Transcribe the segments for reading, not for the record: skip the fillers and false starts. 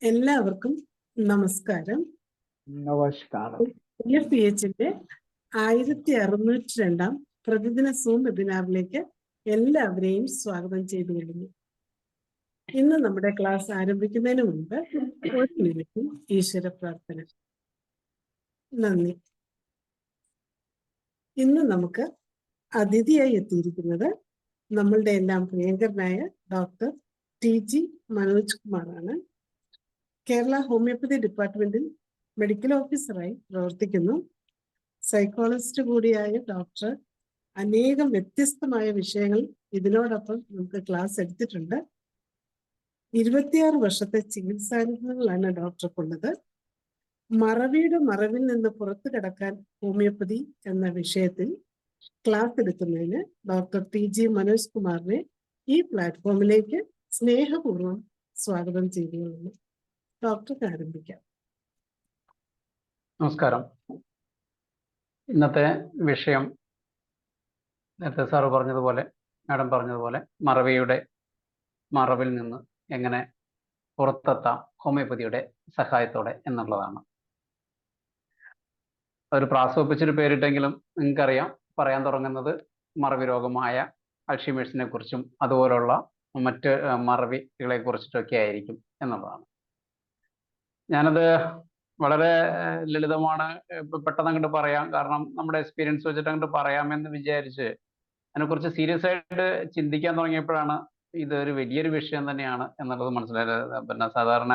എല്ലാവർക്കും നമസ്കാരം. നമസ്കാരം. PHന്റെ 1602 പ്രതിദിന സൂം വെബിനാറിലേക്ക് എല്ലാവരെയും സ്വാഗതം ചെയ്തുകൊള്ളുന്നു. ഇന്ന് നമ്മുടെ ക്ലാസ് ആരംഭിക്കുന്നതിന് മുമ്പ് ഒരു മിനിറ്റ് ഈശ്വര പ്രാർത്ഥന. നന്ദി. ഇന്ന് നമുക്ക് അതിഥിയായി എത്തിയിരിക്കുന്നത് നമ്മളുടെ എല്ലാം പ്രിയങ്കരനായ ഡോക്ടർ TG മനോജ് കുമാറാണ്. കേരള ഹോമിയോപ്പതി ഡിപ്പാർട്ട്മെന്റിൽ മെഡിക്കൽ ഓഫീസറായി പ്രവർത്തിക്കുന്നു. സൈക്കോളജിസ്റ്റ് കൂടിയായ ഡോക്ടർ അനേകം വ്യത്യസ്തമായ വിഷയങ്ങൾ ഇതിനോടൊപ്പം നമുക്ക് ക്ലാസ് എടുത്തിട്ടുണ്ട്. 26 വർഷത്തെ ചികിത്സാനുഭവങ്ങളാണ് ഡോക്ടർക്കുള്ളത്. മറവിയുടെ മറവിൽ നിന്ന് പുറത്തു കടക്കാൻ ഹോമിയോപ്പതി എന്ന വിഷയത്തിൽ ക്ലാസ് എടുക്കുന്നതിന് ഡോക്ടർ TG മനോജ് കുമാറിനെ ഈ പ്ലാറ്റ്ഫോമിലേക്ക് സ്നേഹപൂർവ്വം സ്വാഗതം ചെയ്തുകൊള്ളുന്നു. ഡോക്ടർക്ക് ആരംഭിക്കാം. നമസ്കാരം. ഇന്നത്തെ വിഷയം നേരത്തെ സാറ് പറഞ്ഞതുപോലെ, മാഡം പറഞ്ഞതുപോലെ, മറവിയുടെ മറവിൽ നിന്ന് എങ്ങനെ പുറത്തെത്താം ഹോമിയോപ്പതിയുടെ സഹായത്തോടെ എന്നുള്ളതാണ്. ഒരു പ്രാസവപ്പിച്ചൊരു പേരിട്ടെങ്കിലും നിങ്ങൾക്കറിയാം, പറയാൻ തുടങ്ങുന്നത് മറവി രോഗമായ അൾഷിമേഴ്സിനെ കുറിച്ചും അതുപോലുള്ള മറ്റ് മറവികളെ കുറിച്ചിട്ടൊക്കെ ആയിരിക്കും എന്നുള്ളതാണ്. ഞാനത് വളരെ ലളിതമാണ്, പെട്ടെന്ന് അങ്ങോട്ട് പറയാം, കാരണം നമ്മുടെ എക്സ്പീരിയൻസ് വെച്ചിട്ട് അങ്ങോട്ട് പറയാമെന്ന് വിചാരിച്ച് അതിനെക്കുറിച്ച് സീരിയസ് ആയിട്ട് ചിന്തിക്കാൻ തുടങ്ങിയപ്പോഴാണ് ഇതൊരു വലിയൊരു വിഷയം തന്നെയാണ് എന്നുള്ളത് മനസ്സിലായത്. പിന്നെ സാധാരണ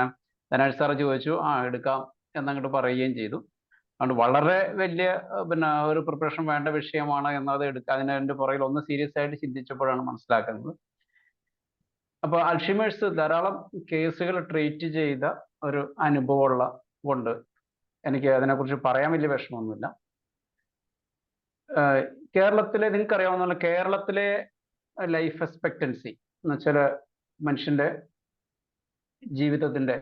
ധനാഷ് സാറ് ചോദിച്ചു, എടുക്കാം എന്നങ്ങോട്ട് പറയുകയും ചെയ്തു. അതുകൊണ്ട് വളരെ വലിയ ഒരു പ്രിപ്പറേഷൻ വേണ്ട വിഷയമാണ് എന്നത് അതിൻ്റെ പുറകിൽ ഒന്ന് സീരിയസ് ആയിട്ട് ചിന്തിച്ചപ്പോഴാണ് മനസ്സിലാക്കുന്നത്. അപ്പോൾ അൾഷിമേഴ്സ് ധാരാളം കേസുകൾ ട്രീറ്റ് ചെയ്ത ഒരു അനുഭവമുള്ള കൊണ്ട് എനിക്ക് അതിനെക്കുറിച്ച് പറയാൻ വലിയ വിഷമമൊന്നുമില്ല. കേരളത്തിലെ, നിങ്ങൾക്കറിയാവുന്ന കേരളത്തിലെ ലൈഫ് എക്സ്പെക്റ്റൻസി എന്ന് വെച്ചാൽ മനുഷ്യന്റെ ജീവിതത്തിന്റെ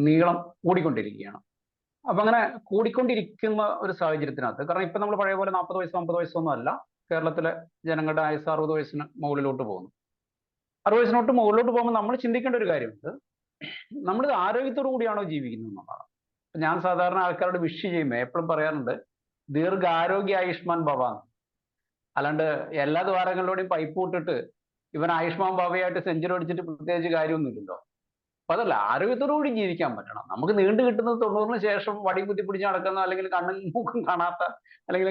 നീളം കൂടിക്കൊണ്ടിരിക്കുകയാണ്. അപ്പൊ അങ്ങനെ കൂടിക്കൊണ്ടിരിക്കുന്ന ഒരു സാഹചര്യത്തിനകത്ത്, കാരണം ഇപ്പൊ നമ്മൾ പഴയ പോലെ 40 വയസ്സ് 50 വയസ്സൊന്നും അല്ല, കേരളത്തിലെ ജനങ്ങളുടെ ആയുസ് 60 വയസ്സിന് മുകളിലോട്ട് പോകുന്നു. 60 വയസ്സിനോട്ട് മുകളിലോട്ട് പോകുമ്പോൾ നമ്മൾ ചിന്തിക്കേണ്ട ഒരു കാര്യമുണ്ട്, നമ്മൾ ആരോഗ്യത്തോടു കൂടിയാണോ ജീവിക്കുന്നത് എന്നുള്ളതാണ്. ഞാൻ സാധാരണ ആൾക്കാരോട് വിഷ് ചെയ്യുമ്പോൾ എപ്പോഴും പറയാറുണ്ട്, ദീർഘാരോഗ്യ ആയുഷ്മാൻ ഭവ. അല്ലാണ്ട് എല്ലാ ദ്വാരങ്ങളിലൂടെയും പൈപ്പ് വിട്ടിട്ട് ഇവൻ ആയുഷ്മാൻ ഭവയായിട്ട് സെഞ്ചുറി അടിച്ചിട്ട് പ്രത്യേകിച്ച് കാര്യമൊന്നുമില്ലല്ലോ. അപ്പൊ അതല്ല, ആരോഗ്യത്തോടു കൂടി ജീവിക്കാൻ പറ്റണം. നമുക്ക് നീണ്ടു കിട്ടുന്നത് 90-ന് ശേഷം വടി കുത്തി പിടിച്ച് നടക്കുന്ന, അല്ലെങ്കിൽ കണ്ണും മൂക്കും കാണാത്ത, അല്ലെങ്കിൽ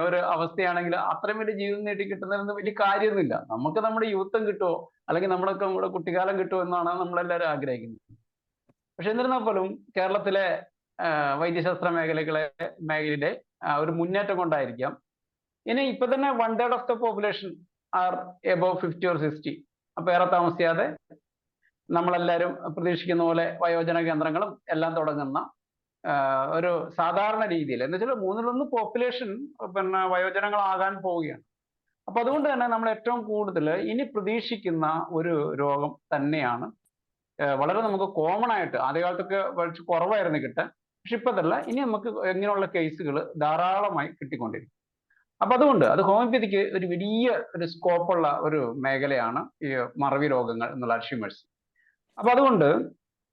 ഒരു അവസ്ഥയാണെങ്കിൽ അത്രയും വലിയ ജീവിതം നേടി കിട്ടുന്നതിന് വലിയ കാര്യമൊന്നുമില്ല. നമുക്ക് നമ്മുടെ യുവത്വം കിട്ടുമോ, അല്ലെങ്കിൽ നമ്മുടെ കുട്ടിക്കാലം കിട്ടുമോ എന്നാണ് നമ്മളെല്ലാവരും ആഗ്രഹിക്കുന്നത്. പക്ഷെ എന്നിരുന്നാൽ പോലും കേരളത്തിലെ വൈദ്യശാസ്ത്ര മേഖലയിലെ ഒരു മുന്നേറ്റം കൊണ്ടായിരിക്കാം ഇനി ഇപ്പൊ തന്നെ 1/3 of the population are above 50 or 60. അപ്പൊ ഏറെ താമസിയാതെ നമ്മളെല്ലാവരും പ്രതീക്ഷിക്കുന്ന പോലെ വയോജന കേന്ദ്രങ്ങളും എല്ലാം തുടങ്ങുന്ന ഒരു സാധാരണ രീതിയിൽ, എന്ന് വെച്ചാൽ 1/3 പോപ്പുലേഷൻ വയോജനങ്ങളാകാൻ പോവുകയാണ്. അപ്പൊ അതുകൊണ്ട് തന്നെ നമ്മൾ ഏറ്റവും കൂടുതൽ ഇനി പ്രതീക്ഷിക്കുന്ന ഒരു രോഗം തന്നെയാണ്, വളരെ നമുക്ക് കോമൺ ആയിട്ട്, ആദ്യകാലത്തൊക്കെ വളരെ കുറവായിരുന്നു കിട്ടാൻ, പക്ഷെ ഇപ്പതല്ല, ഇനി നമുക്ക് ഇങ്ങനെയുള്ള കേസുകൾ ധാരാളമായി കിട്ടിക്കൊണ്ടിരിക്കും. അപ്പൊ അതുകൊണ്ട് അത് ഹോമിയോപ്പതിക്ക് ഒരു വലിയ ഒരു സ്കോപ്പുള്ള ഒരു മേഖലയാണ് ഈ മറവി രോഗങ്ങൾ എന്നുള്ള അൾഷിമേഴ്സ്. അപ്പൊ അതുകൊണ്ട്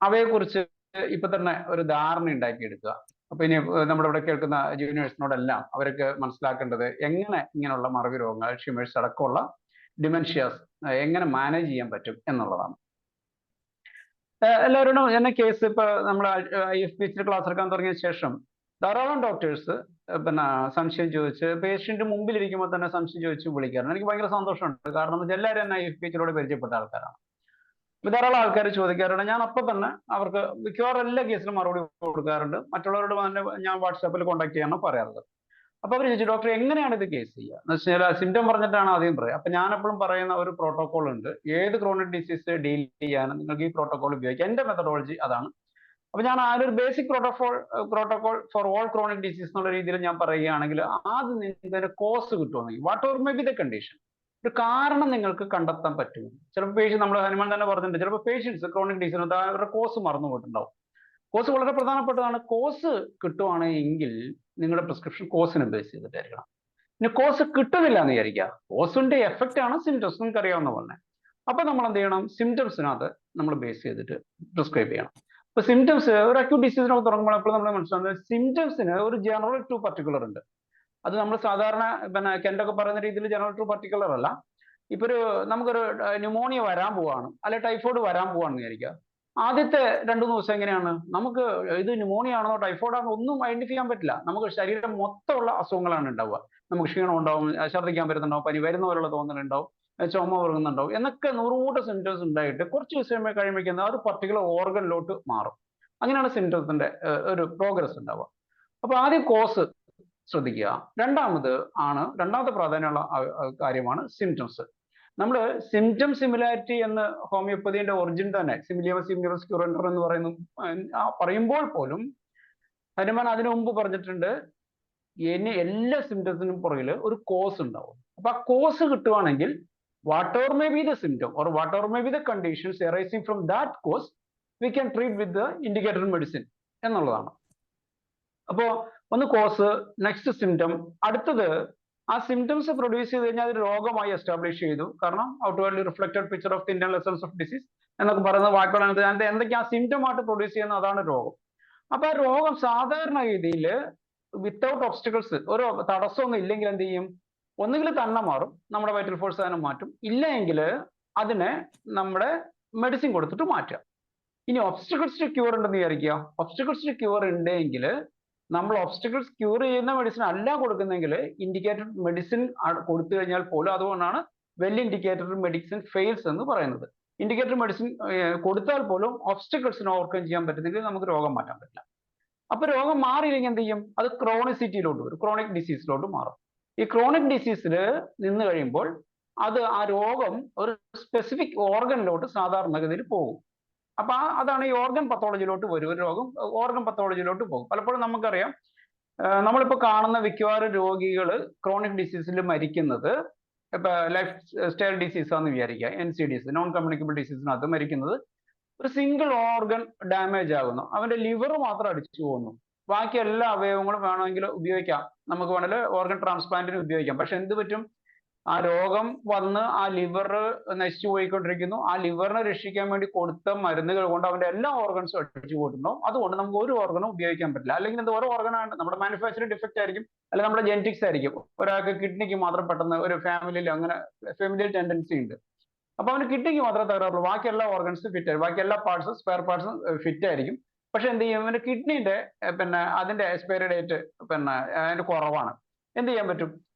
അവയെക്കുറിച്ച് ഇപ്പൊ തന്നെ ഒരു ധാരണ ഉണ്ടാക്കിയെടുക്കുക. അപ്പൊ ഇനി നമ്മുടെ ഇവിടെ കേൾക്കുന്ന ജൂനിയേഴ്സിനോടെല്ലാം അവർക്ക് മനസ്സിലാക്കേണ്ടത് എങ്ങനെ ഇങ്ങനെയുള്ള മറവി രോഗങ്ങൾ, അൾഷിമേഴ്സ് അടക്കമുള്ള ഡിമെൻഷ്യാസ് എങ്ങനെ മാനേജ് ചെയ്യാൻ പറ്റും എന്നുള്ളതാണ്. എല്ലാവരോടും എന്നെ കേസ് ഇപ്പൊ നമ്മൾ IFPH ക്ലാസ് എടുക്കാൻ തുടങ്ങിയ ശേഷം ധാരാളം ഡോക്ടേഴ്സ് സംശയം ചോദിച്ച്, പേഷ്യന്റ് മുമ്പിലിരിക്കുമ്പോൾ തന്നെ സംശയം ചോദിച്ച് വിളിക്കാറുണ്ട്. എനിക്ക് ഭയങ്കര സന്തോഷമുണ്ട്, കാരണം എന്ന് വെച്ചാൽ എല്ലാവരും എന്നെ IFPHിലൂടെ പരിചയപ്പെട്ട ആൾക്കാരാണ്. ധാരാളം ആൾക്കാർ ചോദിക്കാറുണ്ട്. ഞാൻ അപ്പം തന്നെ അവർക്ക് മിക്കവാറും എല്ലാ കേസിലും മറുപടി കൊടുക്കാറുണ്ട്. മറ്റുള്ളവരോട് ഞാൻ വാട്സാപ്പിൽ കോൺടാക്ട് ചെയ്യാനോ പറയാറുള്ളത്. അപ്പൊ അവർ ചോദിച്ചു, ഡോക്ടർ എങ്ങനെയാണ് ഇത് കേസ് ചെയ്യുക എന്ന് വെച്ചാൽ സിംറ്റം പറഞ്ഞിട്ടാണ് ആദ്യം പറയുക. അപ്പൊ ഞാൻ എപ്പോഴും പറയുന്ന ഒരു പ്രോട്ടോകോൾ ഉണ്ട്, ഏത് ക്രോണിക് ഡിസീസ് ഡീൽ ചെയ്യാനും നിങ്ങൾക്ക് ഈ പ്രോട്ടോകോൾ ഉപയോഗിക്കാം. എന്റെ മെത്തഡോളജി അതാണ്. അപ്പൊ ഞാൻ ഒരു basic protocol for all chronic disease എന്നുള്ള രീതിയിൽ ഞാൻ പറയുകയാണെങ്കിൽ, ആദ്യം നിങ്ങൾക്ക് കോസ് കിട്ടുമെങ്കിൽ, what ever may be the condition, ഒരു കാരണം നിങ്ങൾക്ക് കണ്ടെത്താൻ പറ്റും. ചിലപ്പോൾ പേഷ്യൻ, നമ്മൾ ഹനുമാൻ തന്നെ പറഞ്ഞിട്ടുണ്ട്, ചിലപ്പോൾ പേഷ്യൻസ് ക്രോണിക് ഡിസീസ് അവരുടെ കോസ് മറന്നു പോയിട്ടുണ്ടാവും. കോസ് വളരെ പ്രധാനപ്പെട്ടതാണ്. കോസ് കിട്ടുവാണെങ്കിൽ നിങ്ങളുടെ പ്രിസ്ക്രിപ്ഷൻ കോസിനെ ബേസ് ചെയ്തിട്ടായിരിക്കണം. പിന്നെ കോസ് കിട്ടുന്നില്ല എന്ന് വിചാരിക്കുക, കോസിന്റെ എഫക്റ്റ് ആണ് സിംറ്റംസ്, നിങ്ങൾക്ക് അറിയാവുന്ന പോലെ. അപ്പൊ നമ്മൾ എന്ത് ചെയ്യണം, സിംറ്റംസിനകത്ത് നമ്മൾ ബേസ് ചെയ്തിട്ട് പ്രിസ്ക്രൈബ് ചെയ്യണം. ഇപ്പൊ സിംറ്റംസ് ഒരു അക്യൂട്ട് ഡിസീസിനൊക്കെ തുടങ്ങുമ്പോൾ എപ്പോഴും നമ്മൾ മനസ്സിലാക്കുന്നത് സിംറ്റംസിന് ഒരു ജനറൽ ടു പർട്ടിക്കുലർ ഉണ്ട്. അത് നമ്മൾ സാധാരണ പിന്നെ കെൻഡൊക്കെ പറയുന്ന രീതിയിൽ ജനറൽ ടു പർട്ടിക്കുലർ അല്ല. ഇപ്പൊ നമുക്കൊരു ന്യൂമോണിയ വരാൻ പോവാണ്, അല്ലെ ടൈഫോയിഡ് വരാൻ പോവാണെന്ന് വിചാരിക്കുക. ആദ്യത്തെ 2-3 ദിവസം എങ്ങനെയാണ്, നമുക്ക് ഇത് ന്യൂമോണിയ ആണോ ടൈഫോയിഡ് ആണോ ഒന്നും ഐഡന്റിഫൈ ചെയ്യാൻ പറ്റില്ല. നമുക്ക് ശരീരം മൊത്തമുള്ള അസുഖങ്ങളാണ് ഉണ്ടാവുക. നമുക്ക് ക്ഷീണം ഉണ്ടാവും, ഛർദ്ദിക്കാൻ വരുന്നുണ്ടാവും, പനി വരുന്ന പോലുള്ള തോന്നലുണ്ടാവും, ചുമ ഉറങ്ങുന്നുണ്ടാവും എന്നൊക്കെ 100 സിംറ്റംസ് ഉണ്ടായിട്ട് കുറച്ച് ദിവസം കഴിയുമ്പോഴേക്കും അത് പർട്ടിക്കുലർ ഓർഗനിലോട്ട് മാറും. അങ്ങനെയാണ് സിംറ്റംസിന്റെ ഒരു പ്രോഗ്രസ് ഉണ്ടാവുക. അപ്പൊ ആദ്യം കോസ് ശ്രദ്ധിക്കുക. രണ്ടാമത്തെ പ്രാധാന്യമുള്ള കാര്യമാണ് സിംറ്റംസ്. നമ്മൾ സിംറ്റം സിമിലാരിറ്റി എന്ന് ഹോമിയോപ്പതിന്റെ ഒറിജിൻ തന്നെ സിമിലിയസ് ക്യൂറൻഡർ എന്ന് പറയുമ്പോൾ പോലും ഹനുമാൻ അതിനു മുമ്പ് പറഞ്ഞിട്ടുണ്ട് എല്ലാ സിംറ്റംസിനും പുറകിൽ ഒരു കോസ് ഉണ്ടാവും. അപ്പൊ ആ കോസ് കിട്ടുവാണെങ്കിൽ whatever may be the symptom or whatever may be the conditions arising from that cause, we can treat with the indicated medicine എന്നുള്ളതാണ്. അപ്പോ ഒന്ന് കോസ്, നെക്സ്റ്റ് സിംറ്റം, അടുത്തത് ആ സിംറ്റംസ് പ്രൊഡ്യൂസ് ചെയ്ത് കഴിഞ്ഞാൽ അത് രോഗമായി എസ്റ്റാബ്ലിഷ് ചെയ്തു. കാരണം outwardly reflected picture of the internal essence of disease എന്നൊക്കെ പറയുന്ന വാക്കുകളാണ്. എന്തൊക്കെ ആ സിംറ്റം ആയിട്ട് പ്രൊഡ്യൂസ് ചെയ്യുന്നത് അതാണ് രോഗം. അപ്പൊ ആ രോഗം സാധാരണഗതിയിൽ വിത്തൗട്ട് ഒബ്സ്റ്റക്കിൾസ്, ഒരു തടസ്സമൊന്നും ഇല്ലെങ്കിൽ എന്ത് ചെയ്യും, ഒന്നുകിൽ തന്നെ മാറും, നമ്മുടെ വൈറ്റൽ ഫോഴ്സ് അതിനെ മാറ്റും, ഇല്ലെങ്കിൽ അതിനെ നമ്മുടെ മെഡിസിൻ കൊടുത്തിട്ട് മാറ്റുക. ഇനി ഒബ്സ്റ്റക്കിൾസ് ടു ക്യൂർ ഉണ്ടെന്ന് വിചാരിക്കുക. ഒബ്സ്റ്റക്കിൾസ് ടു ക്യൂർ ഉണ്ടെങ്കിൽ നമ്മൾ ഒബ്സ്റ്റക്കിൾസ് ക്യൂർ ചെയ്യുന്ന മെഡിസിൻ അല്ല കൊടുക്കുന്നെങ്കിൽ ഇൻഡിക്കേറ്റഡ് മെഡിസിൻ കൊടുത്തു കഴിഞ്ഞാൽ പോലും, അതുകൊണ്ടാണ് വെൽ ഇൻഡിക്കേറ്റഡ് മെഡിസിൻ ഫെയിൽസ് എന്ന് പറയുന്നത്. ഇൻഡിക്കേറ്റഡ് മെഡിസിൻ കൊടുത്താൽ പോലും ഒബ്സ്റ്റക്കിൾസിനെ ഓവർകം ചെയ്യാൻ പറ്റുന്നെങ്കിൽ നമുക്ക് രോഗം മാറ്റാൻ പറ്റില്ല. അപ്പൊ രോഗം മാറിയില്ലെങ്കിൽ എന്ത് ചെയ്യും, അത് ക്രോണിസിറ്റിയിലോട്ട് വരും, ക്രോണിക് ഡിസീസിലോട്ട് മാറും. ഈ ക്രോണിക് ഡിസീസിൽ നിന്ന് കഴിയുമ്പോൾ ആ രോഗം ഒരു സ്പെസിഫിക് ഓർഗനിലോട്ട് സാധാരണഗതിയിൽ പോകും. അപ്പൊ അതാണ് ഈ ഓർഗൻ പത്തോളജിയിലോട്ട് വരും. ഒരു രോഗം ഓർഗൻ പത്തോളജിയിലോട്ട് പോകും. പലപ്പോഴും നമുക്കറിയാം, നമ്മളിപ്പോൾ കാണുന്ന മിക്കവാറും രോഗികൾ ക്രോണിക് ഡിസീസിൽ മരിക്കുന്നത്, ഇപ്പൊ ലൈഫ് സ്റ്റൈൽ ഡിസീസ് ആണെന്ന് വിചാരിക്കുക, NCDs, നോൺ കമ്മ്യൂണിക്കബിൾ ഡിസീസിനകത്ത് മരിക്കുന്നത് ഒരു സിംഗിൾ ഓർഗൻ ഡാമേജ് ആകുന്നു, അവന്റെ ലിവർ മാത്രം അടിച്ചു പോകുന്നു, ബാക്കി എല്ലാ അവയവങ്ങളും വേണമെങ്കിൽ ഉപയോഗിക്കാം, നമുക്ക് വേണമെങ്കിൽ ഓർഗൻ ട്രാൻസ്പ്ലാന്റിന് ഉപയോഗിക്കാം. പക്ഷെ എന്ത് പറ്റും, ആ രോഗം വന്ന് ആ ലിവർ നശിച്ചു പോയിക്കൊണ്ടിരിക്കുന്നു. ആ ലിവറിനെ രക്ഷിക്കാൻ വേണ്ടി കൊടുത്ത മരുന്നുകൾ കൊണ്ട് അവന്റെ എല്ലാ ഓർഗൻസും അടിച്ചു പോയിട്ടുണ്ടാവും. അതുകൊണ്ട് നമുക്ക് ഒരു ഓർഗനും ഉപയോഗിക്കാൻ പറ്റില്ല. അല്ലെങ്കിൽ ഓരോ ഓർഗനാണ് നമ്മുടെ മാനുഫാക്ചറിംഗ് ഡിഫക്റ്റ് ആയിരിക്കും, അല്ലെങ്കിൽ നമ്മുടെ ജെനറ്റിക്സ് ആയിരിക്കും. ഒരാൾക്ക് കിഡ്നിക്ക് മാത്രം പെട്ടെന്ന് ഒരു ഫാമിലിയിൽ അങ്ങനെ ഫാമിലിയൽ ടെൻഡൻസി ഉണ്ട്, അപ്പൊ അവന് കിഡ്നിക്ക് മാത്രമേ തകരാറുള്ളൂ, ബാക്കി എല്ലാ ഓർഗൻസും ഫിറ്റ് ആയിരിക്കും, ബാക്കി എല്ലാ പാർട്സും സ്പെയർ പാർട്സും ഫിറ്റ് ആയിരിക്കും. പക്ഷെ എന്ത് ചെയ്യും, അവന്റെ കിഡ്നിന്റെ അതിന്റെ എക്സ്പയറി ഡേറ്റ് അതിന്റെ കുറവാണ്. എന്ത് ചെയ്യാൻ പറ്റും?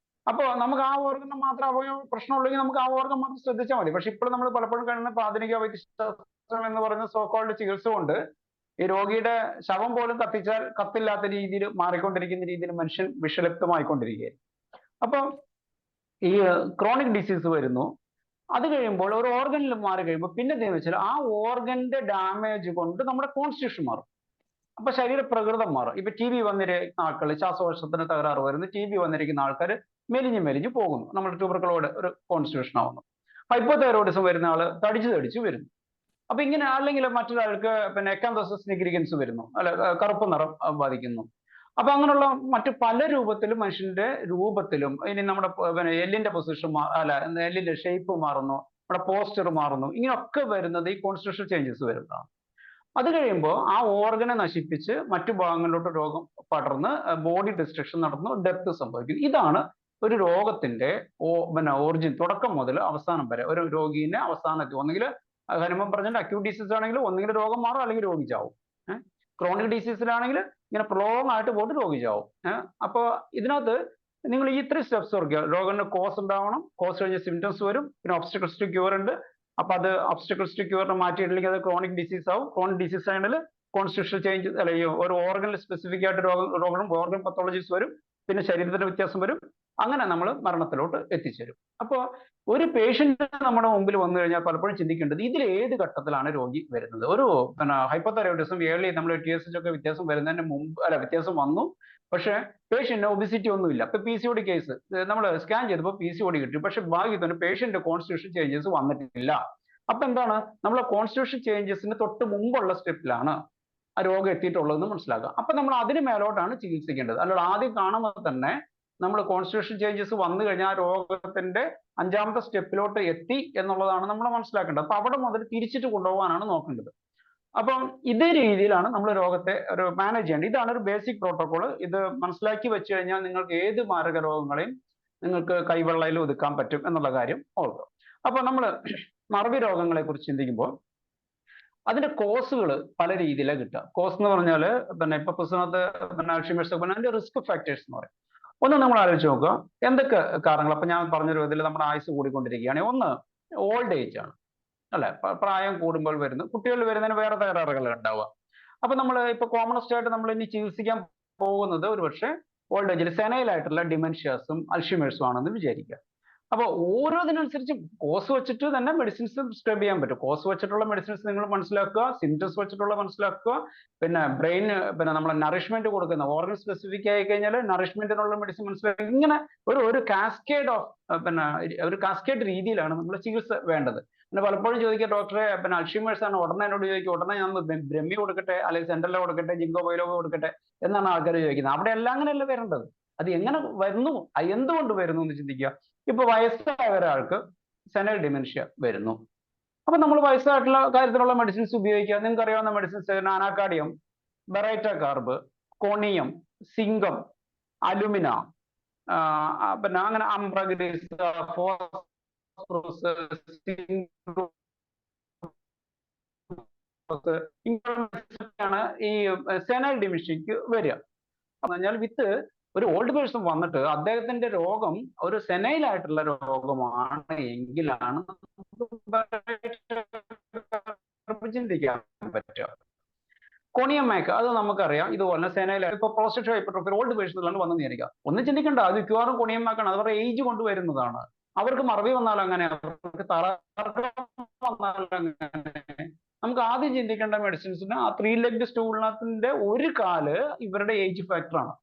അപ്പോൾ നമുക്ക് ആ ഓർഗൻ മാത്രം പ്രശ്നമുള്ളെങ്കിൽ നമുക്ക് ആ ഓർഗൻ മാത്രം ശ്രദ്ധിച്ചാൽ മതി. പക്ഷെ ഇപ്പോൾ നമ്മൾ പലപ്പോഴും കാണുന്ന ആധുനിക വൈദ്യശാസ്ത്രം എന്ന് പറയുന്ന സോക്കോൾഡ് ചികിത്സ കൊണ്ട് ഈ രോഗിയുടെ ശവം പോലും കത്തിച്ചാൽ കത്തില്ലാത്ത രീതിയിൽ മാറിക്കൊണ്ടിരിക്കുന്ന രീതിയിൽ മനുഷ്യൻ വിഷലിപ്തമായിക്കൊണ്ടിരിക്കുകയായിരുന്നു. അപ്പൊ ഈ ക്രോണിക് ഡിസീസ് വരുന്നു, അത് കഴിയുമ്പോൾ ഒരു ഓർഗനിൽ മാറി കഴിയുമ്പോൾ പിന്നെ എന്താണെന്ന് വെച്ചാൽ ആ ഓർഗന്റെ ഡാമേജ് കൊണ്ട് നമ്മുടെ കോൺസ്റ്റിറ്റ്യൂഷൻ മാറും. അപ്പൊ ശരീരപ്രകൃതം മാറും. ഇപ്പൊ TB വന്നിരിക്കുന്ന ആൾക്കാർ, ശ്വാസകോശത്തിന് തകരാറ് വരുന്നു, TB വന്നിരിക്കുന്ന ആൾക്കാർ മെലിഞ്ഞു പോകുന്നു, നമ്മുടെ ട്യൂബർക്കുലോട് ഒരു കോൺസ്റ്റിറ്റ്യൂഷൻ ആവുന്നു. ഹൈപ്പോതൈറോയിഡിസം വരുന്ന ആള് തടിച്ചു വരുന്നു. അപ്പൊ ഇങ്ങനെ, അല്ലെങ്കിൽ മറ്റൊരാൾക്ക് എക്കാന്തോസിസ് നിഗ്രിഗൻസ് വരുന്നു, അല്ല കറുപ്പ് നിറം ബാധിക്കുന്നു. അപ്പൊ അങ്ങനെയുള്ള മറ്റു പല രൂപത്തിലും മനുഷ്യന്റെ രൂപത്തിലും, ഇനി നമ്മുടെ എല്ലിന്റെ പൊസിഷൻ അല്ല എല്ലിന്റെ ഷേപ്പ് മാറുന്നു, നമ്മുടെ പോസ്റ്റർ മാറുന്നു, ഇങ്ങനെയൊക്കെ വരുന്നത് ഈ കോൺസ്റ്റിറ്റ്യൂഷൻ ചേഞ്ചസ് വരുന്നതാണ്. അത് കഴിയുമ്പോൾ ആ ഓർഗനെ നശിപ്പിച്ച് മറ്റു ഭാഗങ്ങളിലോട്ട് രോഗം പടർന്ന് ബോഡി ഡിസ്ട്രക്ഷൻ നടന്നു, ഡെത്ത് സംഭവിക്കും. ഇതാണ് ഒരു രോഗത്തിന്റെ ഓറിജിൻ, തുടക്കം മുതൽ അവസാനം വരെ. ഒരു രോഗീനെ അവസാനത്തിൽ ഒന്നുകിൽ ഹനുമാൻ പറഞ്ഞിട്ട് അക്യൂട്ട് ഡിസീസ് ആണെങ്കിൽ ഒന്നുകിൽ രോഗം മാറും, അല്ലെങ്കിൽ രോഗി ചാവും. ക്രോണിക് ഡിസീസിലാണെങ്കിൽ ഇങ്ങനെ പ്രൊലോങ് ആയിട്ട് പോയിട്ട് രോഗി ചാവും. അപ്പോൾ ഇതിനകത്ത് നിങ്ങൾ ഈ 3 സ്റ്റെപ്സ് ഓർക്കുക. രോഗത്തിന് കോസ് ഉണ്ടാവണം, കോസ് കഴിഞ്ഞ് സിംറ്റംസ് വരും, പിന്നെ ഒബ്സ്റ്റക്കിൾസ് ടു ക്യൂർ ഉണ്ട്. അപ്പൊ അത് ഒബ്സ്റ്റക്കിൾസ് ടു ക്യൂറിനെ മാറ്റിയിട്ടില്ലെങ്കിൽ അത് ക്രോണിക് ഡിസീസ് ആവും. ക്രോണിക് ഡിസീസ് ആണെങ്കിൽ കോൺസ്റ്റിറ്റ്യൂഷൻ ചേഞ്ച്, അല്ലെങ്കിൽ ഒരു ഓർഗനിൽ സ്പെസിഫിക് ആയിട്ട് രോഗം ഓർഗൻ പത്തോളജീസ് വരും, പിന്നെ ശരീരത്തിന്റെ വ്യത്യാസം വരും. അങ്ങനെ നമ്മൾ മരണത്തിലോട്ട് എത്തിച്ചേരും. അപ്പോൾ ഒരു പേഷ്യന്റ് നമ്മുടെ മുമ്പിൽ വന്നു കഴിഞ്ഞാൽ പലപ്പോഴും ചിന്തിക്കേണ്ടത് ഇതിൽ ഏത് ഘട്ടത്തിലാണ് രോഗി വരുന്നത്. ഒരു ഹൈപ്പോതൈറോയിഡിസം ഏർലി നമ്മൾ TSH ഒക്കെ വ്യത്യാസം വരുന്നതിന് മുമ്പ്, വ്യത്യാസം വന്നു, പക്ഷെ പേഷ്യന്റ് ഒബിസിറ്റി ഒന്നുമില്ല. ഇപ്പൊ PCOD കേസ് നമ്മൾ സ്കാൻ ചെയ്തപ്പോൾ PCOD കിട്ടി, പക്ഷെ ഭാഗ്യത്തിന് പേഷ്യന്റ് കോൺസ്റ്റിറ്റ്യൂഷൻ ചേഞ്ചസ് വന്നിട്ടില്ല. അപ്പൊ എന്താണ്, നമ്മളെ കോൺസ്റ്റിറ്റ്യൂഷൻ ചേഞ്ചസിന് തൊട്ട് മുമ്പുള്ള സ്റ്റെപ്പിലാണ് ആ രോഗം എത്തിയിട്ടുള്ളതെന്ന് മനസ്സിലാക്കുക. അപ്പൊ നമ്മൾ അതിന് മേലോട്ടാണ് ചികിത്സിക്കേണ്ടത്. അല്ലാതെ ആദ്യം കാണുമ്പോൾ തന്നെ നമ്മൾ കോൺസ്റ്റിറ്റ്യൂഷൻ ചേഞ്ചസ് വന്നു കഴിഞ്ഞാൽ ആ രോഗത്തിന്റെ 5ാമത്തെ സ്റ്റെപ്പിലോട്ട് എത്തി എന്നുള്ളതാണ് നമ്മൾ മനസ്സിലാക്കേണ്ടത്. അപ്പൊ അവിടെ മുതൽ തിരിച്ചിട്ട് കൊണ്ടുപോകാനാണ് നോക്കേണ്ടത്. അപ്പം ഇതേ രീതിയിലാണ് നമ്മൾ രോഗത്തെ ഒരു മാനേജ് ചെയ്യേണ്ടത്. ഇതാണ് ഒരു ബേസിക് പ്രോട്ടോകോൾ. ഇത് മനസ്സിലാക്കി വെച്ച് കഴിഞ്ഞാൽ നിങ്ങൾക്ക് ഏത് മാരക രോഗങ്ങളെയും നിങ്ങൾക്ക് കൈവെള്ളയിൽ ഒതുക്കാൻ പറ്റും എന്നുള്ള കാര്യം ഓർക്കുക. അപ്പൊ നമ്മൾ മറവി രോഗങ്ങളെ കുറിച്ച് ചിന്തിക്കുമ്പോൾ അതിന്റെ കോസുകൾ പല രീതിയിലാണ് കിട്ടുക. കോസ് എന്ന് പറഞ്ഞാൽ പിന്നെ ഇപ്പൊ പുസ്തകത്ത് അൽഷിമേഴ്സ് അതിന്റെ റിസ്ക് ഫാക്ടേഴ്സ് എന്ന് പറയും. ഒന്ന് നമ്മൾ ആലോചിച്ച് നോക്കുക എന്തൊക്കെ കാരണങ്ങൾ. അപ്പൊ ഞാൻ പറഞ്ഞൊരു ഇതിൽ നമ്മുടെ ആയുസ് കൂടിക്കൊണ്ടിരിക്കുകയാണ്. ഒന്ന് ഓൾഡ് ഏജ് ആണ് അല്ലെ, പ്രായം കൂടുമ്പോൾ വരുന്നു. കുട്ടികളിൽ വരുന്നതിന് വേറെ തകരാറുകൾ ഉണ്ടാവുക. അപ്പൊ നമ്മൾ ഇപ്പൊ കോമണസ്റ്റ് ആയിട്ട് നമ്മൾ ഇനി ചികിത്സിക്കാൻ പോകുന്നത് ഒരുപക്ഷെ ഓൾഡ് ഏജിൽ സെനൈലായിട്ടുള്ള ഡിമെൻഷ്യാസും അൽഷിമേഴ്സും ആണെന്ന് വിചാരിക്കുക. അപ്പൊ ഓരോതിനനുസരിച്ച് കോസ് വെച്ചിട്ട് തന്നെ മെഡിസിൻസ് പ്രിസ്ക്രൈബ് ചെയ്യാൻ പറ്റും. കോസ് വെച്ചിട്ടുള്ള മെഡിസിൻസ് നിങ്ങൾ മനസ്സിലാക്കുക, സിംറ്റംസ് വെച്ചിട്ടുള്ള മനസ്സിലാക്കുക, പിന്നെ ബ്രെയിന് പിന്നെ നമ്മൾ നറിഷ്മെന്റ് കൊടുക്കുന്ന ഓർഗൻ സ്പെസിഫിക് ആയി കഴിഞ്ഞാൽ നറിഷ്മെന്റിനുള്ള മെഡിസിൻ മനസ്സിലാക്കുക. ഇങ്ങനെ ഒരു കാസ്കേഡ് ഓഫ് പിന്നെ ഒരു കാസ്കേഡ് രീതിയിലാണ് നമ്മൾ ചികിത്സ വേണ്ടത്. പിന്നെ പലപ്പോഴും ചോദിക്കുക ഡോക്ടറെ പിന്നെ അൽഷിമേഴ്സ് ആണ്, ഉടനെ എന്നോട് ചോദിക്കും ഉടനെ ഞാൻ ബ്രഹ്മി കൊടുക്കട്ടെ അല്ലെങ്കിൽ സെൻട്രലോ കൊടുക്കട്ടെ ജിങ്കോ ബൈലോഗോ കൊടുക്കട്ടെ എന്നാണ് ആൾക്കാർ ചോദിക്കുന്നത്. അവിടെ എല്ലാം അങ്ങനെയല്ല വരേണ്ടത്. അത് എങ്ങനെ വരുന്നു, എന്തുകൊണ്ട് വരുന്നു എന്ന് ചിന്തിക്കുക. ഇപ്പൊ വയസ്സായ ഒരാൾക്ക് സെനൈൽ ഡിമെൻഷ്യ വരുന്നു. അപ്പൊ നമ്മൾ വയസ്സായിട്ടുള്ള കാര്യത്തിലുള്ള മെഡിസിൻസ് ഉപയോഗിക്കുക. നിങ്ങൾക്ക് അറിയാവുന്ന medicines അനാകാർഡിയം, ബെറൈറ്റ carb, conium, Singham, alumina, പിന്നെ അങ്ങനെ അംബ്രഗ്രീസ്, ഫോസ്ഫറസ്, ഇങ്ങനെയാണ് ഈ സെനൈൽ ഡിമെൻഷ്യക്ക് വരിക. പറഞ്ഞാൽ വിത്ത് ഒരു ഓൾഡ് പേഴ്സൺ വന്നിട്ട് അദ്ദേഹത്തിന്റെ രോഗം ഒരു സെനൈൽ ആയിട്ടുള്ള രോഗമാണ് എങ്കിലാണ് ചിന്തിക്കാൻ പറ്റുക. കോണിയം മേക്ക് അത് നമുക്കറിയാം. ഇതുപോലെ സെനൈൽ ഇപ്പൊ പ്രോസ്റ്റേറ്റ് ഹൈപ്പർട്രോഫി ഓൾഡ് പേഴ്സണിലാണ് വന്നു നേരിടുക. ഒന്നും ചിന്തിക്കണ്ട, അത് മിക്കവാറും കോണിയം മേക്കാണ്. അത് അവരുടെ ഏജ് കൊണ്ട് വരുന്നതാണ്. അവർക്ക് മറവി വന്നാൽ അങ്ങനെ, അവർക്ക് തളർക്കം വന്നാൽ അങ്ങനെ. നമുക്ക് ആദ്യം ചിന്തിക്കേണ്ട മെഡിസിൻസിന് ആ 3 ലെഗ്ഡ് സ്റ്റൂളിനകത്തിന്റെ ഒരു കാല് ഇവരുടെ ഏജ് ഫാക്ടറാണ്.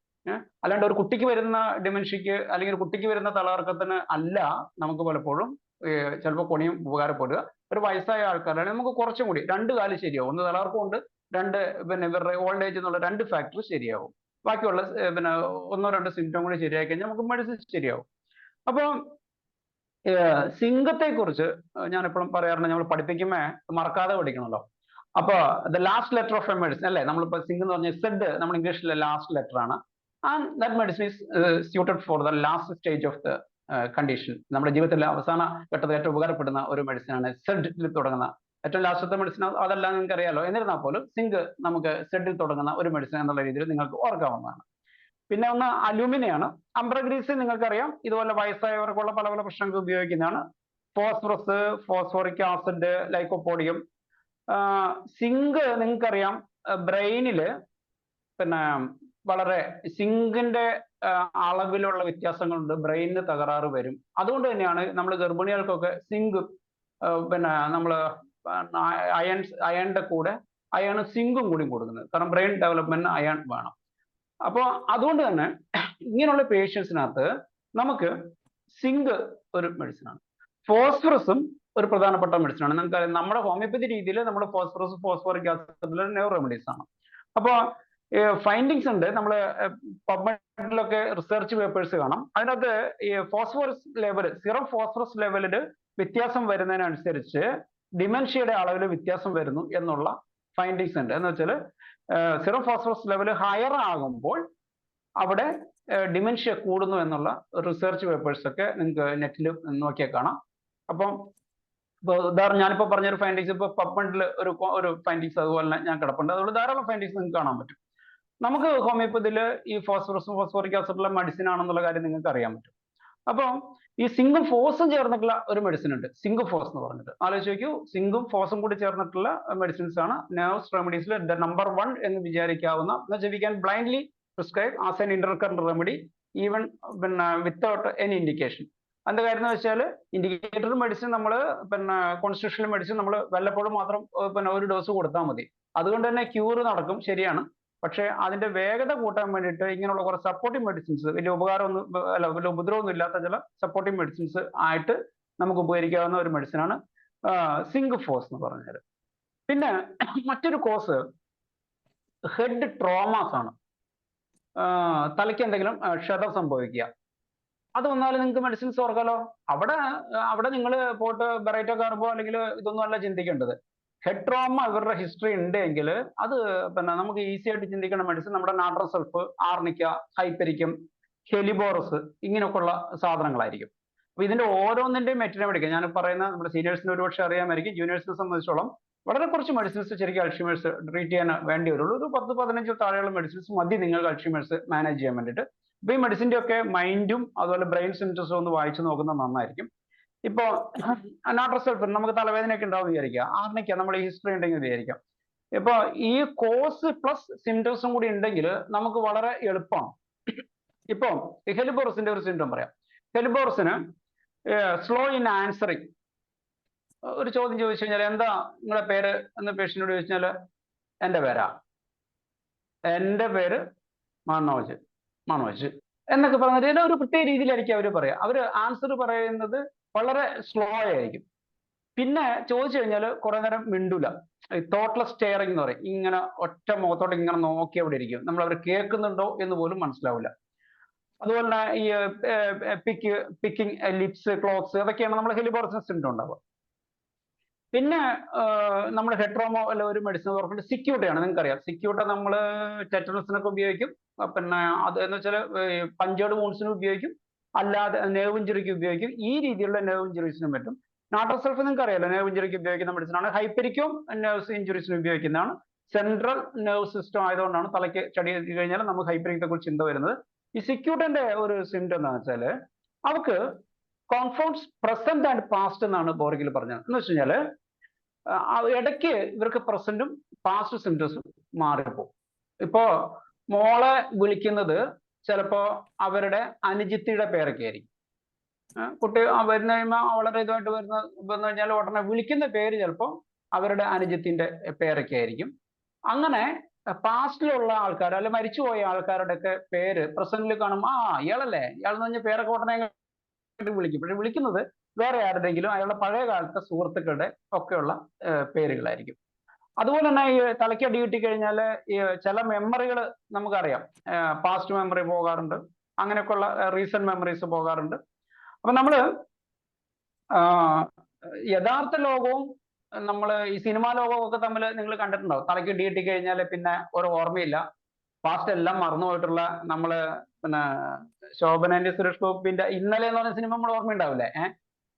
അല്ലാണ്ട് ഒരു കുട്ടിക്ക് വരുന്ന ഡിമെൻഷ്യക്ക് അല്ലെങ്കിൽ ഒരു കുട്ടിക്ക് വരുന്ന തലകറക്കത്തിന് അല്ല നമുക്ക് പലപ്പോഴും ചിലപ്പോൾ കൊണിയും ഉപകാരപ്പെടുക. ഒരു വയസ്സായ ആൾക്കാരാണെങ്കിൽ നമുക്ക് കുറച്ചും കൂടി 2 കാല് ശരിയാവും. ഒന്ന് തലകറക്കം ഉണ്ട്, 2 പിന്നെ ഇവരുടെ ഓൾഡ് ഏജ് എന്നുള്ള 2 ഫാക്ടർ ശരിയാവും. ബാക്കിയുള്ള പിന്നെ 1-2 സിംറ്റം കൂടി ശരിയായി കഴിഞ്ഞാൽ നമുക്ക് മെഡിസിൻ ശരിയാവും. അപ്പോൾ സിംഗത്തെ കുറിച്ച് ഞാൻ എപ്പോഴും പറയാറുണ്ട്, നമ്മൾ പഠിപ്പിക്കുമ്പോൾ മറക്കാതെ പഠിക്കണമല്ലോ. അപ്പൊ the last letter of A medicine അല്ലെ, നമ്മളിപ്പോ സിംഗ് എന്ന് പറഞ്ഞ സെഡ് നമ്മൾ ഇംഗ്ലീഷിലെ ലാസ്റ്റ് ലെറ്റർ ആണ്. And that medicine is suited for the last stage of the condition. നമ്മുടെ ജീവിതത്തിലെ അവസാന ഘട്ടത്തിൽ ഏറ്റവും ഉപകാരപ്പെടുന്ന ഒരു മെഡിസിനാണ് സെഡിൽ തുടങ്ങുന്ന ഏറ്റവും ലാസ്റ്റത്തെ മെഡിസിൻ. അതെല്ലാം നിങ്ങൾക്ക് അറിയാലോ. എന്നിരുന്നാൽ പോലും സിങ്ക് നമുക്ക് സെഡിൽ തുടങ്ങുന്ന ഒരു മെഡിസിൻ എന്നുള്ള രീതിയിൽ നിങ്ങൾക്ക് ഓർക്കാവുന്നതാണ്. പിന്നെ ഒന്ന് അലൂമിനയാണ്. അംബ്രഗ്രീസ് നിങ്ങൾക്കറിയാം, ഇതുപോലെ വയസ്സായവർക്കുള്ള പല പല പ്രശ്നങ്ങൾക്ക് ഉപയോഗിക്കുന്നതാണ്. Phosphorus, phosphoric acid, lycopodium. Zinc നിങ്ങൾക്കറിയാം ബ്രെയിനില് പിന്നെ വളരെ സിങ്കിന്റെ അളവിലുള്ള വ്യത്യാസങ്ങളുണ്ട്, ബ്രെയിനിന് തകരാറ് വരും. അതുകൊണ്ട് തന്നെയാണ് നമ്മൾ ഗർഭിണികൾക്കൊക്കെ സിങ്ക് പിന്നെ നമ്മൾ അയണിന്റെ കൂടെ അയണും സിങ്കും കൂടി കൊടുക്കുന്നത്. കാരണം ബ്രെയിൻ ഡെവലപ്മെന്റിന് അയൺ വേണം. അപ്പോൾ അതുകൊണ്ട് തന്നെ ഇങ്ങനെയുള്ള പേഷ്യൻസിനകത്ത് നമുക്ക് സിങ്ക് ഒരു മെഡിസിനാണ്. ഫോസ്ഫറസും ഒരു പ്രധാനപ്പെട്ട മെഡിസിനാണ്. നമുക്കറിയാം നമ്മുടെ ഹോമിയോപ്പതി രീതിയിൽ നമ്മുടെ phosphorus, phosphoric acid new remedies ആണ്. അപ്പോൾ ഫൈൻഡിങ്സ് ഉണ്ട്. നമ്മൾ പബ്മെഡിലൊക്കെ റിസർച്ച് പേപ്പേഴ്സ് കാണാം. അതിനകത്ത് ഈ ഫോസ്ഫറസ് ലെവൽ, സിറം ഫോസ്ഫറസ് ലെവലിൽ വ്യത്യാസം വരുന്നതിനനുസരിച്ച് ഡിമെൻഷ്യയുടെ അളവിൽ വ്യത്യാസം വരുന്നു എന്നുള്ള ഫൈൻഡിങ്സ് ഉണ്ട്. എന്ന് വെച്ചാൽ സിറം ഫോസ്ഫറസ് ലെവൽ ഹയർ ആകുമ്പോൾ അവിടെ ഡിമെൻഷ്യ കൂടുന്നു എന്നുള്ള റിസർച്ച് പേപ്പേഴ്സ് ഒക്കെ നിങ്ങൾക്ക് നെറ്റിൽ നോക്കിയാൽ കാണാം. അപ്പം ഉദാഹരണം ഞാനിപ്പോൾ പറഞ്ഞൊരു ഫൈൻഡിങ്സ് ഇപ്പോൾ പബ്മെഡിൽ ഒരു ഫൈൻഡിങ്സ് അതുപോലെ ഞാൻ കിടപ്പുണ്ട്. അതുകൊണ്ട് ധാരാളം ഫൈൻഡിങ്സ് നിങ്ങൾക്ക് കാണാൻ പറ്റും. നമുക്ക് ഹോമിയോപ്പതിയിൽ ഈ ഫോസ്ഫറസും ഫോസ്ഫോറിക് ആസിഡുള്ള മെഡിസിൻ ആണെന്നുള്ള കാര്യം നിങ്ങൾക്ക് അറിയാൻ പറ്റും. അപ്പോൾ ഈ സിങ്കും ഫോസും ചേർന്നിട്ടുള്ള ഒരു മെഡിസിൻ ഉണ്ട്, സിങ്ക് ഫോസ് എന്ന് പറഞ്ഞിട്ട്. ആലോചിച്ച് നോക്കൂ, സിങ്കും ഫോസും കൂടി ചേർന്നിട്ടുള്ള മെഡിസിൻസ് ആണ് നെർവ്സ് റെമഡീസിൽ നമ്പർ 1 എന്ന് വിചാരിക്കാവുന്ന. എന്ന് വെച്ചാൽ we can blindly prescribe as an intercurrent remedy even പിന്നെ വിത്തൗട്ട് എനി ഇൻഡിക്കേഷൻ. അതിന്റെ കാര്യം എന്ന് വെച്ചാൽ ഇൻഡിക്കേറ്റർ മെഡിസിൻ നമ്മൾ പിന്നെ കോൺസ്റ്റിറ്റ്യൂഷണൽ മെഡിസിൻ നമ്മൾ വല്ലപ്പോഴും മാത്രം പിന്നെ ഒരു ഡോസ് കൊടുത്താൽ മതി. അതുകൊണ്ട് തന്നെ ക്യൂർ നടക്കും, ശരിയാണ്. പക്ഷേ അതിന്റെ വേഗത കൂട്ടാൻ വേണ്ടിയിട്ട് ഇങ്ങനെയുള്ള കുറച്ച് സപ്പോർട്ടിംഗ് മെഡിസിൻസ്, വലിയ ഉപകാരമൊന്നും അല്ല വലിയ ഉപദ്രവമൊന്നും ഇല്ലാത്ത ചില സപ്പോർട്ടിംഗ് മെഡിസിൻസ് ആയിട്ട് നമുക്ക് ഉപകരിക്കാവുന്ന ഒരു മെഡിസിനാണ് സിങ്ക് ഫോസ് എന്ന് പറഞ്ഞത്. പിന്നെ മറ്റൊരു കോസ് ഹെഡ് ട്രോമാസ് ആണ്. തലയ്ക്ക് എന്തെങ്കിലും ക്ഷതം സംഭവിക്കുക. അത് വന്നാലും നിങ്ങൾക്ക് മെഡിസിൻസ് ഓർക്കാലോ. അവിടെ നിങ്ങൾ പോയിട്ട് ബെറൈറ്റോ കാർബോ അല്ലെങ്കിൽ ഇതൊന്നും അല്ല ചിന്തിക്കേണ്ടത്. ഹെഡ് ട്രോമ ഇവരുടെ ഹിസ്റ്ററി ഉണ്ട് എങ്കിൽ അത് പിന്നെ നമുക്ക് ഈസി ആയിട്ട് ചിന്തിക്കുന്ന മെഡിസിൻ നമ്മുടെ നാട്രൽ സൾഫ്, ആർണിക്ക, ഹൈപ്പരിക്കം, ഹെലിബോറസ് ഇങ്ങനെയൊക്കെയുള്ള സാധനങ്ങളായിരിക്കും. അപ്പൊ ഇതിന്റെ ഓരോന്നിന്റെയും മെറ്റനോമിഡിക്ക ഞാൻ പറയുന്ന നമ്മുടെ സീനിയേഴ്സിന് ഒരുപക്ഷെ അറിയാമായിരിക്കും. ജൂനിയേഴ്സിനെ സംബന്ധിച്ചോളം വളരെ കുറച്ച് മെഡിസിൻസ് ശരിക്കും അൾഷിമേഴ്സ് ട്രീറ്റ് ചെയ്യാൻ വേണ്ടി വരുള്ളൂ. ഒരു 10-15 താഴെയുള്ള മെഡിസിൻസ് മതി നിങ്ങൾക്ക് അൾഷിമേഴ്സ് മാനേജ് ചെയ്യാൻ വേണ്ടിയിട്ട്. അപ്പൊ ഈ മെഡിസിന്റെ ഒക്കെ മൈൻഡും അതുപോലെ ബ്രെയിൻ സിംറ്റംസും ഒന്ന് വായിച്ചു നോക്കുന്നത് നന്നായിരിക്കും. ഇപ്പോ നാട്രൽ സൾഫർ നമുക്ക് തലവേദനയൊക്കെ ഉണ്ടാവും വിചാരിക്കുക, ആർണിക്ക നമ്മൾ ഈ ഹിസ്റ്ററി ഉണ്ടെങ്കിൽ വിചാരിക്കാം. ഇപ്പൊ ഈ കോസ് പ്ലസ് സിംറ്റംസും കൂടി ഉണ്ടെങ്കിൽ നമുക്ക് വളരെ എളുപ്പമാണ്. ഇപ്പൊ ഹെലിബോറസിന്റെ ഒരു സിംറ്റം പറയാം. ഹെലിബോറസിന് സ്ലോ ഇൻ ആൻസറിങ്. ഒരു ചോദ്യം ചോദിച്ചു കഴിഞ്ഞാൽ എന്താ നിങ്ങളുടെ പേര് എന്ന് പേഷ്യനോട് ചോദിച്ചു കഴിഞ്ഞാൽ എൻ്റെ പേര് മനോജ് എന്നൊക്കെ പറഞ്ഞിട്ട് ഒരു പ്രത്യേക രീതിയിലായിരിക്കും അവർ പറയാം. അവർ ആൻസർ പറയുന്നത് വളരെ സ്ലോ ആയിരിക്കും. പിന്നെ ചോദിച്ചു കഴിഞ്ഞാൽ കുറെ നേരം മിണ്ടൂല. തോട്ട്ലെസ് സ്റ്റെയറിംഗ് എന്ന് പറയും. ഇങ്ങനെ ഒറ്റ മുഖത്തോട്ട് ഇങ്ങനെ നോക്കി അവിടെ ഇരിക്കും. നമ്മൾ അവർ കേൾക്കുന്നുണ്ടോ എന്ന് പോലും മനസ്സിലാവില്ല. അതുപോലെ തന്നെ ഈ പിക്കിംഗ് ലിപ്സ്, ക്ലോത്ത്സ് അതൊക്കെയാണ് നമ്മൾ ഹെലിബോറസിന് സിംറ്റം ഉണ്ടാവുക. പിന്നെ നമ്മൾ ഹെഡ്രോമോ അല്ല ഒരു മെഡിസിൻ ഓർക്കുന്നത് സിക്യൂട്ടയാണ്. നിങ്ങൾക്കറിയാം സിക്യൂട്ട നമ്മൾ ടെറ്റനസിനൊക്കെ ഉപയോഗിക്കും. പിന്നെ അത് എന്ന് വെച്ചാൽ പഞ്ചേർഡ് വൂൺസിന് ഉപയോഗിക്കും, അല്ലാതെ നെർവ് ഇഞ്ചുറിക്ക് ഉപയോഗിക്കും. ഈ രീതിയിലുള്ള നെർവ് ഇഞ്ചുറീസിനും പറ്റും. നാട്രൽ സൾഫ് നിങ്ങൾക്ക് അറിയാലോ നെർവ് ഇഞ്ചുറിക്ക് ഉപയോഗിക്കുന്ന മെഡിസിനാണ്. ഹൈപ്പരിക്കും നെർവ് ഇഞ്ചുറീസിന് ഉപയോഗിക്കുന്നതാണ്. സെൻട്രൽ നെർവ് സിസ്റ്റം ആയതുകൊണ്ടാണ് തലയ്ക്ക് ചടി കഴിഞ്ഞാൽ നമുക്ക് ഹൈപ്പരിക്കത്തെ കുറിച്ച് ചിന്ത വരുന്നത്. ഈ സിക്യൂട്ടന്റെ ഒരു സിംറ്റം എന്താണെന്ന് വെച്ചാൽ അവർക്ക് കോൺഫൗണ്ട്സ് പ്രസന്റ് ആൻഡ് പാസ്റ്റ് എന്നാണ് ബോർഗിൽ പറഞ്ഞത്. എന്ന് വെച്ച് കഴിഞ്ഞാൽ ഇടയ്ക്ക് ഇവർക്ക് പ്രസന്റും പാസ്റ്റ് സിംറ്റംസും മാറിപ്പോ. ഇപ്പോ മോളെ വിളിക്കുന്നത് ചിലപ്പോ അവരുടെ അനുജിത്തിയുടെ പേരൊക്കെ ആയിരിക്കും. കുട്ടി വരുന്ന കഴിയുമ്പോൾ വളരെ ഇതുമായിട്ട് വന്നു കഴിഞ്ഞാൽ ഉടനെ വിളിക്കുന്ന പേര് ചിലപ്പോൾ അവരുടെ അനുജത്തിന്റെ പേരൊക്കെ ആയിരിക്കും. അങ്ങനെ പാസ്റ്റിലുള്ള ആൾക്കാർ അല്ലെ മരിച്ചുപോയ ആൾക്കാരുടെ ഒക്കെ പേര് പ്രസന്റിൽ കാണുമ്പോൾ ഇയാളല്ലേ ഇയാളെന്ന് പറഞ്ഞ പേരൊക്കെ ഉടനെ വിളിക്കും. പക്ഷെ വിളിക്കുന്നത് വേറെ ആരുടെങ്കിലും അയാളുടെ പഴയ കാലത്തെ സുഹൃത്തുക്കളുടെ ഒക്കെയുള്ള പേരുകളായിരിക്കും. അതുപോലെ തന്നെ ഈ തലയ്ക്ക് അടി കിട്ടി കഴിഞ്ഞാൽ ഈ ചില മെമ്മറികൾ നമുക്കറിയാം, പാസ്റ്റ് മെമ്മറി പോകാറുണ്ട്, അങ്ങനെയൊക്കെയുള്ള റീസെന്റ് മെമ്മറീസ് പോകാറുണ്ട്. അപ്പൊ നമ്മള് യഥാർത്ഥ ലോകവും നമ്മൾ ഈ സിനിമാ ലോകവും ഒക്കെ തമ്മിൽ നിങ്ങൾ കണ്ടിട്ടുണ്ടാവും. തലയ്ക്ക് ഇടി കിട്ടി കഴിഞ്ഞാൽ പിന്നെ ഒരു ഓർമ്മയില്ല, പാസ്റ്റ് എല്ലാം മറന്നുപോയിട്ടുള്ള നമ്മള് പിന്നെ ശോഭനന്റെ സുരേഷ് ഗോപിന്റെ ഇന്നലെ എന്ന് പറഞ്ഞ സിനിമ നമ്മൾ ഓർമ്മയുണ്ടാവില്ലേ?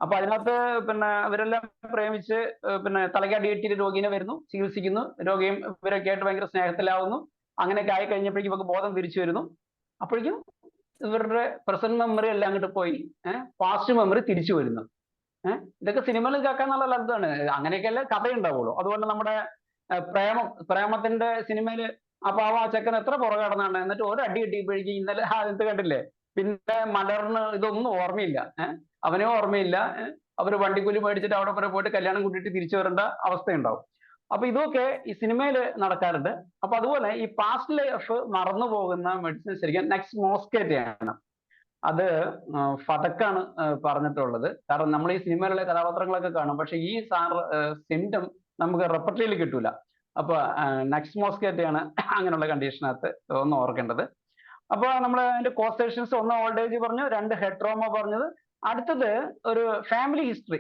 അപ്പൊ അതിനകത്ത് പിന്നെ ഇവരെല്ലാം പ്രേമിച്ച് പിന്നെ തലയ്ക്ക് അടി കിട്ടിയിട്ട് രോഗീനെ വരുന്നു, ചികിത്സിക്കുന്നു, രോഗിയും ഇവരൊക്കെ ആയിട്ട് ഭയങ്കര സ്നേഹത്തിലാവുന്നു. അങ്ങനെയൊക്കെ ആയി കഴിഞ്ഞപ്പോഴേക്കും ഇവർക്ക് ബോധം തിരിച്ചു വരുന്നു. അപ്പോഴേക്കും ഇവരുടെ പ്രസന്റ് മെമ്മറി എല്ലാം അങ്ങോട്ട് പോയി, പാസ്റ്റ് മെമ്മറി തിരിച്ചു വരുന്നു. ഇതൊക്കെ സിനിമയിൽ കേൾക്കാന്നുള്ള അർത്ഥമാണ്. അങ്ങനെയൊക്കെയല്ലേ കഥയുണ്ടാവുള്ളൂ. അതുപോലെ നമ്മുടെ പ്രേമത്തിന്റെ സിനിമയില് അപ്പൊ ആ ചെക്കൻ എത്ര പുറകെ കടന്നാണ്, എന്നിട്ട് ഒരു അടി കിട്ടിയപ്പോഴേക്കും ഇന്നലെ ഇത് കണ്ടില്ലേ, പിന്നെ മലർന്ന് ഇതൊന്നും ഓർമ്മയില്ല, അവനും ഓർമ്മയില്ല. അവര് വണ്ടിക്കൂലി മേടിച്ചിട്ട് അവിടെ വരെ പോയിട്ട് കല്യാണം കൂട്ടിയിട്ട് തിരിച്ചു വരേണ്ട അവസ്ഥയുണ്ടാവും. അപ്പൊ ഇതൊക്കെ ഈ സിനിമയിൽ നടക്കാറുണ്ട്. അപ്പൊ അതുപോലെ ഈ പാസ്റ്റ് ലൈഫ് മറന്നു പോകുന്ന മെഡിസിൻ ശരിക്കും നെക്സ്റ്റ് മോസ്കേറ്റ് ആണ്. അത് ഫതക്കാണ് പറഞ്ഞിട്ടുള്ളത്. കാരണം നമ്മൾ ഈ സിനിമയിലുള്ള കഥാപാത്രങ്ങളൊക്കെ കാണും, പക്ഷെ ഈ സിംറ്റം നമുക്ക് റെപ്പർട്ടറിയിൽ കിട്ടൂല. അപ്പൊ നെക്സ്റ്റ് മോസ്കേറ്റയാണ് അങ്ങനെയുള്ള കണ്ടീഷനകത്ത് ഒന്ന് ഓർക്കേണ്ടത്. അപ്പൊ നമ്മൾ അതിന്റെ കോസേഷൻസ്, ഒന്ന് ഓൾഡ് ഏജ് പറഞ്ഞു, 2 ഹെഡ് ട്രോമ പറഞ്ഞത്. അടുത്തത് ഒരു ഫാമിലി ഹിസ്റ്ററി.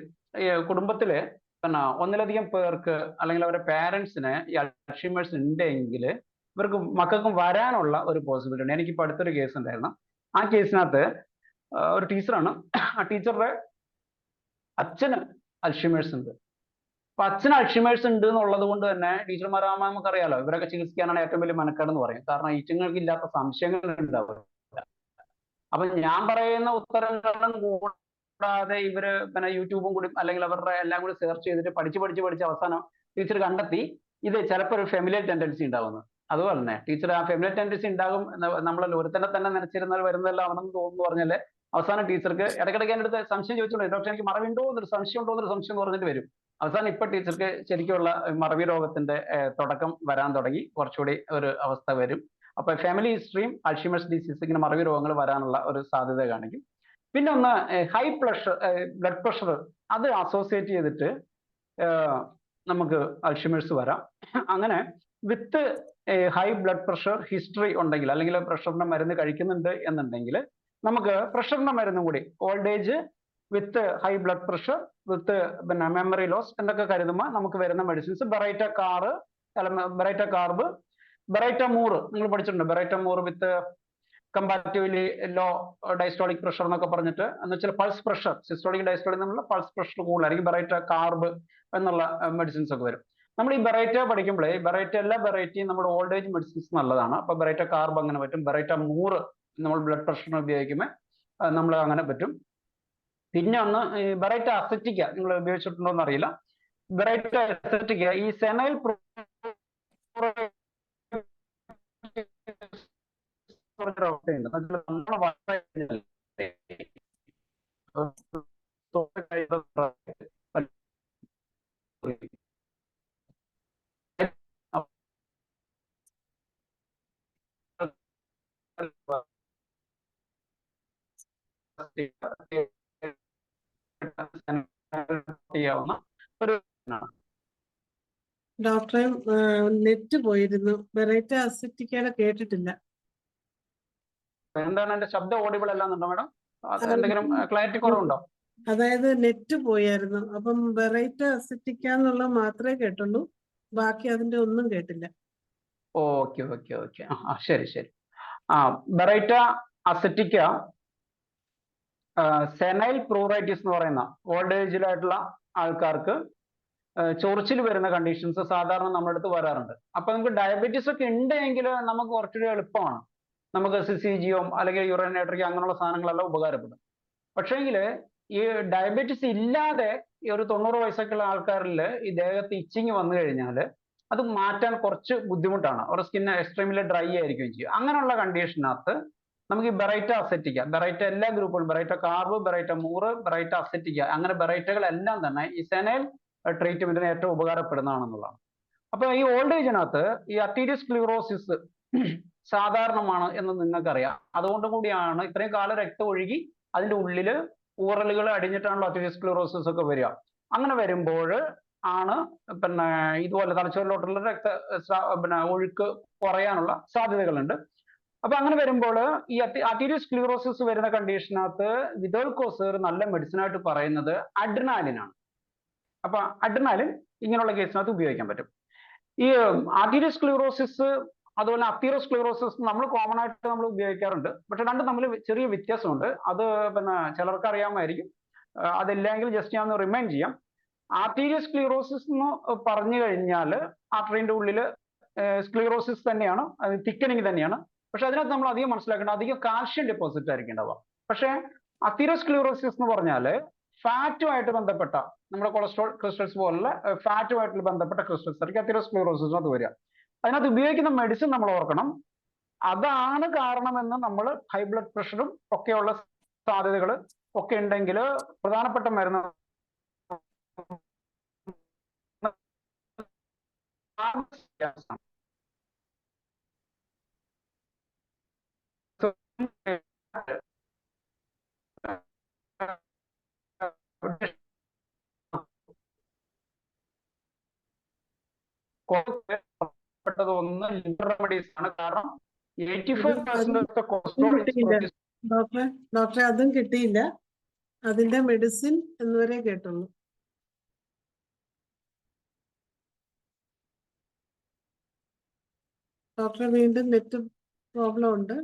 കുടുംബത്തില് പിന്നെ ഒന്നിലധികം പേർക്ക് അല്ലെങ്കിൽ അവരുടെ പാരന്റ്സിന് ഈ അൾഷിമേഴ്സ് ഉണ്ടെങ്കിൽ ഇവർക്ക് മക്കൾക്കും വരാനുള്ള ഒരു പോസിബിലിറ്റി ഉണ്ട്. എനിക്കിപ്പോ അടുത്തൊരു കേസ് ഉണ്ടായിരുന്നു. ആ കേസിനകത്ത് ഒരു ടീച്ചറാണ്. ആ ടീച്ചറുടെ അച്ഛന് അൾഷിമേഴ്സ് ഉണ്ട്. അപ്പൊ അച്ഛന് അൾഷിമേഴ്സ് ഉണ്ട് എന്നുള്ളത് കൊണ്ട് തന്നെ ടീച്ചർമാരാകുമ്പോൾ നമുക്കറിയാലോ ഇവരൊക്കെ ചികിത്സിക്കാനാണ് ഏറ്റവും വലിയ മെനക്കേടെന്ന് പറയും. കാരണം ഈറ്റുങ്ങൾക്ക് ഇല്ലാത്ത സംശയങ്ങൾ ഉണ്ടാവും. അപ്പൊ ഞാൻ പറയുന്ന ഉത്തരങ്ങളും കൂടാതെ ഇവര് പിന്നെ യൂട്യൂബും കൂടി അല്ലെങ്കിൽ അവരുടെ എല്ലാം കൂടി സെർച്ച് ചെയ്തിട്ട് പഠിച്ച് അവസാനം ടീച്ചർ കണ്ടെത്തി ഇത് ചിലപ്പോൾ ഒരു ഫെമിലിയർ ടെൻഡൻസി ഉണ്ടാവുന്നത്. അതുപോലെ തന്നെ ടീച്ചർ ആ ഫെമിലിയർ ടെൻഡൻസി ഉണ്ടാകും നമ്മളെ ഒരുത്തന്നെ തന്നെ നനച്ചിരുന്നാൽ വരുന്നതെല്ലാം ആണെന്ന് തോന്നുന്നു പറഞ്ഞാല് അവസാനം ടീച്ചർക്ക് ഇടയ്ക്കിടയ്ക്ക് എൻ്റെ അടുത്ത് സംശയം ചോദിച്ചോളൂ, ഡോക്ടർ എനിക്ക് മറവിയുണ്ടോ എന്നൊരു സംശയം ഉണ്ടോ എന്നൊരു സംശയം പറഞ്ഞിട്ട് വരും. അവസാനം ഇപ്പൊ ടീച്ചർക്ക് ശരിക്കുള്ള മറവി രോഗത്തിന്റെ തുടക്കം വരാൻ തുടങ്ങി, കുറച്ചുകൂടി ഒരു അവസ്ഥ വരും. അപ്പൊ ഫാമിലി ഹിസ്റ്ററിയും അൾഷിമേഴ്സ് ഡിസീസ് ഇങ്ങനെ മറവി രോഗങ്ങൾ വരാനുള്ള ഒരു സാധ്യത കാണിക്കും. പിന്നെ ഒന്ന് ഹൈ ബ്ലഡ് പ്രഷർ, അത് അസോസിയേറ്റ് ചെയ്തിട്ട് നമുക്ക് അൾഷിമേഴ്സ് വരാം. അങ്ങനെ വിത്ത് ഹൈ ബ്ലഡ് പ്രഷർ ഹിസ്റ്ററി ഉണ്ടെങ്കിൽ അല്ലെങ്കിൽ പ്രഷറിന്റെ മരുന്ന് കഴിക്കുന്നുണ്ട് എന്നുണ്ടെങ്കിൽ നമുക്ക് പ്രഷറിന്റെ മരുന്നും കൂടി old age with high blood pressure with പിന്നെ മെമ്മറി ലോസ് എന്നൊക്കെ കരുതുമ്പോൾ നമുക്ക് വരുന്ന മെഡിസിൻസ് ബെറൈറ്റ കാർബ്, ബെറൈറ്റ മൂറ് നിങ്ങൾ പഠിച്ചിട്ടുണ്ട്. ബെറൈറ്റ മൂറ് വിത്ത് കമ്പാരിറ്റീവ്ലി ലോ ഡയസ്റ്റോളിക് പ്രഷർ എന്നൊക്കെ പറഞ്ഞിട്ട്, എന്ന് വെച്ചാൽ പൾസ് പ്രഷർ, സിസ്റ്റോളിക് ഡയസ്റ്റോളിക് എന്നുള്ള പൾസ് പ്രഷർ കൂടുതലായിരിക്കും. ബെറൈറ്റ കാർബ് എന്നുള്ള മെഡിസിൻസ് ഒക്കെ വരും. നമ്മൾ ഈ ബെറൈറ്റ പഠിക്കുമ്പോഴേ എല്ലാ ബെറൈറ്റയും നമ്മുടെ ഓൾഡ് ഏജ് മെഡിസിൻസ് നല്ലതാണ്. അപ്പൊ ബെറൈറ്റ കാർബ് അങ്ങനെ പറ്റും. ബെറൈറ്റ മൂറ് നമ്മൾ ബ്ലഡ് പ്രഷറിന് ഉപയോഗിക്കുമ്പോൾ നമ്മൾ അങ്ങനെ പറ്റും. പിന്നെ ഒന്ന് ബെറൈറ്റ അസറ്റിക്ക നിങ്ങൾ ഉപയോഗിച്ചിട്ടുണ്ടോ എന്ന് അറിയില്ല. ബെറൈറ്റ അസറ്റിക്ക ഈ സെനൈൽ അവസ്ഥയുണ്ട്. ചെയ്യാവുന്ന ഒരു ഡോക്ടറെ നെറ്റ് പോയിരുന്നു. ബെറൈറ്റ അസിറ്റിക്കയുടെ കേട്ടിട്ടില്ല. എന്താണ് എന്റെ ശബ്ദം ഓഡിബിൾ അല്ലാന്നുണ്ടോ മാഡം? എന്തെങ്കിലും ക്ലാരിറ്റി കുറവുണ്ടോ? അതായത് നെറ്റ് പോയായിരുന്നു. അപ്പം ബെറൈറ്റ അസിറ്റിക്ക എന്നുള്ളത് മാത്രമേ കേട്ടുള്ളൂ, ബാക്കി അതിന്റെ ഒന്നും കേട്ടില്ല. ഓക്കെ ഓക്കെ ഓക്കെ ശരി ശരി. ബെറൈറ്റ അസറ്റിക്ക സെനൈൽ പ്രൂറൈറ്റിസ് എന്ന് പറയുന്ന ഓൾഡ് ഏജിലായിട്ടുള്ള ആൾക്കാർക്ക് ചൊറിച്ചിൽ വരുന്ന കണ്ടീഷൻസ് സാധാരണ നമ്മുടെ അടുത്ത് വരാറുണ്ട്. അപ്പൊ നമുക്ക് ഡയബറ്റീസ് ഒക്കെ ഉണ്ടെങ്കിൽ നമുക്ക് കുറച്ചുകൂടി എളുപ്പമാണ്. നമുക്ക് സിസിജിയോ അല്ലെങ്കിൽ യൂറിനേറ്ററിക്കോ അങ്ങനെയുള്ള സാധനങ്ങളെല്ലാം ഉപകാരപ്പെടും. പക്ഷേങ്കിൽ ഈ ഡയബറ്റീസ് ഇല്ലാതെ ഈ ഒരു 90 വയസ്സൊക്കെയുള്ള ആൾക്കാരിൽ ഈ ദേഹത്ത് ഇച്ചിങ് വന്നു കഴിഞ്ഞാൽ അത് മാറ്റാൻ കുറച്ച് ബുദ്ധിമുട്ടാണ്. അവരുടെ സ്കിൻ എക്സ്ട്രീംലി ഡ്രൈ ആയിരിക്കുകയും ചെയ്യും. അങ്ങനെയുള്ള കണ്ടീഷനകത്ത് നമുക്ക് ഈ ബെറൈറ്റ അസറ്റിക്ക, ബെറൈറ്റ എല്ലാ ഗ്രൂപ്പുകളും, ബെറൈറ്റ കാർബ്, ബെറൈറ്റ മൂറ്, ബെറൈറ്റ അസറ്റിക്ക, അങ്ങനെ ബെറൈറ്റകളെല്ലാം തന്നെ ഈ സെനൈൽ ട്രീറ്റ്മെന്റിന് ഏറ്റവും ഉപകാരപ്പെടുന്നതാണെന്നുള്ളതാണ്. അപ്പൊ ഈ ഓൾഡ് ഏജിനകത്ത് ഈ അർട്ടീരിയോസ്ക്ലീറോസിസ് സാധാരണമാണ് എന്ന് നിങ്ങൾക്കറിയാം. അതുകൊണ്ട് കൂടിയാണ് ഇത്രയും കാലം രക്തം ഒഴുകി അതിന്റെ ഉള്ളില് ഊറലുകൾ അടിഞ്ഞിട്ടാണല്ലോ അർട്ടീരിയോസ്ക്ലീറോസിസ് ഒക്കെ വരിക. അങ്ങനെ വരുമ്പോൾ ആണ് പിന്നെ ഇതുപോലെ തലച്ചോറിലോട്ടുള്ള ഒഴുക്ക് കുറയാനുള്ള സാധ്യതകളുണ്ട്. അപ്പൊ അങ്ങനെ വരുമ്പോൾ ഈ അർട്ടീരിയോസ്ക്ലീറോസിസ് വരുന്ന കണ്ടീഷനകത്ത് വിതോൾക്കോസ് ഒരു നല്ല മെഡിസിൻ ആയിട്ട് പറയുന്നത് അഡ്രിനാലിനാണ്. അപ്പൊ അഡ്രിനാലിൻ ഇങ്ങനെയുള്ള കേസിനകത്ത് ഉപയോഗിക്കാൻ പറ്റും. ഈ ആർട്ടീരിയോസ്ക്ലീറോസിസ് അതുപോലെ അത്തീറോസ്ക്ലീറോസിസ് നമ്മൾ കോമൺ ആയിട്ട് നമ്മൾ ഉപയോഗിക്കാറുണ്ട്. പക്ഷെ രണ്ടും തമ്മിൽ ചെറിയ വ്യത്യാസമുണ്ട്. അത് പിന്നെ ചിലർക്ക് അറിയാമായിരിക്കും. അതില്ലെങ്കിൽ ജസ്റ്റ് ഞാൻ ഒന്ന് റിമൈൻഡ് ചെയ്യാം. ആർട്ടീരിയോസ്ക്ലീറോസിസ് എന്ന് പറഞ്ഞു കഴിഞ്ഞാൽ ആർട്ടറിന്റെ ഉള്ളിൽ സ്ക്ലീറോസിസ് തന്നെയാണ്, തിക്കനിങ് തന്നെയാണ്. പക്ഷെ അതിനകത്ത് നമ്മൾ അധികം മനസ്സിലാക്കേണ്ട അധികം കാൽഷ്യം ഡെപ്പോസിറ്റ് ആയിരിക്കും ഉണ്ടാവുക. പക്ഷെ അത്തീറോസ്ക്ലീറോസിസ് എന്ന് പറഞ്ഞാൽ ഫാറ്റുമായിട്ട് ബന്ധപ്പെട്ട നമ്മുടെ കൊളസ്ട്രോൾ ക്രിസ്റ്റൽസ് പോലുള്ള ഫാറ്റുമായിട്ട് ബന്ധപ്പെട്ട ക്രിസ്റ്റൽസ് ആയിരിക്കും അത്തീറോസ്ക്ലീറോസിസിനകത്ത് വരിക. അതിനകത്ത് ഉപയോഗിക്കുന്ന മെഡിസിൻ നമ്മൾ ഓർക്കണം. അതാണ് കാരണമെന്ന് നമ്മൾ ഹൈ ബ്ലഡ് പ്രഷറും ഒക്കെയുള്ള സാധ്യതകൾ ഒക്കെ ഉണ്ടെങ്കിൽ പ്രധാനപ്പെട്ട മരുന്ന് ഒന്ന് ലിവർ റെമഡീസ് ആണ്. കാരണം 85% കൊളസ്ട്രോൾ ഡോക്ടറെ അതും കിട്ടിയില്ല. അതിന്റെ മെഡിസിൻ എന്നുവരെ കേട്ടുള്ളൂ. ഡോക്ടറെ വീണ്ടും നെറ്റ് പ്രോബ്ലം ഉണ്ട്.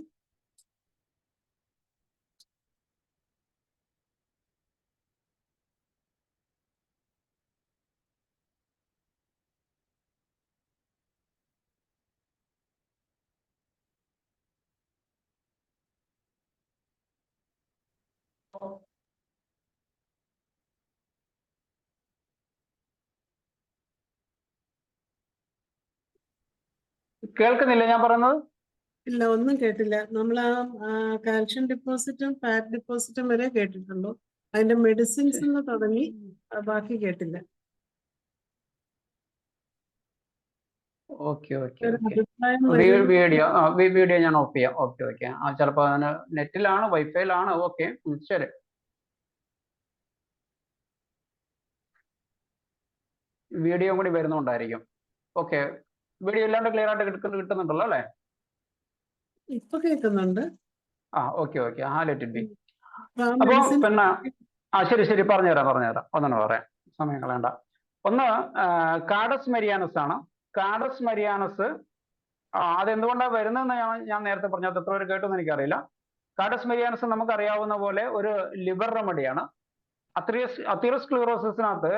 കേൾക്കുന്നില്ല ഞാൻ പറയുന്നത്? ഇല്ല, ഒന്നും കേട്ടില്ല. നമ്മൾ ആ കാൽഷ്യം ഡിപ്പോസിറ്റും ഫാറ്റ് ഡിപ്പോസിറ്റും വരെ കേട്ടിട്ടുള്ളൂ. അതിന്റെ മെഡിസിൻസ് തുടങ്ങി ബാക്കി കേട്ടില്ല. ഓക്കെ ഓക്കെ വീഡിയോ ഞാൻ ഓഫ് ചെയ്യാം. ഓക്കെ ഓക്കെ ചിലപ്പോൾ അതിന് നെറ്റിലാണ് വൈഫൈയിലാണ്. ഓക്കെ ശരി. വീഡിയോ കൂടി വരുന്നുണ്ടായിരിക്കും. ഓക്കെ, വീഡിയോ ഇല്ലാണ്ട് ക്ലിയർ ആയിട്ട് കിട്ടുന്നുണ്ടല്ലോ അല്ലേ? ഇപ്പൊ കേൾക്കുന്നുണ്ട്. Okay okay let it be. അപ്പൊ ആ അപ്പൊ മെഡിസിൻ പിന്നെ ശരി പറഞ്ഞുതരാം ഒന്നെണ്ണം പറയാം, സമയം കളയണ്ട. ഒന്ന് കാഡസ് മെരിയാനസ് ആണ്. കാഡസ് മെരിയാനസ് അതെന്തുകൊണ്ടാണ് വരുന്നതെന്ന് ഞാൻ നേരത്തെ പറഞ്ഞത്, എത്ര പേര് കേട്ടെന്ന് എനിക്കറിയില്ല. കാഡസ് മെരിയാനസ് നമുക്കറിയാവുന്ന പോലെ ഒരു ലിവർ റെമഡിയാണ്. അത്തീറോസ്ക്ലീറോസിസിനകത്ത്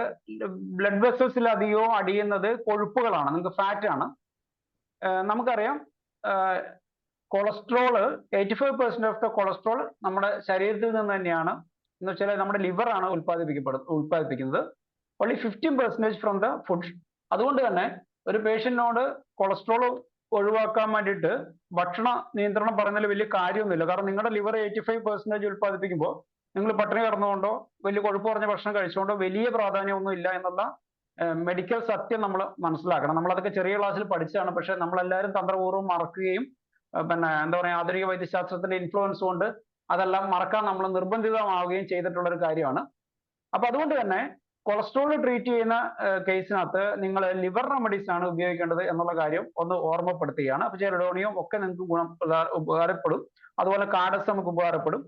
ബ്ലഡ് വെസൽസിൽ അധികവും അടിയുന്നത് കൊഴുപ്പുകളാണ്, നിങ്ങൾക്ക് ഫാറ്റ് ആണ്. നമുക്കറിയാം കൊളസ്ട്രോള് 85% ഓഫ് ദ കൊളസ്ട്രോൾ നമ്മുടെ ശരീരത്തിൽ നിന്ന് തന്നെയാണ്, എന്ന് വെച്ചാൽ നമ്മുടെ ലിവർ ആണ് ഉൽപ്പാദിപ്പിക്കുന്നത്. Only 15% from the food. അതുകൊണ്ട് തന്നെ ഒരു പേഷ്യന്റിനോട് കൊളസ്ട്രോൾ ഒഴിവാക്കാൻ വേണ്ടിയിട്ട് ഭക്ഷണ നിയന്ത്രണം പറയുന്നതിൽ വലിയ കാര്യമൊന്നുമില്ല. കാരണം നിങ്ങളുടെ ലിവർ 85% ഉൽപ്പാദിപ്പിക്കുമ്പോൾ നിങ്ങൾ പട്ടിണി കിടന്നുകൊണ്ടോ വലിയ കൊഴുപ്പ് കുറഞ്ഞ ഭക്ഷണം കഴിച്ചുകൊണ്ടോ വലിയ പ്രാധാന്യമൊന്നും ഇല്ല എന്നുള്ള മെഡിക്കൽ സത്യം നമ്മൾ മനസ്സിലാക്കണം. നമ്മളതൊക്കെ ചെറിയ ക്ലാസ്സിൽ പഠിച്ചതാണ്, പക്ഷെ നമ്മളെല്ലാവരും തന്ത്രപൂർവ്വം മറക്കുകയും പിന്നെ എന്താ പറയുക ആധുനിക വൈദ്യശാസ്ത്രത്തിന്റെ ഇൻഫ്ലുവൻസ് കൊണ്ട് അതെല്ലാം മറക്കാൻ നമ്മൾ നിർബന്ധിതമാവുകയും ചെയ്തിട്ടുള്ള ഒരു കാര്യമാണ്. അപ്പൊ അതുകൊണ്ട് തന്നെ കൊളസ്ട്രോൾ ട്രീറ്റ് ചെയ്യുന്ന കേസിനകത്ത് നിങ്ങൾ ലിവർ റെമഡീസ് ആണ് ഉപയോഗിക്കേണ്ടത് എന്നുള്ള കാര്യം ഒന്ന് ഓർമ്മപ്പെടുത്തുകയാണ്. അപ്പൊ ചെറുഡോണിയം ഒക്കെ നിങ്ങൾക്ക് ഉപകാരപ്പെടും. അതുപോലെ കാഡസ് നമുക്ക് ഉപകാരപ്പെടും.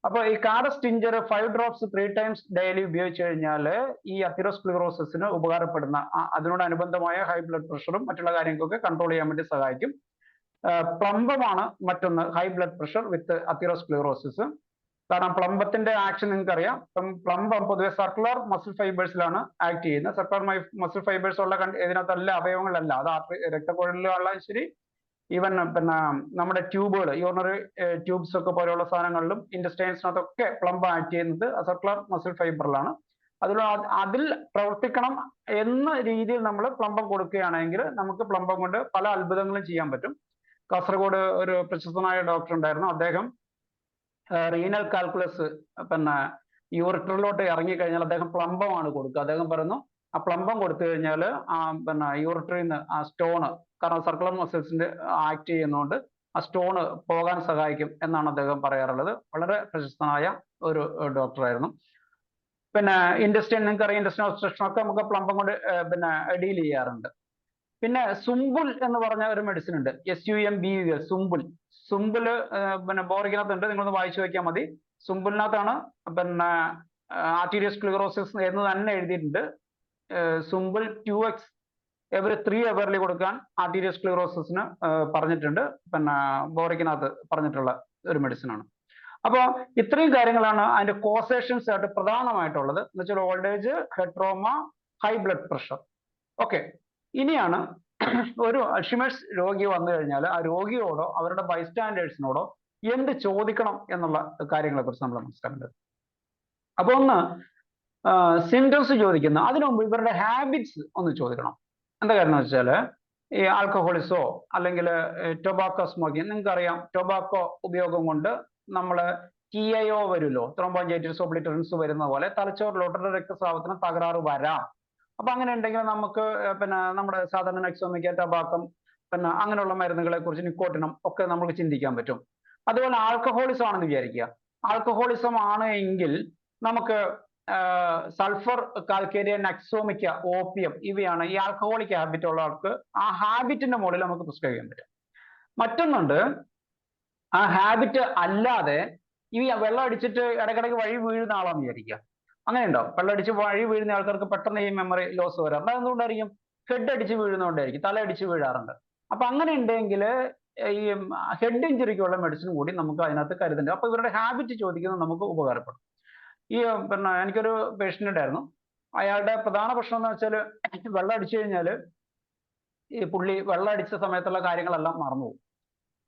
അപ്പൊ ഈ കാഡസ് ടിഞ്ചർ 5 drops 3 times ഡെയിലി ഉപയോഗിച്ച് കഴിഞ്ഞാൽ ഈ അത്തീറോസ്ക്ലീറോസിന് ഉപകാരപ്പെടുന്ന അതിനോടനുബന്ധമായ ഹൈ ബ്ലഡ് പ്രഷറും മറ്റുള്ള കാര്യങ്ങൾക്കൊക്കെ കൺട്രോൾ ചെയ്യാൻ വേണ്ടി സഹായിക്കും. പ്ലംബമാണ് മറ്റൊന്ന്, ഹൈ ബ്ലഡ് പ്രഷർ വിത്ത് അത്തീറോസ്ക്ലീറോസിസ്. കാരണം പ്ലംബത്തിന്റെ ആക്ഷൻ നിങ്ങൾക്ക് അറിയാം. പ്ലംബം പൊതുവെ സർക്കുലർ മസിൽ ഫൈബേഴ്സിലാണ് ആക്ട് ചെയ്യുന്നത്. സർക്കുലർ മസിൽ ഫൈബേഴ്സ് ഉള്ള ഇതിനകത്തല്ല അവയവങ്ങളല്ല, അത് രക്തക്കുഴലിലുള്ള ശരി, ഈവൻ പിന്നെ നമ്മുടെ ട്യൂബുകൾ, യൂറിനറി ട്യൂബ്സ് ഒക്കെ പോലെയുള്ള സാധനങ്ങളിലും ഇൻഡസ്റ്റൈൻസിനകത്തൊക്കെ പ്ലംബ് ആക്ട് ചെയ്യുന്നത് സർക്കുലർ മസിൽ ഫൈബറിലാണ്. അതിൽ പ്രവർത്തിക്കണം എന്ന രീതിയിൽ നമ്മൾ പ്ലംബം കൊടുക്കുകയാണെങ്കിൽ നമുക്ക് പ്ലംബം കൊണ്ട് പല അത്ഭുതങ്ങളും ചെയ്യാൻ പറ്റും. കാസർഗോഡ് ഒരു പ്രശസ്തനായ ഡോക്ടർ ഉണ്ടായിരുന്നു. അദ്ദേഹം റീനൽ കാൽക്കുലസ് പിന്നെ യൂറിറ്ററിലോട്ട് ഇറങ്ങിക്കഴിഞ്ഞാൽ അദ്ദേഹം പ്ലംബമാണ് കൊടുക്കുക. അദ്ദേഹം പറയുന്നു ആ പ്ലംബം കൊടുത്തു കഴിഞ്ഞാൽ പിന്നെ യൂറിറ്ററിൽ നിന്ന് ആ സ്റ്റോണ്, കാരണം സർക്കുലർ മസിൽസിന്റെ ആക്ട് ചെയ്യുന്നതുകൊണ്ട് ആ സ്റ്റോണ് പോകാൻ സഹായിക്കും എന്നാണ് അദ്ദേഹം പറയാറുള്ളത്. വളരെ പ്രശസ്തനായ ഒരു ഡോക്ടറായിരുന്നു. പിന്നെ ഇൻഡസ്റ്റൈൻ, നിങ്ങൾക്ക് അറിയാം, ഇൻഡസ്റ്റൈൻ ഒബ്സ്ട്രക്ഷൻ ഒക്കെ നമുക്ക് പ്ലംബം കൊണ്ട് പിന്നെ ഡീൽ ചെയ്യാറുണ്ട്. പിന്നെ സുംബുൽ എന്ന് പറഞ്ഞ ഒരു മെഡിസിൻ ഉണ്ട്, SUMBUL, സുംബുൽ. സുംബുല് പിന്നെ ബോറിക്കിനകത്തുണ്ട്, നിങ്ങളൊന്ന് വായിച്ചു നോക്കിയാൽ മതി. സുംബുലിനകത്താണ് പിന്നെ ആർട്ടീരിയോസ്ക്ലീറോസിസ് എന്ന് തന്നെ എഴുതിയിട്ടുണ്ട്. സുംബുൽ 2x എവറി 3 hourly കൊടുക്കാൻ ആർട്ടീരിയോസ്ക്ലീറോസിന് പറഞ്ഞിട്ടുണ്ട്. പിന്നെ ബോറിക്കിനകത്ത് പറഞ്ഞിട്ടുള്ള ഒരു മെഡിസിൻ ആണ്. അപ്പോൾ ഇത്രയും കാര്യങ്ങളാണ് അതിന്റെ കോസേഷൻസ് ആയിട്ട് പ്രധാനമായിട്ടുള്ളത്. എന്ന് വെച്ചാൽ old age, head trauma, high blood pressure. Okay, ഇനിയാണ് ഒരു അൾഷിമേഴ്സ് രോഗി വന്നു കഴിഞ്ഞാൽ ആ രോഗിയോടോ അവരുടെ ബൈസ്റ്റാൻഡേഴ്സിനോടോ എന്ത് ചോദിക്കണം എന്നുള്ള കാര്യങ്ങളെ കുറിച്ച് നമ്മൾ മനസ്സിലാക്കേണ്ടത്. അപ്പൊ ഒന്ന് സിംറ്റംസ് ചോദിക്കുന്ന അതിനു മുമ്പ് ഇവരുടെ ഹാബിറ്റ്സ് ഒന്ന് ചോദിക്കണം. എന്താ കാര്യം എന്ന് വെച്ചാൽ ഈ ആൽക്കഹോളിസോ അല്ലെങ്കിൽ ടൊബാക്കോ സ്മോക്കിംഗ്, നിങ്ങൾക്കറിയാം ടൊബാക്കോ ഉപയോഗം കൊണ്ട് നമ്മൾ TIO വരുമല്ലോ, ത്രോംബോഅൻജൈറ്റിസ് ഓബ്ലിറ്ററൻസ് വരുന്ന പോലെ തലച്ചോറിലോട്ടുള്ള രക്തസ്രാവത്തിന് തകരാറ് വരാം. അപ്പൊ അങ്ങനെ ഉണ്ടെങ്കിൽ നമുക്ക് പിന്നെ നമ്മുടെ സാധാരണ നെക്സോമിക്ക, ടബാക്കം, പിന്നെ അങ്ങനെയുള്ള മരുന്നുകളെ കുറിച്ച്, നിക്കോട്ടിനം ഒക്കെ നമുക്ക് ചിന്തിക്കാൻ പറ്റും. അതുപോലെ ആൽക്കഹോളിസം ആണെന്ന് വിചാരിക്കുക. ആൽക്കഹോളിസം ആണ് എങ്കിൽ നമുക്ക് സൾഫർ, കാൽക്കേരിയ, നക്സോമിക്ക, ഓപ്പിയം ഇവയാണ് ഈ ആൽക്കഹോളിക് ഹാബിറ്റ് ഉള്ള ആൾക്ക് ആ ഹാബിറ്റിന്റെ മുകളിൽ നമുക്ക് പ്രിസ്ക്രൈബ് ചെയ്യാൻ പറ്റും. മറ്റൊന്നുണ്ട്, ആ ഹാബിറ്റ് അല്ലാതെ ഈ വെള്ളം അടിച്ചിട്ട് ഇടയ്ക്കിടയ്ക്ക് വഴി വീഴുന്ന ആളാന്ന് വിചാരിക്കുക. അങ്ങനെ ഉണ്ടാവും, വെള്ളം അടിച്ച് വഴി വീഴുന്ന ആൾക്കാർക്ക് പെട്ടെന്ന് ഈ മെമ്മറി ലോസ് വരാറുണ്ട്. അതെന്തുകൊണ്ടായിരിക്കും? ഹെഡ് അടിച്ച് വീഴുന്നതുകൊണ്ടായിരിക്കും, തല അടിച്ച് വീഴാറുണ്ട്. അപ്പൊ അങ്ങനെ ഉണ്ടെങ്കിൽ ഈ ഹെഡ് ഇഞ്ചുറിക്കുള്ള മെഡിസിൻ കൂടി നമുക്ക് അതിനകത്ത് കരുതുന്നുണ്ട്. അപ്പൊ ഇവരുടെ ഹാബിറ്റ് ചോദിക്കുന്നത് നമുക്ക് ഉപകാരപ്പെടും. ഈ പിന്നെ എനിക്കൊരു പേഷ്യന്റ് ഉണ്ടായിരുന്നു. അയാളുടെ പ്രധാന പ്രശ്നം എന്ന് വെച്ചാൽ വെള്ളം അടിച്ചു കഴിഞ്ഞാൽ ഈ പുള്ളി വെള്ളം അടിച്ച സമയത്തുള്ള കാര്യങ്ങളെല്ലാം മറന്നുപോകും.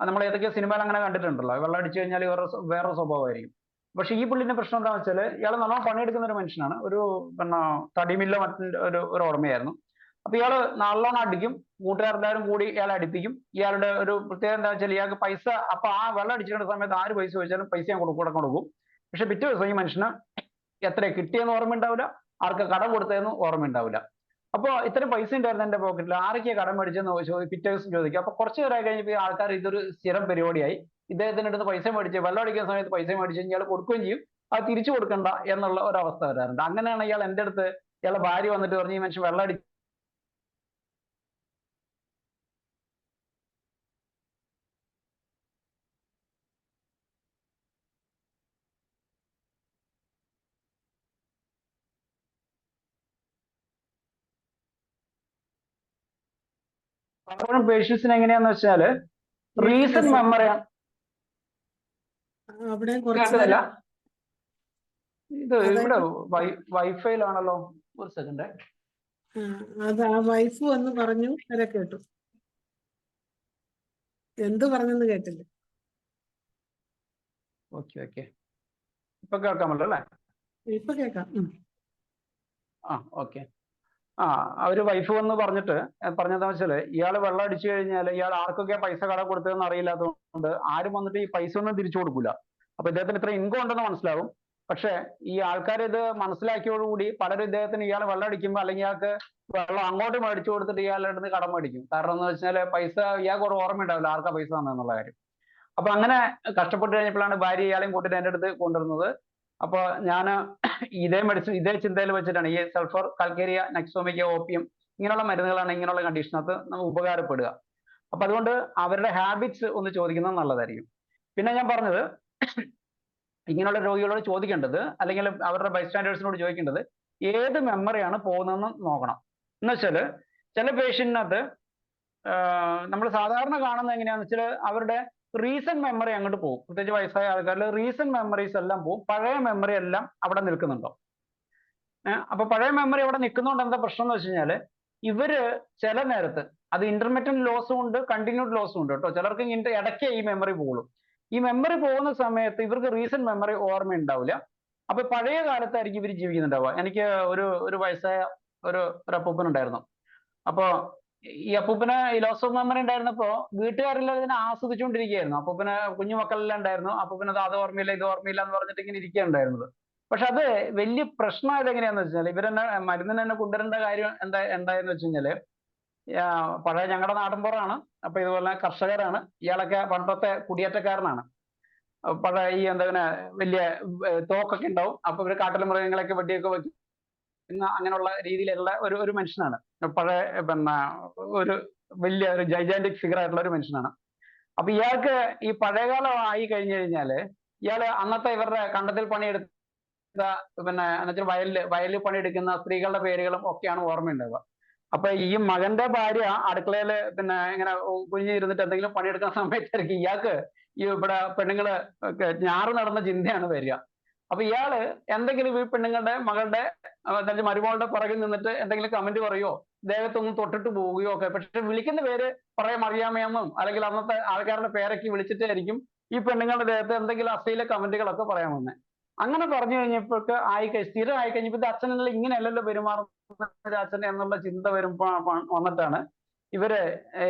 നമ്മൾ ഏതൊക്കെയോ സിനിമയിൽ അങ്ങനെ കണ്ടിട്ടുണ്ടല്ലോ, വെള്ളം അടിച്ചു കഴിഞ്ഞാൽ വേറെ സ്വഭാവമായിരിക്കും. പക്ഷെ ഈ പുള്ളിന്റെ പ്രശ്നം എന്താണെന്ന് വെച്ചാൽ ഇയാൾ നല്ലോണം പണിയെടുക്കുന്ന ഒരു മനുഷ്യനാണ്. ഒരു പിന്നെ തടിമില്ല ഒരു ഓർമ്മയായിരുന്നു. അപ്പൊ ഇയാള് നല്ലോണം അടിക്കും, കൂട്ടുകാരെല്ലാവരും കൂടി ഇയാളെ അടിപ്പിക്കും. ഇയാളുടെ ഒരു പ്രത്യേകത എന്താ വെച്ചാൽ ഇയാൾക്ക് പൈസ, അപ്പൊ ആ വെള്ളം അടിച്ചിരുന്ന സമയത്ത് ആര് പൈസ ചോദിച്ചാലും പൈസ ഞാൻ കൊടുക്കും. പക്ഷെ പിറ്റേ ദിവസം ഈ മനുഷ്യന് എത്ര കിട്ടിയെന്ന് ഓർമ്മ ഉണ്ടാവില്ല, ആർക്ക് കടം കൊടുത്തതെന്ന് ഓർമ്മ ഉണ്ടാവില്ല. അപ്പോൾ ഇത്രയും പൈസ ഉണ്ടായിരുന്നു എന്റെ പോക്കറ്റിൽ, ആരൊക്കെയാ കടം മേടിച്ചെന്ന് പിറ്റേ ദിവസം ചോദിക്കും. അപ്പൊ കുറച്ച് നേരമായി കഴിഞ്ഞപ്പോൾ ആൾക്കാർ ഇതൊരു സ്ഥിരം പരിപാടിയായി. ഇദ്ദേഹത്തിന്റെ അടുത്ത് പൈസ മേടിച്ച് വെള്ളം അടിക്കുന്ന സമയത്ത് പൈസ മേടിച്ച് ഇയാൾ കൊടുക്കുകയും ചെയ്യും, അത് തിരിച്ചു കൊടുക്കണ്ട എന്നുള്ള ഒരു അവസ്ഥ വരാറുണ്ട്. അങ്ങനെയാണ് ഇയാൾ എൻ്റെ അടുത്ത്, ഇയാളെ ഭാര്യ വന്നിട്ട് പറഞ്ഞു ഈ മനുഷ്യൻ വെള്ളം അടിച്ച് പലപ്പോഴും പേഷ്യൻസിന് എങ്ങനെയാന്ന് വെച്ചാല് റീസൺ മെമ്മറി അവിടെ കുറച്ച് കേൾക്കുന്നില്ല. ഇത് ഇവിടെ അതായത് വൈഫൈയിലാണല്ലോ. ഒരു സെക്കൻഡ്. അത് ആ വൈഫ് വന്ന് പറഞ്ഞു വരെ കേട്ടു. എന്ത് പറഞ്ഞെന്ന് കേട്ടില്ല. ഓക്കെ ഓക്കെ, ഇപ്പൊ കേൾക്കാമല്ലോ അല്ലേ? ഇപ്പൊ കേൾക്കാം. ആ ഓക്കെ. അവര് വൈഫ് വന്ന് പറഞ്ഞിട്ട് പറഞ്ഞതെന്ന് വെച്ചാല് ഇയാള് വെള്ളം അടിച്ചു കഴിഞ്ഞാൽ ഇയാൾ ആർക്കൊക്കെ പൈസ കട കൊടുത്തതെന്ന് അറിയില്ലാത്തതുകൊണ്ട് ആരും വന്നിട്ട് ഈ പൈസ ഒന്നും തിരിച്ചു കൊടുക്കൂല. അപ്പൊ ഇദ്ദേഹത്തിന് ഇത്ര ഇൻകം ഉണ്ടെന്ന് മനസ്സിലാവും. പക്ഷെ ഈ ആൾക്കാർ ഇത് മനസ്സിലാക്കിയോടുകൂടി പലരും ഇദ്ദേഹത്തിന് ഇയാൾ വെള്ളം അടിക്കുമ്പോൾ അല്ലെങ്കിൽ ഇയാൾക്ക് വെള്ളം അങ്ങോട്ട് മേടിച്ചു കൊടുത്തിട്ട് ഇയാളുടെ അടുത്ത് കടം മേടിക്കും. കാരണം എന്ന് വെച്ചാല് പൈസ ഇയാൾക്ക് ഒരു ഓർമ്മ ഉണ്ടാവില്ല ആർക്കാ പൈസ തന്നെന്നുള്ള കാര്യം. അപ്പൊ അങ്ങനെ കഷ്ടപ്പെട്ട് കഴിഞ്ഞപ്പോഴാണ് ഭാര്യ ഇയാളെയും കൂട്ടിട്ട് എൻ്റെ അടുത്ത് കൊണ്ടുവരുന്നത്. അപ്പൊ ഞാൻ ഇതേ മെഡിസിൻ ഇതേ ചിന്തയിൽ വെച്ചിട്ടാണ് ഈ സൾഫർ കാൽക്കേരിയ നെക്സോമിക്ക ഓപ്പിയം ഇങ്ങനെയുള്ള മരുന്നുകളാണ് ഇങ്ങനെയുള്ള കണ്ടീഷനകത്ത് നമുക്ക് ഉപകാരപ്പെടുക. അപ്പൊ അതുകൊണ്ട് അവരുടെ ഹാബിറ്റ്സ് ഒന്ന് ചോദിക്കുന്നത് നല്ലതായിരിക്കും. പിന്നെ ഞാൻ പറഞ്ഞത് ഇങ്ങനെയുള്ള രോഗികളോട് ചോദിക്കേണ്ടത് അല്ലെങ്കിൽ അവരുടെ ബൈസ്റ്റാൻഡേഴ്സിനോട് ചോദിക്കേണ്ടത് ഏത് മെമ്മറിയാണ് പോകുന്നതെന്ന് നോക്കണം. എന്ന് വെച്ചാല് ചില പേഷ്യന്റിനകത്ത് നമ്മൾ സാധാരണ കാണുന്നത് എങ്ങനെയാണെന്ന് വെച്ചാൽ അവരുടെ റീസെന്റ് മെമ്മറി അങ്ങോട്ട് പോകും. പ്രത്യേകിച്ച് വയസ്സായ ആൾക്കാരിൽ റീസെന്റ് മെമ്മറീസ് എല്ലാം പോകും, പഴയ മെമ്മറി എല്ലാം അവിടെ നിൽക്കുന്നുണ്ടോ. അപ്പൊ പഴയ മെമ്മറി അവിടെ നിൽക്കുന്നതുകൊണ്ട് എന്താ പ്രശ്നം എന്ന് വെച്ച് കഴിഞ്ഞാല് ഇവര് ചില നേരത്ത് അത് ഇന്റർമീഡിയറ്റ് ലോസും ഉണ്ട്, കണ്ടിന്യൂഡ് ലോസും ഉണ്ട് കേട്ടോ. ചിലർക്ക് ഇടയ്ക്ക് ഈ മെമ്മറി പോകുള്ളൂ. ഈ മെമ്മറി പോകുന്ന സമയത്ത് ഇവർക്ക് റീസെന്റ് മെമ്മറി ഓർമ്മ ഉണ്ടാവില്ല. അപ്പൊ പഴയ കാലത്തായിരിക്കും ഇവർ ജീവിക്കുന്നുണ്ടാവുക. എനിക്ക് ഒരു വയസ്സായ ഒരു അപ്പൂപ്പൻ ഉണ്ടായിരുന്നു. അപ്പൊ ഈ അപ്പൂപ്പന് ഈ ലോസ് ഓഫ് മെമ്മറി ഉണ്ടായിരുന്നപ്പോ വീട്ടുകാരെല്ലാം ഇതിനെ ആസ്വദിച്ചുകൊണ്ടിരിക്കുകയായിരുന്നു. അപ്പൂപ്പന് കുഞ്ഞു മക്കളെല്ലാം ഉണ്ടായിരുന്നു. അപ്പൂപ്പന് അത് ഓർമ്മയില്ല ഇത് ഓർമ്മയില്ല എന്ന് പറഞ്ഞിട്ട് ഇങ്ങനെ ഇരിക്കുകയുണ്ടായിരുന്നത്. പക്ഷെ അത് വലിയ പ്രശ്നമായത് എങ്ങനെയാന്ന് വെച്ചാൽ ഇവരെന്നെ മരുന്നിന് തന്നെ കൊണ്ടുവരേണ്ട കാര്യം എന്തായെന്ന് വെച്ച് കഴിഞ്ഞാല് പഴയ ഞങ്ങളുടെ നാട്ടിൻപുറമാണ്. അപ്പൊ ഇതുപോലെ കർഷകരാണ്. ഇയാളൊക്കെ പണ്ടത്തെ കുടിയേറ്റക്കാരനാണ്. പഴയ ഈ എന്താ വലിയ തോക്കൊക്കെ ഉണ്ടാവും. അപ്പൊ ഇവര് കാട്ടിലെ മൃഗങ്ങളൊക്കെ വെടിയൊക്കെ വെക്കും അങ്ങനെയുള്ള രീതിയിലുള്ള ഒരു മനുഷ്യനാണ്. പഴയ ഒരു വലിയ ഒരു ജൈജാന്റിക് ഫിഗർ ആയിട്ടുള്ള ഒരു മനുഷ്യനാണ്. അപ്പൊ ഇയാൾക്ക് ഈ പഴയകാലം ആയി കഴിഞ്ഞു കഴിഞ്ഞാല് ഇയാള് അന്നത്തെ ഇവരുടെ കണ്ടത്തിൽ പണിയെടുത്ത എന്നുവെച്ചാൽ വയലിൽ പണിയെടുക്കുന്ന സ്ത്രീകളുടെ പേരുകളും ഒക്കെയാണ് ഓർമ്മയുണ്ടാവുക. അപ്പൊ ഈ മകന്റെ ഭാര്യ അടുക്കളയില് ഇങ്ങനെ കുഞ്ഞിരുന്നിട്ട് എന്തെങ്കിലും പണിയെടുക്കുന്ന സമയത്തായിരിക്കും ഇയാൾക്ക് ഈ ഇവിടെ പെണ്ണുങ്ങള് ഞാറ് നടന്ന ചിന്തയാണ് വരിക. അപ്പൊ ഇയാള് എന്തെങ്കിലും ഈ പെണ്ണുങ്ങളുടെ മകളുടെ മരുമകളുടെ പുറകിൽ നിന്നിട്ട് എന്തെങ്കിലും കമന്റ് പറയുകയോ ദേഹത്തൊന്നും തൊട്ടിട്ട് പോവുകയോ ഒക്കെ. പക്ഷെ വിളിക്കുന്ന പേര് പറയാൻ അറിയാമയെന്നും അല്ലെങ്കിൽ അന്നത്തെ ആൾക്കാരുടെ പേരൊക്കെ വിളിച്ചിട്ടായിരിക്കും ഈ പെണ്ണുങ്ങളുടെ ദേഹത്ത് എന്തെങ്കിലും അശ്ലീല കമന്റുകളൊക്കെ പറയാൻ വന്നത്. അങ്ങനെ പറഞ്ഞു കഴിഞ്ഞപ്പോഴൊക്കെ സ്ഥിരം ആയി കഴിഞ്ഞപ്പോ ഇത് അച്ഛനെല്ലാം ഇങ്ങനെയല്ലല്ലോ പെരുമാറുന്നത് അച്ഛൻ എന്നുള്ള ചിന്ത വന്നിട്ടാണ് ഇവര്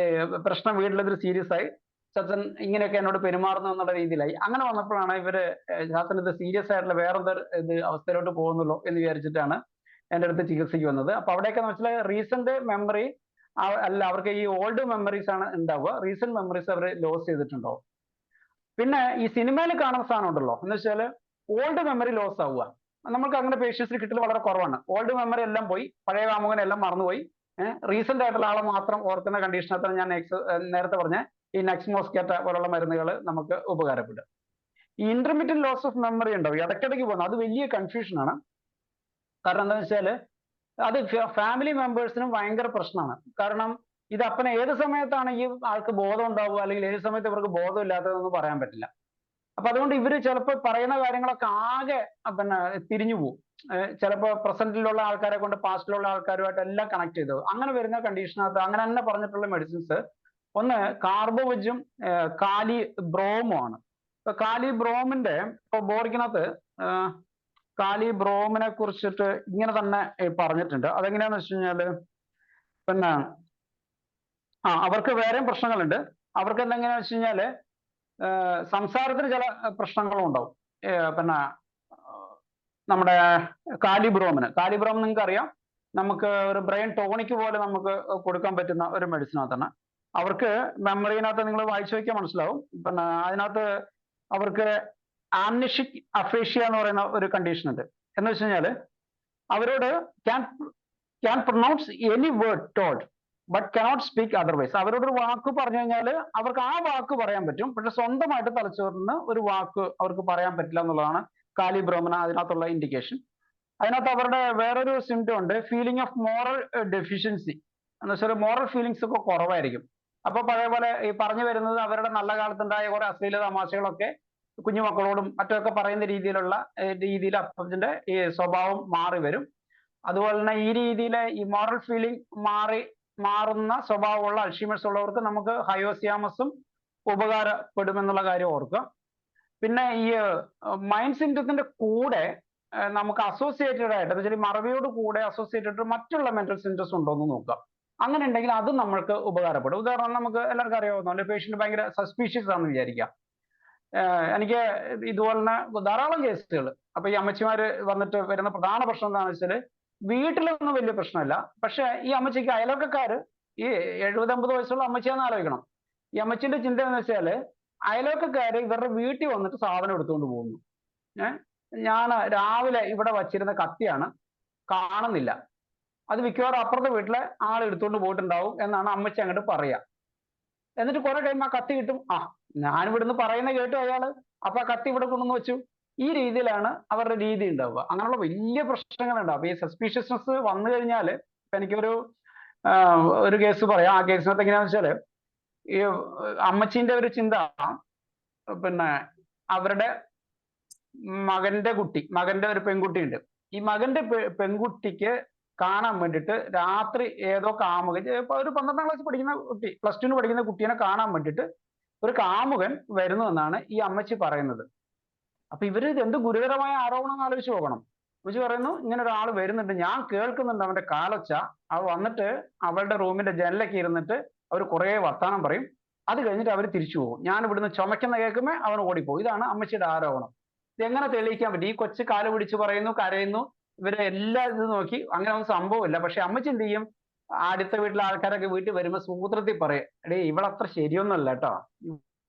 പ്രശ്നം വീട്ടിലൊരു സീരിയസ് ആയി. ചാച്ചൻ ഇങ്ങനെയൊക്കെ എന്നോട് പെരുമാറുന്നു എന്നുള്ള രീതിയിലായി. അങ്ങനെ വന്നപ്പോഴാണ് ഇവര് ചാച്ചൻ ഇത് സീരിയസ് ആയിട്ടുള്ള വേറൊരു അവസ്ഥയിലോട്ട് പോകുന്നുള്ളൂ എന്ന് വിചാരിച്ചിട്ടാണ് എൻ്റെ അടുത്ത് ചികിത്സയ്ക്ക് വന്നത്. അപ്പൊ അവിടെയൊക്കെ വെച്ചാൽ റീസെന്റ് മെമ്മറി അല്ല, അവർക്ക് ഈ ഓൾഡ് മെമ്മറീസ് ആണ് ഉണ്ടാവുക. റീസെന്റ് മെമ്മറീസ് അവർ ലോസ് ചെയ്തിട്ടുണ്ടാവും. പിന്നെ ഈ സിനിമയിൽ കാണുന്ന സാധനം ഉണ്ടല്ലോ എന്ന് വെച്ചാൽ ഓൾഡ് മെമ്മറി ലോസ് ആവുക. നമുക്ക് അങ്ങനെ പേഷ്യൻസിന് കിട്ടൽ വളരെ കുറവാണ്. ഓൾഡ് മെമ്മറി എല്ലാം പോയി, പഴയ കാമുകനെല്ലാം മറന്നുപോയി, റീസെന്റ് ആയിട്ടുള്ള ആളെ മാത്രം ഓർക്കുന്ന കണ്ടീഷനകത്താണ് ഞാൻ നേരത്തെ പറഞ്ഞ ഈ നെക്സ്മോസ്കേറ്റ പോലുള്ള മരുന്നുകൾ നമുക്ക് ഉപകാരപ്പെടും. ഈ ഇന്റർമീഡിയറ്റ് ലോസ് ഓഫ് മെമ്മറി ഉണ്ടാവും ഇടയ്ക്കിടയ്ക്ക് പോകുന്നത്. അത് വലിയ കൺഫ്യൂഷനാണ്. കാരണം എന്താണെന്ന് വെച്ചാല് അത് ഫാമിലി മെമ്പേഴ്സിനും ഭയങ്കര പ്രശ്നമാണ്. കാരണം ഇത് അപ്പനെ ഏത് സമയത്താണ് ഈ ആൾക്ക് ബോധം ഉണ്ടാവുക അല്ലെങ്കിൽ ഏത് സമയത്ത് ഇവർക്ക് ബോധം ഇല്ലാത്തതെന്ന് പറയാൻ പറ്റില്ല. അപ്പൊ അതുകൊണ്ട് ഇവര് ചിലപ്പോൾ പറയുന്ന കാര്യങ്ങളൊക്കെ ആകെ തിരിഞ്ഞു പോകും. ചിലപ്പോൾ പ്രസന്റിലുള്ള ആൾക്കാരെ കൊണ്ട് പാസ്റ്റിലുള്ള ആൾക്കാരുമായിട്ട് എല്ലാം കണക്ട് ചെയ്തു. അങ്ങനെ വരുന്ന കണ്ടീഷനകത്ത് അങ്ങനെ തന്നെ പറഞ്ഞിട്ടുള്ള മെഡിസിൻസ് ഒന്ന് കാർബോവജും കാലി ബ്രോമും ആണ്. ഇപ്പൊ കാലി ബ്രോമിന്റെ ഇപ്പൊ ബോറിക്കിനകത്ത് കാലി ബ്രോമിനെ കുറിച്ചിട്ട് ഇങ്ങനെ തന്നെ പറഞ്ഞിട്ടുണ്ട്. അതെങ്ങനെയാന്ന് വെച്ച് കഴിഞ്ഞാല് അവർക്ക് വേറെയും പ്രശ്നങ്ങളുണ്ട്. അവർക്ക് എന്തെങ്ങനെയാന്ന് വെച്ച് കഴിഞ്ഞാല് സംസാരത്തിന് ചില പ്രശ്നങ്ങളും ഉണ്ടാവും. നമ്മുടെ കാലിബ്രോം നിങ്ങൾക്ക് അറിയാം, നമുക്ക് ഒരു ബ്രെയിൻ ടോണിക് പോലെ നമുക്ക് കൊടുക്കാൻ പറ്റുന്ന ഒരു മെഡിസിനകത്താണ്. അവർക്ക് മെമ്മറിനകത്ത് നിങ്ങൾ വായിച്ചു നോക്കിയാൽ മനസ്സിലാവും. അതിനകത്ത് അവർക്ക് ആംനിഷിക് അഫേഷ്യ എന്ന് പറയുന്ന ഒരു കണ്ടീഷൻ ഉണ്ട്. എന്ന് വെച്ച് കഴിഞ്ഞാല് അവരോട് can pronounce any word told but cannot speak otherwise. അവരോടൊരു വാക്ക് പറഞ്ഞു കഴിഞ്ഞാൽ അവർക്ക് ആ വാക്ക് പറയാൻ പറ്റും, പക്ഷെ സ്വന്തമായിട്ട് തലച്ചോറിന് ഒരു വാക്ക് അവർക്ക് പറയാൻ പറ്റില്ല എന്നുള്ളതാണ് കാലിബ്രോമിന് അതിനകത്തുള്ള ഇൻഡിക്കേഷൻ. അതിനകത്ത് അവരുടെ വേറൊരു സിംറ്റം ഉണ്ട്, ഫീലിംഗ് ഓഫ് മോറൽ ഡെഫിഷ്യൻസി. എന്ന് വെച്ചാൽ മോറൽ ഫീലിങ്സ് ഒക്കെ കുറവായിരിക്കും. അപ്പൊ പഴയ പോലെ ഈ പറഞ്ഞു വരുന്നത് അവരുടെ നല്ല കാലത്തുണ്ടായ കുറെ അശ്ലീല തമാശകളൊക്കെ കുഞ്ഞുമക്കളോടും മറ്റൊക്കെ പറയുന്ന രീതിയിൽ അപ്പച്ചന്റെ ഈ സ്വഭാവം മാറി വരും. അതുപോലെ തന്നെ ഈ രീതിയിലെ ഈ മോറൽ ഫീലിംഗ് മാറുന്ന സ്വഭാവമുള്ള അൽഷീമേഴ്സ് ഉള്ളവർക്ക് നമുക്ക് ഹയോസിയാമസും ഉപകാരപ്പെടുമെന്നുള്ള കാര്യം ഓർക്കുക. പിന്നെ ഈ മൈൻഡ് സിംറ്റത്തിന്റെ കൂടെ നമുക്ക് അസോസിയേറ്റഡ് ആയിട്ട് എന്ന് വെച്ചാൽ മറവിയോട് കൂടെ അസോസിയേറ്റഡ് മറ്റുള്ള മെന്റൽ സിംറ്റംസ് ഉണ്ടോ എന്ന് നോക്കാം. അങ്ങനെ ഉണ്ടെങ്കിൽ അത് നമ്മൾക്ക് ഉപകാരപ്പെടും. ഉദാഹരണം നമുക്ക് എല്ലാവർക്കും അറിയാവുന്ന പേഷ്യന്റ് ഭയങ്കര സസ്പീഷ്യസ് ആണെന്ന് വിചാരിക്കാം. എനിക്ക് ഇതുപോലെ തന്നെ ധാരാളം കേസുകൾ. അപ്പൊ ഈ അമ്മച്ചിമാര് വന്നിട്ട് വരുന്ന പ്രധാന പ്രശ്നം എന്താണെന്ന് വെച്ചാൽ വീട്ടിലൊന്നും വലിയ പ്രശ്നമില്ല, പക്ഷെ ഈ അമ്മച്ചിക്ക് അയൽവക്കക്കാര് ഈ 70-50 വയസ്സുള്ള അമ്മച്ചിയാന്ന് ആലോചിക്കണം. ഈ അമ്മച്ചിന്റെ ചിന്ത എന്ന് വെച്ചാല് അയൽവക്കക്കാര് ഇവരുടെ വീട്ടിൽ വന്നിട്ട് സാധനം എടുത്തുകൊണ്ട് പോകുന്നു. ഞാൻ രാവിലെ ഇവിടെ വച്ചിരുന്ന കത്തിയാണ്, കാണുന്നില്ല, അത് മിക്കവാറും അപ്പുറത്തെ വീട്ടിലെ ആൾ എടുത്തുകൊണ്ട് പോയിട്ടുണ്ടാവും എന്നാണ് അമ്മച്ചി അങ്ങോട്ട് പറയാ. എന്നിട്ട് കുറെ കഴിയുമ്പോൾ ആ കത്തി കിട്ടും. ഞാൻ ഇവിടുന്ന് പറയുന്ന കേട്ടു അയാള്, അപ്പൊ ആ കത്തി ഇവിടെ കൊണ്ടുവന്ന് വെച്ചു. ഈ രീതിയിലാണ് അവരുടെ രീതി ഉണ്ടാവുക. അങ്ങനെയുള്ള വലിയ പ്രശ്നങ്ങളുണ്ടാവും. അപ്പൊ ഈ സസ്പീഷ്യസ്നെസ് വന്നു കഴിഞ്ഞാല് എനിക്കൊരു കേസ് പറയാം. ആ കേസിനകത്ത് എങ്ങനെയാന്ന് വെച്ചാല് ഈ അമ്മച്ചിന്റെ ഒരു ചിന്ത, പിന്നെ അവരുടെ മകന്റെ ഒരു പെൺകുട്ടിയുണ്ട്. ഈ മകന്റെ പെൺകുട്ടിക്ക് കാണാൻ വേണ്ടിയിട്ട് രാത്രി ഏതോ കാമുകൻ, ഇപ്പൊ ഒരു 12ാം ക്ലാസ് പഠിക്കുന്ന കുട്ടി, +2 പഠിക്കുന്ന കുട്ടീനെ കാണാൻ വേണ്ടിയിട്ട് ഒരു കാമുകൻ വരുന്നു എന്നാണ് ഈ അമ്മച്ചി പറയുന്നത്. അപ്പൊ ഇവര് എന്ത് ഗുരുതരമായ ആരോപണം എന്ന് ആലോചിച്ച് നോക്കണം. അമ്മച്ചി പറയുന്നു, ഇങ്ങനെ ഒരാൾ വരുന്നുണ്ട്, ഞാൻ കേൾക്കുന്നുണ്ട് അവന്റെ കാലൊച്ച. അവ വന്നിട്ട് അവളുടെ റൂമിന്റെ ജനലൊക്കെ ഇരുന്നിട്ട് അവർ കുറെ വർത്താനം പറയും. അത് കഴിഞ്ഞിട്ട് അവർ തിരിച്ചു പോകും. ഞാൻ ഇവിടുന്ന് ചുമക്കുന്ന കേൾക്കുമ്പോൾ അവൻ ഓടിപ്പോകും. ഇതാണ് അമ്മച്ചിയുടെ ആരോപണം. ഇതെങ്ങനെ തെളിയിക്കാൻ പറ്റും? ഈ കൊച്ചു കാല് പിടിച്ച് പറയുന്നു, കരയുന്നു, ഇവരെ എല്ലാ ഇത് നോക്കി അങ്ങനെ ഒന്നും സംഭവമില്ല. പക്ഷെ അമ്മച്ചി എന്ത് ചെയ്യും? അടുത്ത വീട്ടിലെ ആൾക്കാരൊക്കെ വീട്ടിൽ വരുമ്പോൾ സൂത്രത്തിൽ പറയും, എടേ ഇവളത്ര ശരിയൊന്നുമല്ല കേട്ടോ,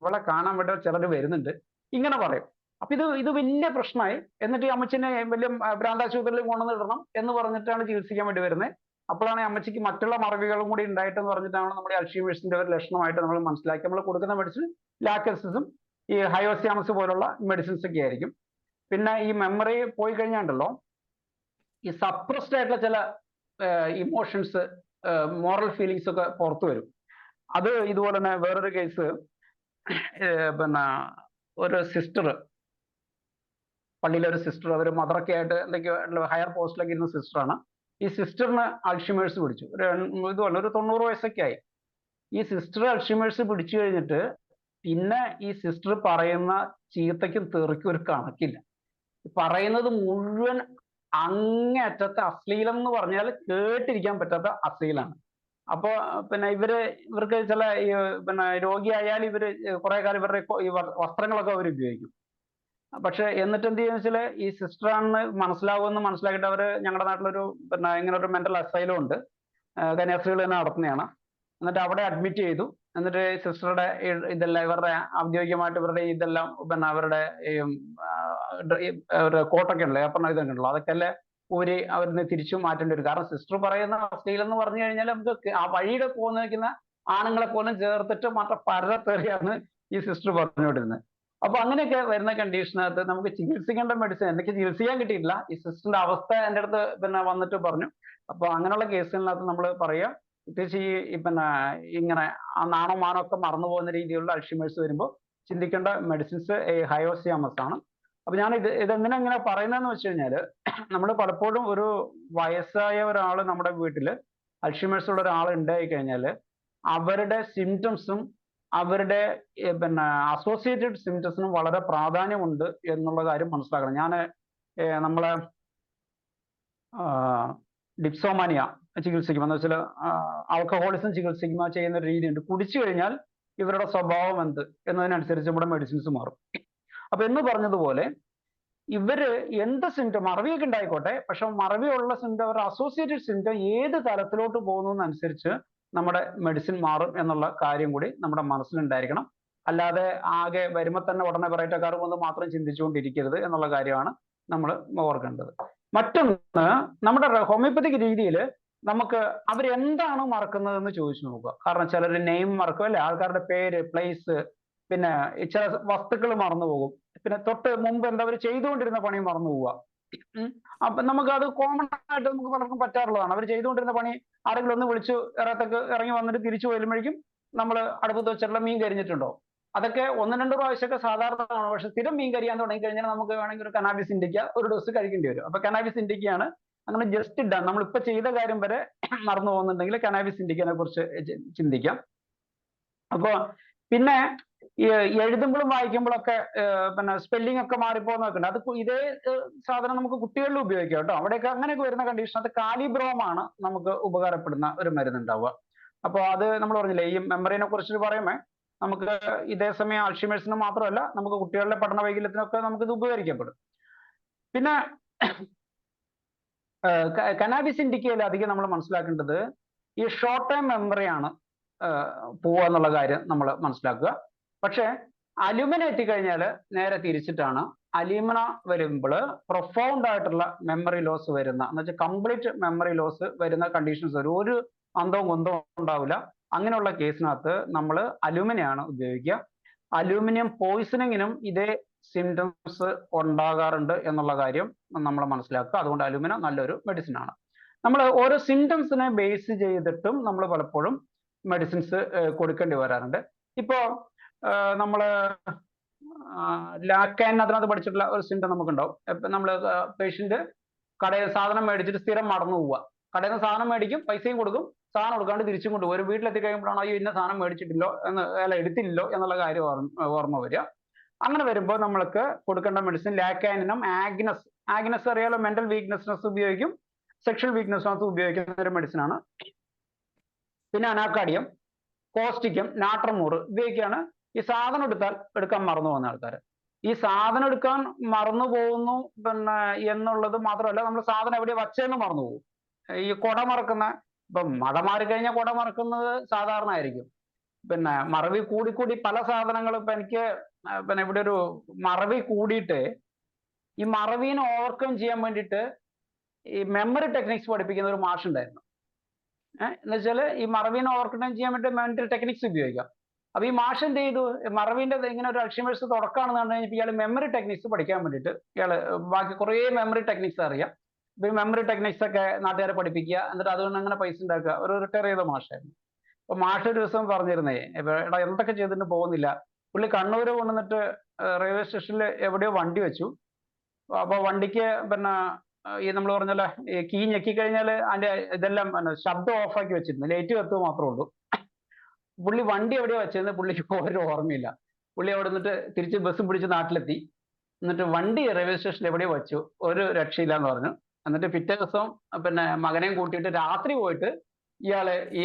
ഇവളെ കാണാൻ വേണ്ടി ചിലർ വരുന്നുണ്ട്, ഇങ്ങനെ പറയും. അപ്പൊ ഇത് വലിയ പ്രശ്നമായി. എന്നിട്ട് ഈ അമ്മച്ചിനെ വലിയ ഭ്രാന്താശുപത്രിയിൽ കൊണ്ടുവന്നിടണം എന്ന് പറഞ്ഞിട്ടാണ് ചികിത്സിക്കാൻ വേണ്ടി വരുന്നത്. അപ്പോഴാണ് അമ്മച്ചിക്ക് മറ്റുള്ള മറവികളും കൂടി ഉണ്ടായിട്ടെന്ന് പറഞ്ഞിട്ടാണ് നമ്മുടെ അൽഷീമേഴ്സിന്റെ ഒരു ലക്ഷണമായിട്ട് നമ്മൾ മനസ്സിലാക്കി. നമ്മൾ കൊടുക്കുന്ന മെഡിസിൻ ലാക്കസിസും ഈ ഹയോസിയാമസ് പോലുള്ള മെഡിസിൻസ് ഒക്കെ ആയിരിക്കും. പിന്നെ ഈ മെമ്മറി പോയി കഴിഞ്ഞാണ്ടല്ലോ ഈ സപ്രസ്ഡ് ആയിട്ടുള്ള ചില ഇമോഷൻസ്, മോറൽ ഫീലിങ്സ് ഒക്കെ പുറത്തു വരും. അത് ഇതുപോലെ തന്നെ വേറൊരു കേസ്, പിന്നെ ഒരു സിസ്റ്റർ, പള്ളിയിലെ ഒരു സിസ്റ്റർ, അവർ മദറൊക്കെ ആയിട്ട് എന്തൊക്കെയോ ഹയർ പോസ്റ്റിലൊക്കെ ഇരുന്ന സിസ്റ്ററാണ്. ഈ സിസ്റ്ററിന് അൽഷിമേഴ്സ് പിടിച്ചു. ഇതുപോലെ ഒരു 90 വയസ്സൊക്കെ ആയി. ഈ സിസ്റ്റർ അൽഷിമേഴ്സ് പിടിച്ചു കഴിഞ്ഞിട്ട് പിന്നെ ഈ സിസ്റ്റർ പറയുന്ന ചീത്തയ്ക്കും തെറിക്കും ഒരു കണക്കില്ല. പറയുന്നത് മുഴുവൻ അങ്ങേയറ്റത്തെ അശ്ലീലം എന്ന് പറഞ്ഞാൽ കേട്ടിരിക്കാൻ പറ്റാത്ത അശ്ലീലാണ്. അപ്പൊ പിന്നെ ഇവർക്ക് ചില പിന്നെ രോഗിയായാൽ ഇവര് കുറെ കാലം ഇവരുടെ ഈ വസ്ത്രങ്ങളൊക്കെ അവർ ഉപയോഗിക്കും. പക്ഷെ എന്നിട്ട് എന്ത് ചെയ്യുന്ന വെച്ചാല് ഈ സിസ്റ്ററാണെന്ന് മനസ്സിലാക്കിയിട്ട് അവര് ഞങ്ങളുടെ നാട്ടിലൊരു പിന്നെ ഇങ്ങനെ ഒരു മെന്റൽ അസൈലം ഉണ്ട്, കന്യാസ്ത്രീകൾ തന്നെ നടത്തുന്നതാണ്. എന്നിട്ട് അവിടെ അഡ്മിറ്റ് ചെയ്തു. എന്നിട്ട് സിസ്റ്ററുടെ ഇതെല്ലാം ഇവരുടെ ഔദ്യോഗികമായിട്ട് ഇവരുടെ ഇതെല്ലാം പിന്നെ അവരുടെ കോട്ടൊക്കെ ഉണ്ടല്ലോ, ഏപ്രണം ഇതൊക്കെ ഉണ്ടല്ലോ, അതൊക്കെ അല്ലേ ഊരി അവരിന്ന് തിരിച്ചു മാറ്റേണ്ടി വരും. കാരണം സിസ്റ്റർ പറയുന്ന അശ്ലീലം എന്ന് പറഞ്ഞു കഴിഞ്ഞാൽ നമുക്ക് ആ വഴിയുടെ പോന്ന് നിൽക്കുന്ന ആണുങ്ങളെ പോലും ചേർത്തിട്ട് മാത്രം പരതെറിയാണ് ഈ സിസ്റ്റർ പറഞ്ഞുകൊണ്ടിരുന്നത്. അപ്പൊ അങ്ങനെയൊക്കെ വരുന്ന കണ്ടീഷനകത്ത് നമുക്ക് ചികിത്സിക്കേണ്ട മെഡിസിൻ എനിക്ക് ചികിത്സിക്കാൻ കിട്ടിയിട്ടില്ല. ഈ സിസ്റ്ററിന്റെ അവസ്ഥ എൻ്റെ അടുത്ത് പിന്നെ വന്നിട്ട് പറഞ്ഞു. അപ്പൊ അങ്ങനെയുള്ള കേസുകളിനകത്ത് നമ്മൾ പറയുക, പ്രത്യേകിച്ച് ഈ പിന്നെ ഇങ്ങനെ ആ നാണോ മാനോ ഒക്കെ മറന്നു പോകുന്ന രീതിയിലുള്ള അൽഷിമേഴ്സ് വരുമ്പോൾ ചിന്തിക്കേണ്ട മെഡിസിൻസ് ഈ ഹയോസിയാമസ് ആണ്. അപ്പൊ ഞാൻ ഇതെങ്ങനെ ഇങ്ങനെ പറയുന്നതെന്ന് വെച്ച് കഴിഞ്ഞാല്, നമ്മൾ പലപ്പോഴും ഒരു വയസ്സായ ഒരാൾ നമ്മുടെ വീട്ടില് അൽഷിമേഴ്സ് ഉള്ള ഒരാൾ ഉണ്ടായി കഴിഞ്ഞാൽ അവരുടെ സിംറ്റംസും അവരുടെ പിന്നെ അസോസിയേറ്റഡ് സിംറ്റംസിനും വളരെ പ്രാധാന്യമുണ്ട് എന്നുള്ള കാര്യം മനസ്സിലാക്കണം. ഞാൻ നമ്മളെ ഡിപ്സോമാനിയ ചികിത്സിക്കുമ്പോൾ എന്ന് വെച്ചാൽ ആൽക്കഹോളിസം ചികിത്സിക്കുമ്പോൾ ചെയ്യുന്ന ഒരു രീതിയുണ്ട്. കുടിച്ചു കഴിഞ്ഞാൽ ഇവരുടെ സ്വഭാവം എന്ത് എന്നതിനനുസരിച്ച് നമ്മുടെ മെഡിസിൻസ് മാറും. അപ്പൊ എന്ന് പറഞ്ഞതുപോലെ ഇവര് എന്ത് സിംറ്റം മറവിയൊക്കെ ഉണ്ടായിക്കോട്ടെ, പക്ഷെ മറവിയുള്ള സിംറ്റം അവരുടെ അസോസിയേറ്റഡ് സിംറ്റം ഏത് തലത്തിലോട്ട് പോകുന്നതനുസരിച്ച് നമ്മുടെ മെഡിസിൻ മാറും എന്നുള്ള കാര്യം കൂടി നമ്മുടെ മനസ്സിലുണ്ടായിരിക്കണം. അല്ലാതെ ആകെ വരുമ്പോൾ തന്നെ ഉടനെ വെറൈറ്റക്കാർ കൊണ്ട് മാത്രം ചിന്തിച്ചുകൊണ്ടിരിക്കരുത് എന്നുള്ള കാര്യമാണ് നമ്മൾ ഓർക്കേണ്ടത്. മറ്റൊന്ന്, നമ്മുടെ ഹോമിയോപ്പത്തിക് രീതിയിൽ നമുക്ക് അവരെന്താണ് മറക്കുന്നതെന്ന് ചോദിച്ചു നോക്കുക. കാരണം ചിലർ നെയിം മറക്കും, അല്ലെ, ആൾക്കാരുടെ പേര്, പ്ലേസ്, പിന്നെ ചില വസ്തുക്കൾ മറന്നു പോകും. പിന്നെ തൊട്ട് മുമ്പ് എന്താ അവർ ചെയ്തുകൊണ്ടിരുന്ന പണി മറന്നു പോവുക. അപ്പൊ നമുക്ക് അത് കോമൺ ആയിട്ട് നമുക്ക് പലർക്കും പറ്റാറുള്ളതാണ്. അവർ ചെയ്തുകൊണ്ടിരുന്ന പണി ആരെങ്കിലും ഒന്ന് വിളിച്ചു ഇറങ്ങി വന്നിട്ട് തിരിച്ചു വരുമ്പോഴേക്കും നമ്മൾ അടുപ്പത്ത് വെച്ചിട്ടുള്ള മീൻ കരിഞ്ഞിട്ടുണ്ടോ? അതൊക്കെ 1-2 പ്രാവശ്യമൊക്കെ സാധാരണമാണ്. പക്ഷെ സ്ഥിരം മീൻ കരിയാൻ തുടങ്ങി കഴിഞ്ഞാൽ നമുക്ക് വേണമെങ്കിൽ ഒരു കനാബിസ് ഇൻഡിക്ക ഒരു ഡോസ് കഴിക്കേണ്ടി വരും. അപ്പൊ കനാബിസ് ഇൻഡിക്കയാണ് അങ്ങനെ ജസ്റ്റ് ഇടാം. നമ്മളിപ്പോ ചെയ്ത കാര്യം വരെ മറന്നു പോകുന്നുണ്ടെങ്കിൽ കനാബിസ് ഇൻഡിക്കനെ കുറിച്ച് ചിന്തിക്കാം. അപ്പൊ പിന്നെ എഴുതുമ്പോഴും വായിക്കുമ്പോഴൊക്കെ പിന്നെ സ്പെല്ലിംഗ് ഒക്കെ മാറിപ്പോകുന്നൊക്കെ ഉണ്ട്. അത് ഇതേ സാധനം നമുക്ക് കുട്ടികളിൽ ഉപയോഗിക്കാം കേട്ടോ. അവിടെയൊക്കെ അങ്ങനെയൊക്കെ വരുന്ന കണ്ടീഷൻ അത് കാലിബ്രോമാണ് നമുക്ക് ഉപകാരപ്പെടുന്ന ഒരു മരുന്നുണ്ടാവുക. അപ്പോൾ അത് നമ്മൾ പറഞ്ഞില്ലേ, ഈ മെമ്മറിനെ കുറിച്ച് പറയുമ്പോൾ നമുക്ക് ഇതേ സമയം അൾഷിമേഴ്സിന് മാത്രമല്ല നമുക്ക് കുട്ടികളുടെ പഠന വൈകല്യത്തിനൊക്കെ നമുക്ക് ഇത് ഉപകരിക്കപ്പെടും. പിന്നെ കനാബിസ് ഇൻഡിക്കയിൽ അധികം നമ്മൾ മനസ്സിലാക്കേണ്ടത് ഈ ഷോർട്ട് ടൈം മെമ്മറിയാണ് പോവുക എന്നുള്ള കാര്യം നമ്മൾ മനസ്സിലാക്കുക. പക്ഷെ അലുമിന എത്തിക്കഴിഞ്ഞാൽ നേരെ തിരിച്ചിട്ടാണ്. അലുമിന വരുമ്പോൾ പ്രൊഫൗണ്ട് ആയിട്ടുള്ള മെമ്മറി ലോസ് വരുന്ന, എന്ന് വെച്ചാൽ കംപ്ലീറ്റ് മെമ്മറി ലോസ് വരുന്ന കണ്ടീഷൻസ് വരും. ഒരു അന്തവും കുന്തവും ഉണ്ടാവില്ല. അങ്ങനെയുള്ള കേസിനകത്ത് നമ്മൾ അലുമിനയാണ് ഉപയോഗിക്കുക. അലൂമിനിയം പോയിസണിങ്ങിനും ഇതേ സിംറ്റംസ് ഉണ്ടാകാറുണ്ട് എന്നുള്ള കാര്യം നമ്മൾ മനസ്സിലാക്കുക. അതുകൊണ്ട് അലുമിന നല്ലൊരു മെഡിസിൻ ആണ്. നമ്മൾ ഓരോ സിംറ്റംസിനെ ബേസ് ചെയ്തിട്ടും നമ്മൾ പലപ്പോഴും മെഡിസിൻസ് കൊടുക്കേണ്ടി വരാറുണ്ട്. ഇപ്പോ നമ്മൾ ലാക്കാൻ അതിനകത്ത് പഠിച്ചിട്ടുള്ള ഒരു സിംറ്റം നമുക്കുണ്ടാവും. നമ്മൾ പേഷ്യന്റ് കടയിൽ സാധനം മേടിച്ചിട്ട് സ്ഥിരം മറന്നു പോവുക. കടയിൽ നിന്ന് സാധനം മേടിക്കും, പൈസയും കൊടുക്കും, സാധനം കൊടുക്കാണ്ട് തിരിച്ചും കൊണ്ടുപോകും. ഒരു വീട്ടിലെത്തി കഴിയുമ്പോഴാണ് അയ്യോ ഇന്ന സാധനം മേടിച്ചിട്ടില്ലോ അല്ല എടുത്തില്ലല്ലോ എന്നുള്ള കാര്യം ഓർമ്മ വരിക. അങ്ങനെ വരുമ്പോൾ നമ്മൾക്ക് കൊടുക്കേണ്ട മെഡിസിൻ ലാക്കാനിനും ആഗ്നസ് അറിയാലോ, മെന്റൽ വീക്ക്നെസ് ഉപയോഗിക്കും, സെക്ഷൽ വീക്ക്നെസ്സിനകത്ത് ഉപയോഗിക്കുന്ന ഒരു മെഡിസിൻ ആണ്. പിന്നെ അനാക്കാഡിയം, കോസ്റ്റിക്കം, നാട്രമൂർ ഇവയൊക്കെയാണ് ഈ സാധനം എടുക്കാൻ മറന്നു പോകുന്ന ആൾക്കാർ. ഈ സാധനം എടുക്കാൻ മറന്നു പോകുന്നു പിന്നെ എന്നുള്ളത് മാത്രമല്ല, നമ്മൾ സാധനം എവിടെ വച്ചെന്ന് മറന്നു പോകും. ഈ കുട മറക്കുന്ന, ഇപ്പം മഴ മാറിക്കഴിഞ്ഞാൽ കുട മറക്കുന്നത് സാധാരണ ആയിരിക്കും. പിന്നെ മറവി കൂടി പല സാധനങ്ങളും ഇപ്പൊ എനിക്ക് പിന്നെ ഇവിടെ ഒരു മറവി കൂടിയിട്ട് ഈ മറവീനെ ഓവർകം ചെയ്യാൻ വേണ്ടിയിട്ട് ഈ മെമ്മറി ടെക്നിക്സ് പഠിപ്പിക്കുന്ന ഒരു മാഷുണ്ടായിരുന്നു. എന്ന് വെച്ചാൽ ഈ മറവീനെ ഓവർകം ചെയ്യാൻ വേണ്ടി മെന്റൽ ടെക്നിക്സ് ഉപയോഗിക്കാം. അപ്പൊ ഈ മാഷ് എന്ത് ചെയ്തു, മറവിന്റെ ഇങ്ങനെ ഒരു അൾഷിമേഴ്സ് തുടക്കമാണെന്ന് പറഞ്ഞു കഴിഞ്ഞാൽ ഇയാൾ മെമ്മറി ടെക്നിക്സ് പഠിക്കാൻ വേണ്ടിയിട്ട് ഇയാള് ബാക്കി കുറേ മെമ്മറി ടെക്നിക്സ് അറിയാം. അപ്പൊ ഈ മെമ്മറി ടെക്നിക്സ് ഒക്കെ നാട്ടുകാരെ പഠിപ്പിക്കുക, എന്നിട്ട് അതുകൊണ്ട് അങ്ങനെ പൈസ ഉണ്ടാക്കുക. ഒരു റിട്ടയർ ചെയ്ത മാഷായിരുന്നു. അപ്പൊ മാഷ് ഒരു ദിവസം പറഞ്ഞിരുന്നേ, എടാ എന്തൊക്കെ ചെയ്തിട്ട് പോകുന്നില്ല. പുള്ളി കണ്ണൂര് കൊണ്ടുവന്നിട്ട് റെയിൽവേ സ്റ്റേഷനിൽ എവിടെയോ വണ്ടി വെച്ചു. അപ്പൊ വണ്ടിക്ക് പിന്നെ ഈ നമ്മൾ പറഞ്ഞല്ലോ കീ ഞെക്കി കഴിഞ്ഞാൽ അതിന്റെ ഇതെല്ലാം ശബ്ദം ഓഫാക്കി വെച്ചിരുന്നു, ലൈറ്റ് കത്തുക മാത്രമേ ഉള്ളൂ. പുള്ളി വണ്ടി എവിടെയോ വെച്ചതെന്ന് പുള്ളിക്ക് ഒരു ഓർമ്മയില്ല. പുള്ളി അവിടെ നിന്നിട്ട് തിരിച്ച് ബസ് പിടിച്ച് നാട്ടിലെത്തി. എന്നിട്ട് വണ്ടി റെയിൽവേ സ്റ്റേഷനിൽ എവിടെയോ വെച്ചു, ഒരു രക്ഷയില്ല എന്ന് പറഞ്ഞു. എന്നിട്ട് പിറ്റേ ദിവസം പിന്നെ മകനെയും കൂട്ടിയിട്ട് രാത്രി പോയിട്ട് ഇയാള് ഈ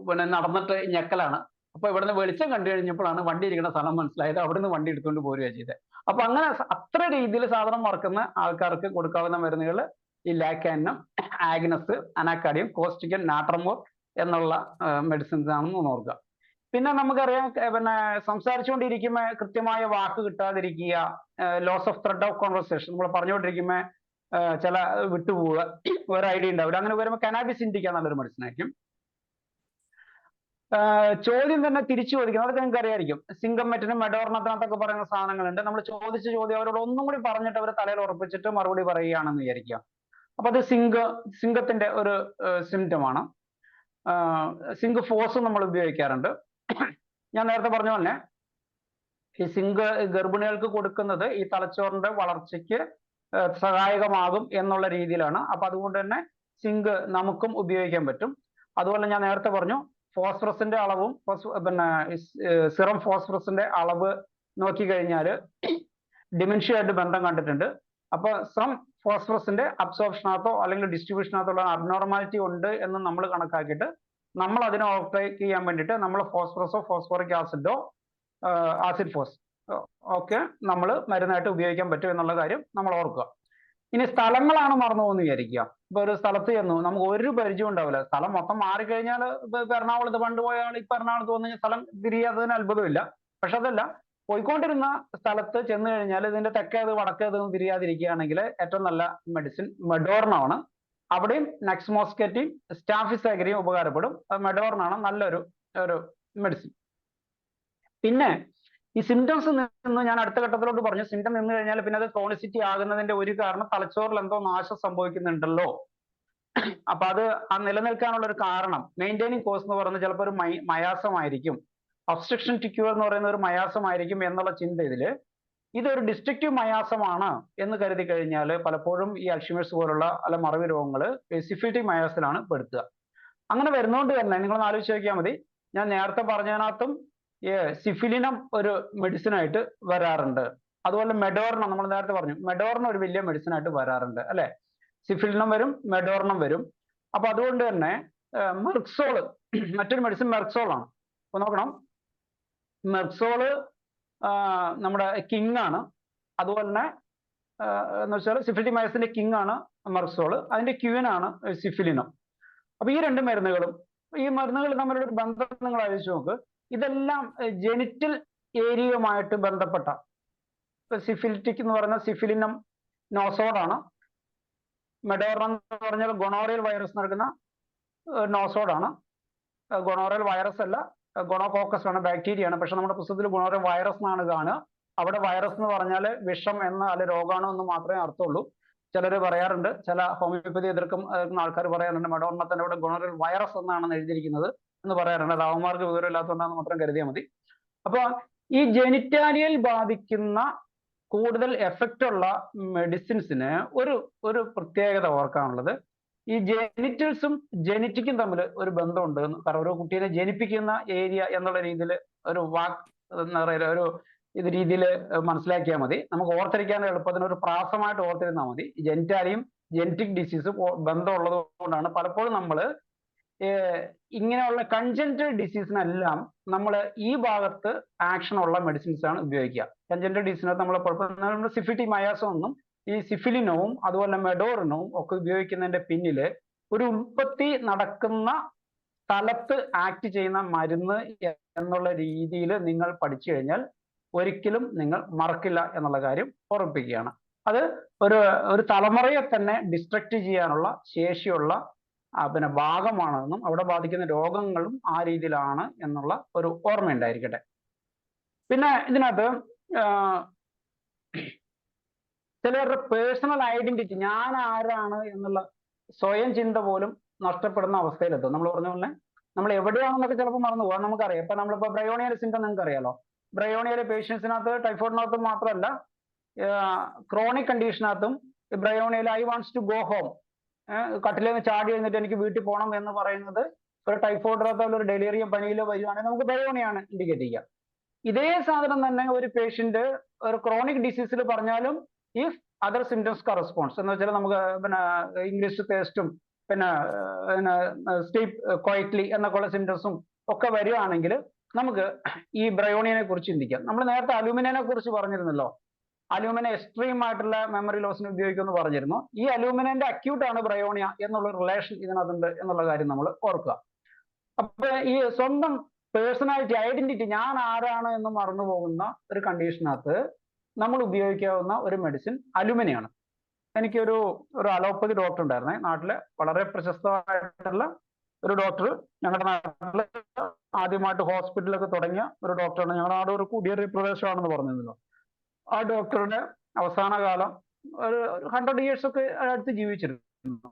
പിന്നെ നടന്നിട്ട് ഞെക്കലാണ്. അപ്പൊ ഇവിടുന്ന് വെളിച്ചം കണ്ടു കഴിഞ്ഞപ്പോഴാണ് വണ്ടി ഇരിക്കുന്ന സ്ഥലം മനസ്സിലായത്. അവിടുന്ന് വണ്ടി എടുത്തുകൊണ്ട് പോരുകയാണ് ചെയ്തത്. അപ്പൊ അങ്ങനെ അത്ര രീതിയിൽ സാധനം മറക്കുന്ന ആൾക്കാർക്ക് കൊടുക്കാവുന്ന മരുന്നുകൾ ഈ ലാക്കാനും ആഗ്നസ്, അനാക്കാഡിയം, കോസ്റ്റിക്കൻ, നാട്രമോർ എന്നുള്ള മെഡിസിൻസ് ആണെന്ന് ഓർക്കുക. പിന്നെ നമുക്കറിയാം പിന്നെ സംസാരിച്ചുകൊണ്ടിരിക്കുമ്പോൾ കൃത്യമായ വാക്ക് കിട്ടാതിരിക്കുക, loss of thread of conversation, നമ്മൾ പറഞ്ഞുകൊണ്ടിരിക്കുമ്പോൾ ചില വിട്ടുപോവുക, ഒരു ഐഡിയ ഉണ്ടാവില്ല. അങ്ങനെ വരുമ്പോൾ കനാബിസ് ഇൻഡിക്ക നല്ലൊരു മെഡിസിൻ ആയിരിക്കും. ചോദ്യം തന്നെ തിരിച്ചു ചോദിക്കുന്നത് അതൊക്കെ നിങ്ങൾക്ക് അറിയായിരിക്കും. സിംഗമെറ്റിനും മെഡോർണത്തിനകത്തൊക്കെ പറയുന്ന സാധനങ്ങളുണ്ട്. നമ്മൾ ചോദിച്ച ചോദ്യം അവരോട് ഒന്നും കൂടി പറഞ്ഞിട്ട് അവർ തലയിൽ ഉറപ്പിച്ചിട്ട് മറുപടി പറയുകയാണെന്ന് വിചാരിക്കുക. അപ്പൊ അത് സിംഗത്തിന്റെ ഒരു സിംറ്റമാണ്. സിങ്ക് ഫോസ് നമ്മൾ ഉപയോഗിക്കാറുണ്ട്. ഞാൻ നേരത്തെ പറഞ്ഞ പോലെ ഈ സിങ്ക് ഗർഭിണികൾക്ക് കൊടുക്കുന്നത് ഈ തലച്ചോറിന്റെ വളർച്ചയ്ക്ക് സഹായകമാകും എന്നുള്ള രീതിയിലാണ്. അപ്പൊ അതുകൊണ്ട് തന്നെ സിങ്ക് നമുക്കും ഉപയോഗിക്കാൻ പറ്റും. അതുപോലെ ഞാൻ നേരത്തെ പറഞ്ഞു ഫോസ്ഫറസിന്റെ അളവും പിന്നെ സിറം ഫോസ്ഫറസിന്റെ അളവ് നോക്കിക്കഴിഞ്ഞാൽ ഡിമെൻഷ്യ ആയിട്ട് ബന്ധം കണ്ടിട്ടുണ്ട്. അപ്പൊ സം ഫോസ്ഫറസിന്റെ അബ്സോർപ്ഷനകത്തോ അല്ലെങ്കിൽ ഡിസ്ട്രിബ്യൂഷനകത്തുള്ള അബ്നോർമാലിറ്റി ഉണ്ട് എന്ന് നമ്മൾ കണക്കാക്കിയിട്ട് നമ്മൾ അതിനെ ഓവർടേക്ക് ചെയ്യാൻ വേണ്ടിയിട്ട് നമ്മൾ ഫോസ്ഫറസോ ഫോസ്ഫോറിക് ആസിഡോ ആസിഡ് ഫോസ് ഒക്കെ നമ്മൾ മരുന്നായിട്ട് ഉപയോഗിക്കാൻ പറ്റും എന്നുള്ള കാര്യം നമ്മൾ ഓർക്കുക. ഇനി സ്ഥലങ്ങളാണ് മറന്നു പോകുന്ന വിചാരിക്കുക. ഇപ്പൊ ഒരു സ്ഥലത്ത് ചെന്നു നമുക്ക് ഒരു പരിചയം ഉണ്ടാവില്ല. സ്ഥലം മൊത്തം മാറിക്കഴിഞ്ഞാൽ ഇപ്പൊ എറണാകുളത്ത് പണ്ട് പോയ ആൾ ഇപ്പൊ എറണാകുളത്ത് വന്നു കഴിഞ്ഞാൽ സ്ഥലം തിരിയാത്തതിന് അത്ഭുതമില്ല. പക്ഷെ അതല്ല, പോയിക്കൊണ്ടിരുന്ന സ്ഥലത്ത് ചെന്ന് കഴിഞ്ഞാൽ ഇതിന്റെ തെക്കേത് വടക്കേത് തിരിയാതിരിക്കുകയാണെങ്കിൽ ഏറ്റവും നല്ല മെഡിസിൻ മെഡോർണാണ്. അവിടെയും നക്സ്മോസ്കെറ്റിയും സ്റ്റാഫിസാഗ്രിയും ഉപകാരപ്പെടും. മെഡോർണാണ് നല്ലൊരു മെഡിസിൻ. പിന്നെ ഈ സിംറ്റംസ് നിന്ന് ഞാൻ അടുത്ത ഘട്ടത്തിലോട്ട് പറഞ്ഞു. സിംറ്റം നിന്ന് കഴിഞ്ഞാൽ പിന്നെ അത് ക്രോണിസിറ്റി ആകുന്നതിന്റെ ഒരു കാരണം തലച്ചോറിൽ എന്തോ നാശം സംഭവിക്കുന്നുണ്ടല്ലോ. അപ്പൊ അത് ആ നിലനിൽക്കാനുള്ള ഒരു കാരണം മെയിൻറ്റെയിനിങ് കോസ് എന്ന് പറയുന്നത് ചിലപ്പോൾ ഒരു മയാസമായിരിക്കും, ഒബ്സ്ട്രക്ഷൻ ടു ക്യൂർ എന്ന് പറയുന്ന ഒരു മയാസമായിരിക്കും എന്നുള്ള ചിന്ത ഇതില് ഇതൊരു ഡിസ്ട്രക്റ്റീവ് മയാസമാണ് എന്ന് കരുതി കഴിഞ്ഞാൽ പലപ്പോഴും ഈ അൽഷിമേഴ്സ് പോലുള്ള അല്ല മറവി രോഗങ്ങൾ സിഫിലിറ്റിക് മയാസിലാണ് പെടുത്തുക. അങ്ങനെ വരുന്നതുകൊണ്ട് തന്നെ നിങ്ങളൊന്ന് ആലോചിച്ച് നോക്കിയാൽ മതി. ഞാൻ നേരത്തെ പറഞ്ഞതിനകത്തും സിഫിലിനം ഒരു മെഡിസിൻ ആയിട്ട് വരാറുണ്ട്. അതുപോലെ മെഡോർണം നമ്മൾ നേരത്തെ പറഞ്ഞു, മെഡോർണം ഒരു വലിയ മെഡിസിൻ ആയിട്ട് വരാറുണ്ട് അല്ലെ. സിഫിലിനം വരും, മെഡോർണം വരും. അപ്പൊ അതുകൊണ്ട് തന്നെ മെർക്സോള് മറ്റൊരു മെഡിസിൻ മെർക്സോൾ ആണ്. അപ്പൊ നോക്കണം, മെർക്സോള് നമ്മുടെ കിങ് ആണ്. അതുപോലെ തന്നെ എന്ന് വെച്ചാൽ സിഫിലിറ്റിക് മയസിന്റെ കിങ് ആണ് മെർക്സോള്, അതിന്റെ ക്യൂൻ ആണ് സിഫിലിനം. അപ്പൊ ഈ രണ്ട് മരുന്നുകളും ഈ മരുന്നുകൾ തമ്മിലുള്ള ഒരു ബന്ധം നിങ്ങൾ ആലോചിച്ച് നോക്ക്. ഇതെല്ലാം ജെനിറ്റൽ ഏരിയയുമായിട്ട് ബന്ധപ്പെട്ട, സിഫിലിറ്റിക് എന്ന് പറയുന്ന സിഫിലിനം നോസോഡാണ്. മെഡോർണം എന്ന് പറഞ്ഞാൽ ഗൊണോറിയൽ വൈറസ് നടക്കുന്ന നോസോഡാണ്. ഗൊണോറിയൽ വൈറസ് അല്ല, ഗൊണോകോക്കസ് ആണ്, ബാക്ടീരിയ ആണ്. പക്ഷെ നമ്മുടെ പുസ്തകത്തിൽ ഗൊണോറിയൽ വൈറസ് എന്നാണ് കാണുക. അവിടെ വൈറസ് എന്ന് പറഞ്ഞാൽ വിഷം എന്ന് അല്ലെ രോഗാണു എന്ന് മാത്രമേ അർത്ഥമുള്ളൂ. ചിലർ പറയാറുണ്ട്, ചില ഹോമിയോപ്പതി എതിർക്കുന്ന ആൾക്കാർ പറയാറുണ്ട് മെഡോർണത്തിന്റെ ഇവിടെ ഗൊണോറിയൽ വൈറസ് എന്നാണ് എഴുതിയിരിക്കുന്നത് എന്ന് പറയാറുണ്ട്. അത് അവന്മാർക്ക് വിവരമില്ലാത്തതുകൊണ്ടാണെന്ന് മാത്രം കരുതിയാൽ മതി. അപ്പൊ ഈ ജെനിറ്റാലിയൽ ബാധിക്കുന്ന കൂടുതൽ എഫക്റ്റ് ഉള്ള മെഡിസിൻസിന് ഒരു പ്രത്യേകത ഓർക്കാനുള്ളത്, ഈ ജെനിറ്റൽസും ജെനറ്റിക്കും തമ്മിൽ ഒരു ബന്ധമുണ്ട്. കാരണം ഒരു കുട്ടീനെ ജനിപ്പിക്കുന്ന ഏരിയ എന്നുള്ള രീതിയിൽ ഒരു എന്താ പറയുക, ഒരു ഇത് രീതിയിൽ മനസ്സിലാക്കിയാൽ മതി. നമുക്ക് ഓർത്തിരിക്കാൻ എളുപ്പത്തിന് ഒരു പ്രാസമായിട്ട് ഓർത്തിരുന്നാൽ മതി. ജെനിറ്റാലിയും ജെനറ്റിക് ഡിസീസും ബന്ധമുള്ളത് കൊണ്ടാണ് പലപ്പോഴും നമ്മൾ ഇങ്ങനെയുള്ള കൺജന്റൽ ഡിസീസിനെല്ലാം നമ്മൾ ഈ ഭാഗത്ത് ആക്ഷൻ ഉള്ള മെഡിസിൻസ് ആണ് ഉപയോഗിക്കുക. കൺജന്റൽ ഡിസീസിനകത്ത് നമ്മൾ സിഫിലിറ്റിക് മയാസം ഒന്നും ഈ സിഫിലിനവും അതുപോലെ മെഡോറിനവും ഒക്കെ ഉപയോഗിക്കുന്നതിന്റെ പിന്നില് ഒരു ഉൽപ്പത്തി നടക്കുന്ന സ്ഥലത്ത് ആക്ട് ചെയ്യുന്ന മരുന്ന് എന്നുള്ള രീതിയിൽ നിങ്ങൾ പഠിച്ചു കഴിഞ്ഞാൽ ഒരിക്കലും നിങ്ങൾ മറക്കില്ല എന്നുള്ള കാര്യം ഓർമ്മിപ്പിക്കുകയാണ്. അത് ഒരു തലമുറയെ തന്നെ ഡിസ്ട്രക്ട് ചെയ്യാനുള്ള ശേഷിയുള്ള പിന്നെ ഭാഗമാണെന്നും അവിടെ ബാധിക്കുന്ന രോഗങ്ങളും ആ രീതിയിലാണ് എന്നുള്ള ഒരു ഓർമ്മ ഉണ്ടായിരിക്കട്ടെ. പിന്നെ ഇതിനകത്ത് ചിലരുടെ പേഴ്സണൽ ഐഡന്റിറ്റി, ഞാൻ ആരാണ് എന്നുള്ള സ്വയം ചിന്ത പോലും നഷ്ടപ്പെടുന്ന അവസ്ഥയിലെത്തും. നമ്മൾ പറഞ്ഞ പോലെ നമ്മൾ എവിടെയാണെന്നൊക്കെ ചിലപ്പോൾ മറന്നു പോകാൻ നമുക്കറിയാം. ഇപ്പൊ നമ്മളിപ്പോ ബ്രയോണിയൽ സിൻഡ്രം നിങ്ങൾക്ക് അറിയാലോ. ബ്രയോണിയൽ പേഷ്യൻസിനകത്ത് ടൈഫോയിഡിനകത്തും മാത്രമല്ല ക്രോണിക് കണ്ടീഷനകത്തും ബ്രയോണിയൽ I wants to go home, കട്ടിലിൽ നിന്ന് ചാടി കഴിഞ്ഞിട്ട് എനിക്ക് വീട്ടിൽ പോകണം എന്ന് പറയുന്നത് ഒരു ടൈഫോയിഡിനകത്തോ ഒരു ഡെലിറിയം പനിയിലോ വരുവാണെങ്കിൽ നമുക്ക് ബ്രയോണിയാണ് ഇൻഡിക്കേറ്റ് ചെയ്യുക. ഇതേ സാധനം തന്നെ ഒരു പേഷ്യന്റ് ഒരു ക്രോണിക് ഡിസീസിൽ പറഞ്ഞാലും ഇഫ് അതർ സിംറ്റംസ് കറസ്പോൺസ് എന്ന് വെച്ചാൽ നമുക്ക് പിന്നെ ഇംഗ്ലീഷ് ടേസ്റ്റും പിന്നെ സ്ലീപ്പ് ക്വയറ്റ്ലി എന്നൊക്കെയുള്ള സിംറ്റംസും ഒക്കെ വരികയാണെങ്കിൽ നമുക്ക് ഈ ബ്രയോണിയനെ കുറിച്ച് ചിന്തിക്കാം. നമ്മൾ നേരത്തെ അലൂമിനിയനെ കുറിച്ച് പറഞ്ഞിരുന്നല്ലോ. അലൂമിനിയം എക്സ്ട്രീം ആയിട്ടുള്ള മെമ്മറി ലോസിന് ഉപയോഗിക്കുമെന്ന് പറഞ്ഞിരുന്നു. ഈ അലൂമിനിയന്റെ അക്യൂട്ട് ആണ് ബ്രയോണിയ എന്നുള്ള റിലേഷൻ ഇതിനകത്തുണ്ട് എന്നുള്ള കാര്യം നമ്മൾ ഓർക്കുക. അപ്പൊ ഈ സ്വന്തം പേഴ്സണാലിറ്റി ഐഡന്റിറ്റി, ഞാൻ ആരാണ് എന്ന് മറന്നു പോകുന്ന ഒരു കണ്ടീഷനകത്ത് നമ്മൾ ഉപയോഗിക്കാവുന്ന ഒരു മെഡിസിൻ അലൂമിനിയാണ്. എനിക്കൊരു അലോപ്പതി ഡോക്ടർ ഉണ്ടായിരുന്നേ നാട്ടിലെ, വളരെ പ്രശസ്തമായിട്ടുള്ള ഒരു ഡോക്ടർ. ഞങ്ങളുടെ നാട്ടില് ആദ്യമായിട്ട് ഹോസ്പിറ്റലൊക്കെ തുടങ്ങിയ ഒരു ഡോക്ടറാണ്. ഞങ്ങളുടെ നാട് ഒരു കുടിയേറിയ പ്രദേശമാണെന്ന് പറഞ്ഞിരുന്നല്ലോ. ആ ഡോക്ടറുടെ അവസാന കാലം ഒരു 100 years ഒക്കെ അടുത്ത് ജീവിച്ചിരുന്നു.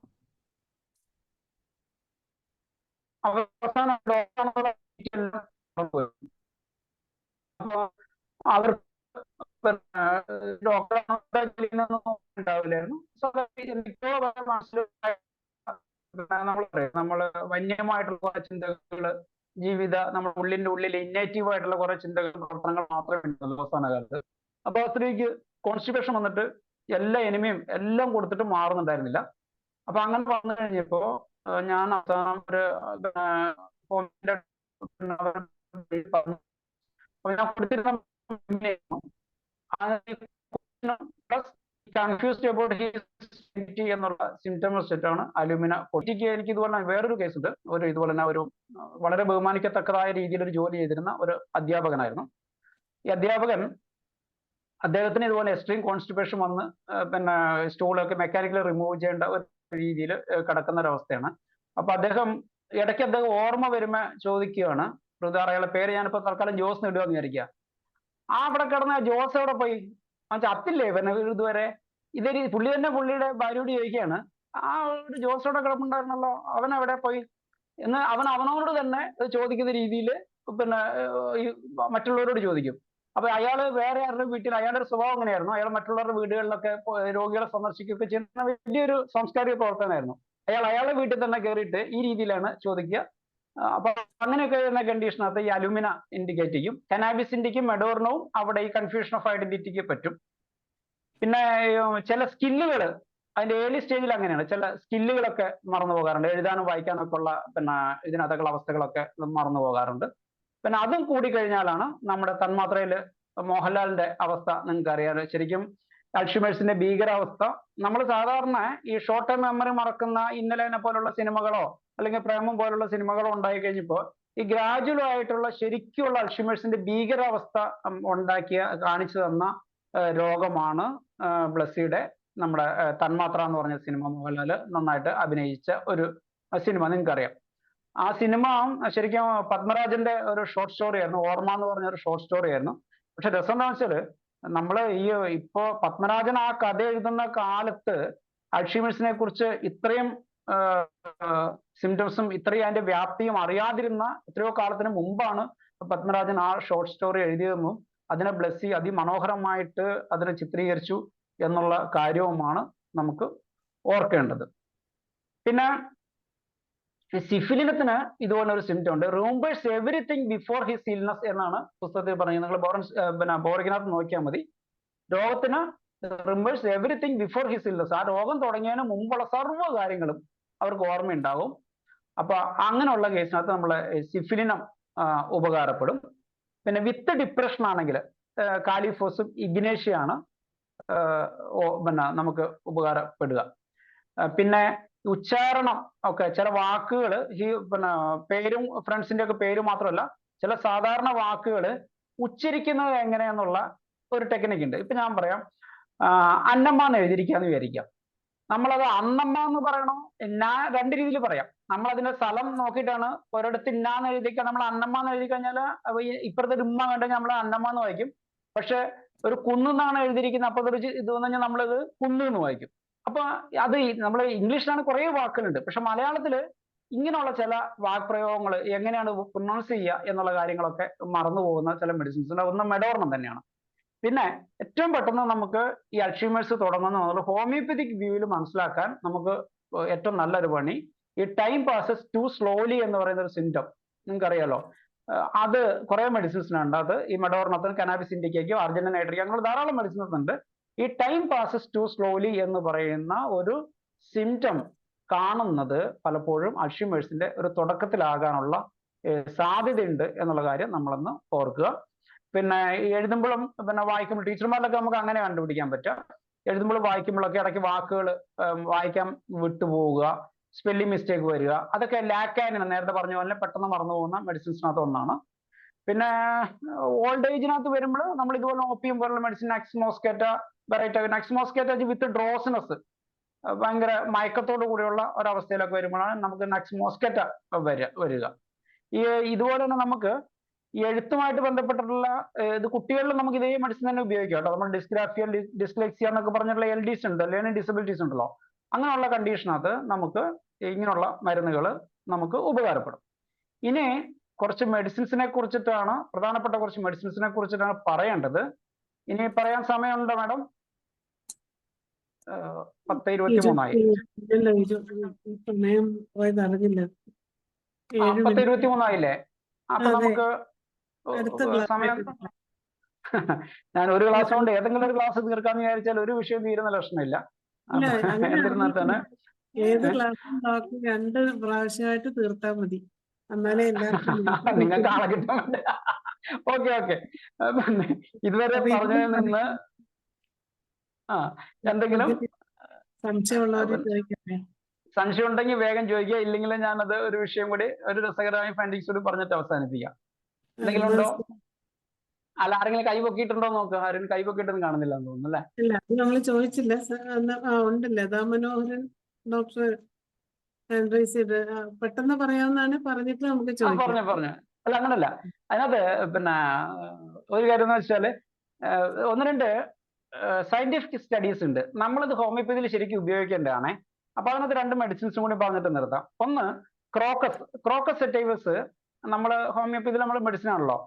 അവസാന അവർ ഡോക്ടറാവില്ലായിരുന്നു. നമ്മള് വന്യമായിട്ടുള്ള കുറെ ചിന്തകള്, നമ്മുടെ ഉള്ളിന്റെ ഉള്ളിൽ ഇന്നേറ്റീവ് ആയിട്ടുള്ള കുറെ ചിന്തകൾ, പ്രവർത്തനങ്ങൾ മാത്രമേ ഉണ്ടല്ലോ അവസാന കാലത്ത്. അപ്പൊ സ്ത്രീക്ക് കോൺസ്റ്റിപ്പേഷൻ വന്നിട്ട് എല്ലാ എനിമയും എല്ലാം കൊടുത്തിട്ട് മാറുന്നുണ്ടായിരുന്നില്ല. അപ്പൊ അങ്ങനെ വന്നു കഴിഞ്ഞപ്പോ ഞാൻ അവസാനം ഞാൻ കൊടുത്തിരുന്ന കൺഫ്യൂസ്ഡ് അബൌട്ട് ഹിസ് എന്നുള്ള സിംറ്റം സെറ്റാണ് അലൂമിന പൊട്ടിക്ക്. എനിക്ക് ഇതുപോലെ വേറൊരു കേസ് ഉണ്ട്. ഇതുപോലെ തന്നെ ഒരു വളരെ ബഹുമാനിക്കത്തക്കതായ രീതിയിൽ ഒരു ജോലി ചെയ്തിരുന്ന ഒരു അധ്യാപകനായിരുന്നു. ഈ അദ്ദേഹത്തിന് ഇതുപോലെ എക്സ്ട്രീം കോൺസ്റ്റിപ്പേഷൻ വന്ന് പിന്നെ സ്റ്റൂളൊക്കെ മെക്കാനിക്കലി റിമൂവ് ചെയ്യേണ്ട ഒരു രീതിയിൽ കിടക്കുന്ന ഒരവസ്ഥയാണ്. അപ്പൊ അദ്ദേഹം ഓർമ്മ വരുമ്പോ ചോദിക്കുകയാണ്, അയാളുടെ പേര് ഞാനിപ്പോ തൽക്കാലം ജോസ് എന്ന് ഇടുക എന്ന് വിചാരിക്കുക. അവിടെ കിടന്ന ജോസ് എവിടെ പോയി, ചത്തില്ലേ പിന്നെ ഇതുവരെ? പുള്ളി തന്നെ പുള്ളിയുടെ ഭാര്യയോട് ചോദിക്കുകയാണ്, ആ ഒരു ജോസ് അവിടെ കിടപ്പുണ്ടായിരുന്നല്ലോ, അവൻ എവിടെ പോയി എന്ന് അവനോട് തന്നെ ചോദിക്കുന്ന രീതിയിൽ പിന്നെ ഈ മറ്റുള്ളവരോട് ചോദിക്കും. അപ്പൊ അയാള് വേറെ ആരുടെ വീട്ടിൽ, അയാളുടെ ഒരു സ്വഭാവം അങ്ങനെയായിരുന്നു, അയാൾ മറ്റുള്ളവരുടെ വീടുകളിലൊക്കെ രോഗികളെ സന്ദർശിക്കുകയൊക്കെ ചെയ്യുന്ന വലിയൊരു സാംസ്കാരിക പ്രവർത്തനമായിരുന്നു. അയാളുടെ വീട്ടിൽ തന്നെ കയറിയിട്ട് ഈ രീതിയിലാണ് ചോദിക്കുക. അപ്പൊ അങ്ങനെയൊക്കെ വരുന്ന കണ്ടീഷനകത്ത് ഈ അലുമിന ഇൻഡിക്കേറ്റ് ചെയ്യും. കനാബിസ് ഇൻഡിക്കും മെഡോർണവും അവിടെ ഈ കൺഫ്യൂഷൻ ഓഫ് ഐഡന്റിറ്റിക്ക് പറ്റും. പിന്നെ ചില സ്കില്ലുകൾ അതിന്റെ ഏർലി സ്റ്റേജിൽ അങ്ങനെയാണ്, ചില സ്കില്ലുകളൊക്കെ മറന്നു പോകാറുണ്ട്. എഴുതാനും വായിക്കാനൊക്കെ ഉള്ള പിന്നെ ഇതിനകത്തുള്ള അവസ്ഥകളൊക്കെ മറന്നു പോകാറുണ്ട്. പിന്നെ അതും കൂടി കഴിഞ്ഞാലാണ് നമ്മുടെ തന്മാത്രയിൽ മോഹൻലാലിന്റെ അവസ്ഥ നിങ്ങൾക്ക് അറിയാം. ശരിക്കും അൽഷിമേഴ്സിന്റെ ഭീകരാവസ്ഥ നമ്മൾ സാധാരണ ഈ ഷോർട്ട് ടൈം മെമ്മറി മറക്കുന്ന ഇന്നലെ പോലുള്ള സിനിമകളോ അല്ലെങ്കിൽ പ്രേമം പോലുള്ള സിനിമകളോ ഉണ്ടായി കഴിഞ്ഞപ്പോൾ ഈ ഗ്രാജുവൽ ആയിട്ടുള്ള ശരിക്കുള്ള അൽഷിമേഴ്സിന്റെ ഭീകരാവസ്ഥ കാണിച്ചു തന്ന രോഗമാണ് ബ്ലസ്സിയുടെ നമ്മുടെ തന്മാത്ര എന്ന് പറഞ്ഞ സിനിമ. മോഹൻലാല് നന്നായിട്ട് അഭിനയിച്ച ഒരു സിനിമ, നിങ്ങൾക്കറിയാം. ആ സിനിമ ശരിക്കും പത്മരാജന്റെ ഒരു ഷോർട്ട് സ്റ്റോറി ആയിരുന്നു, ഓർമ്മ എന്ന് പറഞ്ഞ ഒരു ഷോർട്ട് സ്റ്റോറി ആയിരുന്നു. പക്ഷെ രസം എന്താ വെച്ചാല് നമ്മള് ഇപ്പോ പത്മരാജൻ ആ കഥ എഴുതുന്ന കാലത്ത് അൽഷിമേഴ്സിനെ കുറിച്ച് ഇത്രയും സിംറ്റംസും ഇത്രയും അതിന്റെ വ്യാപ്തിയും അറിയാതിരുന്ന എത്രയോ കാലത്തിന് മുമ്പാണ് പത്മരാജൻ ആ ഷോർട്ട് സ്റ്റോറി എഴുതിയതെന്നും അതിനെ ബ്ലസ്സി അതിമനോഹരമായിട്ട് അതിനെ ചിത്രീകരിച്ചു എന്നുള്ള കാര്യവുമാണ് നമുക്ക് ഓർക്കേണ്ടത്. പിന്നെ സിഫിലിനത്തിന് ഇതുപോലെ ഒരു സിംറ്റം ഉണ്ട്, remembers everything before his illness എന്നാണ് പുസ്തകത്തിൽ പറഞ്ഞത്. നിങ്ങൾ ബോറിനകത്ത് നോക്കിയാൽ മതി. രോഗത്തിന് remembers everything before his illness, ആ രോഗം തുടങ്ങിയതിന് മുമ്പുള്ള സർവ്വ കാര്യങ്ങളും അവർക്ക് ഓർമ്മയുണ്ടാവും. അപ്പൊ അങ്ങനെയുള്ള കേസിനകത്ത് നമ്മൾ സിഫിലിനം ഉപകാരപ്പെടും. പിന്നെ വിത്ത് ഡിപ്രഷൻ ആണെങ്കിൽ കാലിഫോസും ഇഗ്നേഷ്യയാണ് പിന്നെ നമുക്ക് ഉപകാരപ്പെടുക. പിന്നെ ഉച്ചാരണം ഒക്കെ ചില വാക്കുകൾ പിന്നെ പേരും ഫ്രണ്ട്സിന്റെ ഒക്കെ പേര് മാത്രമല്ല, ചില സാധാരണ വാക്കുകൾ ഉച്ചരിക്കുന്നത് എങ്ങനെയെന്നുള്ള ഒരു ടെക്നിക്ക് ഉണ്ട്. ഇപ്പൊ ഞാൻ പറയാം, അന്നമ്മ എന്ന് എഴുതിയിരിക്കാന്ന് വിചാരിക്കാം. നമ്മളത് അന്നമ്മ എന്ന് പറയണോ രണ്ട് രീതിയിൽ പറയാം. നമ്മൾ അതിന്റെ സ്ഥലം നോക്കിയിട്ടാണ് ഒരിടത്ത് ഇന്നാന്ന് എഴുതിക്കാൻ, നമ്മൾ അന്നമ്മ എന്ന് എഴുതി കഴിഞ്ഞാൽ ഇപ്പുറത്തെ ഒരു ഉമ്മ കണ്ടെങ്കിൽ നമ്മൾ അന്നമ്മ എന്ന് വായിക്കും. പക്ഷെ ഒരു കുന്നാണ് എഴുതിയിരിക്കുന്നത്, അപ്പൊ അതൊരു ഇത് വന്നു കഴിഞ്ഞാൽ നമ്മളത് കുന്ന് എന്ന് വായിക്കും. അപ്പൊ അത് നമ്മൾ ഇംഗ്ലീഷിലാണ് കുറെ വാക്കുകളുണ്ട്, പക്ഷെ മലയാളത്തില് ഇങ്ങനെയുള്ള ചില വാക്പ്രയോഗങ്ങൾ എങ്ങനെയാണ് പ്രൊനൗൺസ് ചെയ്യുക എന്നുള്ള കാര്യങ്ങളൊക്കെ മറന്നു പോകുന്ന ചില മെഡിസിൻസ് ഉണ്ട്. ഒന്ന് മെഡോർണം തന്നെയാണ്. പിന്നെ ഏറ്റവും പെട്ടെന്ന് നമുക്ക് ഈ അൽഷിമേഴ്സ് തുടങ്ങുന്ന ഹോമിയോപ്പതിക് വ്യൂവിൽ മനസ്സിലാക്കാൻ നമുക്ക് ഏറ്റവും നല്ലൊരു പണി ഈ ടൈം പാസസ് ടു സ്ലോലി എന്ന് പറയുന്ന ഒരു സിംറ്റം നിങ്ങൾക്കറിയാലോ. അത് കുറെ മെഡിസിൻസിനുണ്ട്. അത് ഈ മെഡോർണത്തിന്, കനാബിസ് ഇൻഡിക്കയ്ക്കും, അർജന്റീൻ നൈട്രിക്, അങ്ങനെ ധാരാളം മെഡിസിൻസ് ഉണ്ട്. ഈ ടൈം പാസസ് ടു സ്ലോലി എന്ന് പറയുന്ന ഒരു സിംറ്റം കാണുന്നത് പലപ്പോഴും അൽഷിമേഴ്സിന്റെ ഒരു തുടക്കത്തിലാകാനുള്ള സാധ്യതയുണ്ട് എന്നുള്ള കാര്യം നമ്മളൊന്ന് ഓർക്കുക. പിന്നെ എഴുതുമ്പോഴും പിന്നെ വായിക്കുമ്പോൾ ടീച്ചർമാരിലൊക്കെ നമുക്ക് അങ്ങനെ കണ്ടുപിടിക്കാൻ പറ്റുക. എഴുതുമ്പോഴും വായിക്കുമ്പോഴൊക്കെ ഇടയ്ക്ക് വാക്കുകൾ വായിക്കാൻ വിട്ടുപോവുക, സ്പെല്ലിംഗ് മിസ്റ്റേക്ക് വരിക, അതൊക്കെ ലാക്കാനിന് നേരത്തെ പറഞ്ഞ പോലെ പെട്ടെന്ന് മറന്നു പോകുന്ന മെഡിസിൻസിനകത്ത് ഒന്നാണ്. പിന്നെ ഓൾഡ് ഏജിനകത്ത് വരുമ്പോൾ നമ്മൾ ഇതുപോലെ ഓപ്പിയം പോലുള്ള മെഡിസിൻ, നക്സ്മോസ്കേറ്റ, വെറൈറ്റ, നക്സ്മോസ്കേറ്റ വിത്ത് ഡ്രോസിനസ്, ഭയങ്കര മയക്കത്തോടു കൂടിയുള്ള ഒരവസ്ഥയിലൊക്കെ വരുമ്പോഴാണ് നമുക്ക് നക്സ്മോസ്കേറ്റ വരിക. ഇതുപോലെ തന്നെ നമുക്ക് ഈ എഴുത്തുമായിട്ട് ബന്ധപ്പെട്ടിട്ടുള്ള ഇത് കുട്ടികളിൽ നമുക്ക് ഇതേ മെഡിസിൻ തന്നെ ഉപയോഗിക്കാം കേട്ടോ. നമ്മൾ ഡിസ്ഗ്രാഫിയ, ഡിസ്ലെക്സിയ എന്നൊക്കെ പറഞ്ഞിട്ടുള്ള LDs ഉണ്ട്, ലേണിംഗ് ഡിസബിലിറ്റീസ് ഉണ്ടല്ലോ, അങ്ങനെയുള്ള കണ്ടീഷനകത്ത് നമുക്ക് ഇങ്ങനെയുള്ള മരുന്നുകൾ നമുക്ക് ഉപകാരപ്പെടും. ഇനി കുറച്ച് മെഡിസിൻസിനെ കുറിച്ചിട്ടാണ്, പ്രധാനപ്പെട്ട കുറച്ച് മെഡിസിൻസിനെ കുറിച്ചിട്ടാണ് പറയേണ്ടത്. ഇനി പറയാൻ സമയമുണ്ടോ മാഡം? 10:23 സമയം പോയത് അറിഞ്ഞില്ല. 10:23 ആയില്ലേ? അപ്പൊ നമുക്ക് സമയം, ഞാൻ ഒരു ക്ലാസ് കൊണ്ട് ഏതെങ്കിലും ഒരു ക്ലാസ് തീർക്കാന്ന് വിചാരിച്ചാൽ ഒരു വിഷയം തീരുന്ന ലക്ഷണമില്ല. എന്നിരുന്നാൽ തന്നെ ഏത് ക്ലാസ്സും ബാക്കി 2 പ്രാവശ്യമായിട്ട് തീർത്താൽ മതി, എന്നാലേ എല്ലാവർക്കും നിങ്ങൾക്ക് ആളെ കിട്ടാൻ വേണ്ടി. ഓക്കെ. ഇതുവരെ പറഞ്ഞതിൽ നിന്ന് എന്തെങ്കിലും സംശയം ഉണ്ടെങ്കിൽ വേഗം ചോദിക്കുക. ഇല്ലെങ്കിൽ ഞാനത് ഒരു വിഷയം കൂടി, ഒരു രസകരമായ ഫൈൻഡിങ്സ് കൂടി പറഞ്ഞിട്ട് അവസാനിപ്പിക്കാം. എന്തെങ്കിലും ഉണ്ടോ? അല്ല, ആരെങ്കിലും കൈ പൊക്കിയിട്ടുണ്ടോ നോക്കുക. ആരും കൈ പൊക്കിയിട്ടൊന്നും കാണുന്നില്ല എന്ന് തോന്നുന്നു അല്ലേ? ഇല്ല, അത് നമ്മൾ ചോദിച്ചില്ല. ഉണ്ടല്ലേ, ദാ മനോഹരൻ ഡോക്ടർ ഹാൻഡ് ചെയ്ത് പെട്ടെന്ന് പറയാവുന്നതാണ്, പറഞ്ഞിട്ട് നമുക്ക് ചോദിക്കാം. പറഞ്ഞു. അല്ല, അങ്ങനല്ല. അതിനകത്ത് പിന്നെ ഒരു കാര്യം എന്ന് വെച്ചാല് 1-2 സയന്റിഫിക് സ്റ്റഡീസ് ഉണ്ട്. നമ്മളത് ഹോമിയോപ്പതിയിൽ ശരിക്കും ഉപയോഗിക്കേണ്ടതാണ്. അപ്പൊ അതിനകത്ത് 2 മെഡിസിൻസും കൂടി പറഞ്ഞിട്ട് നിർത്താം. ഒന്ന് ക്രോക്കസ് സെറ്റൈവസ് നമ്മൾ ഹോമിയോപ്പതിയിൽ നമ്മൾ മെഡിസിൻ ആണല്ലോ.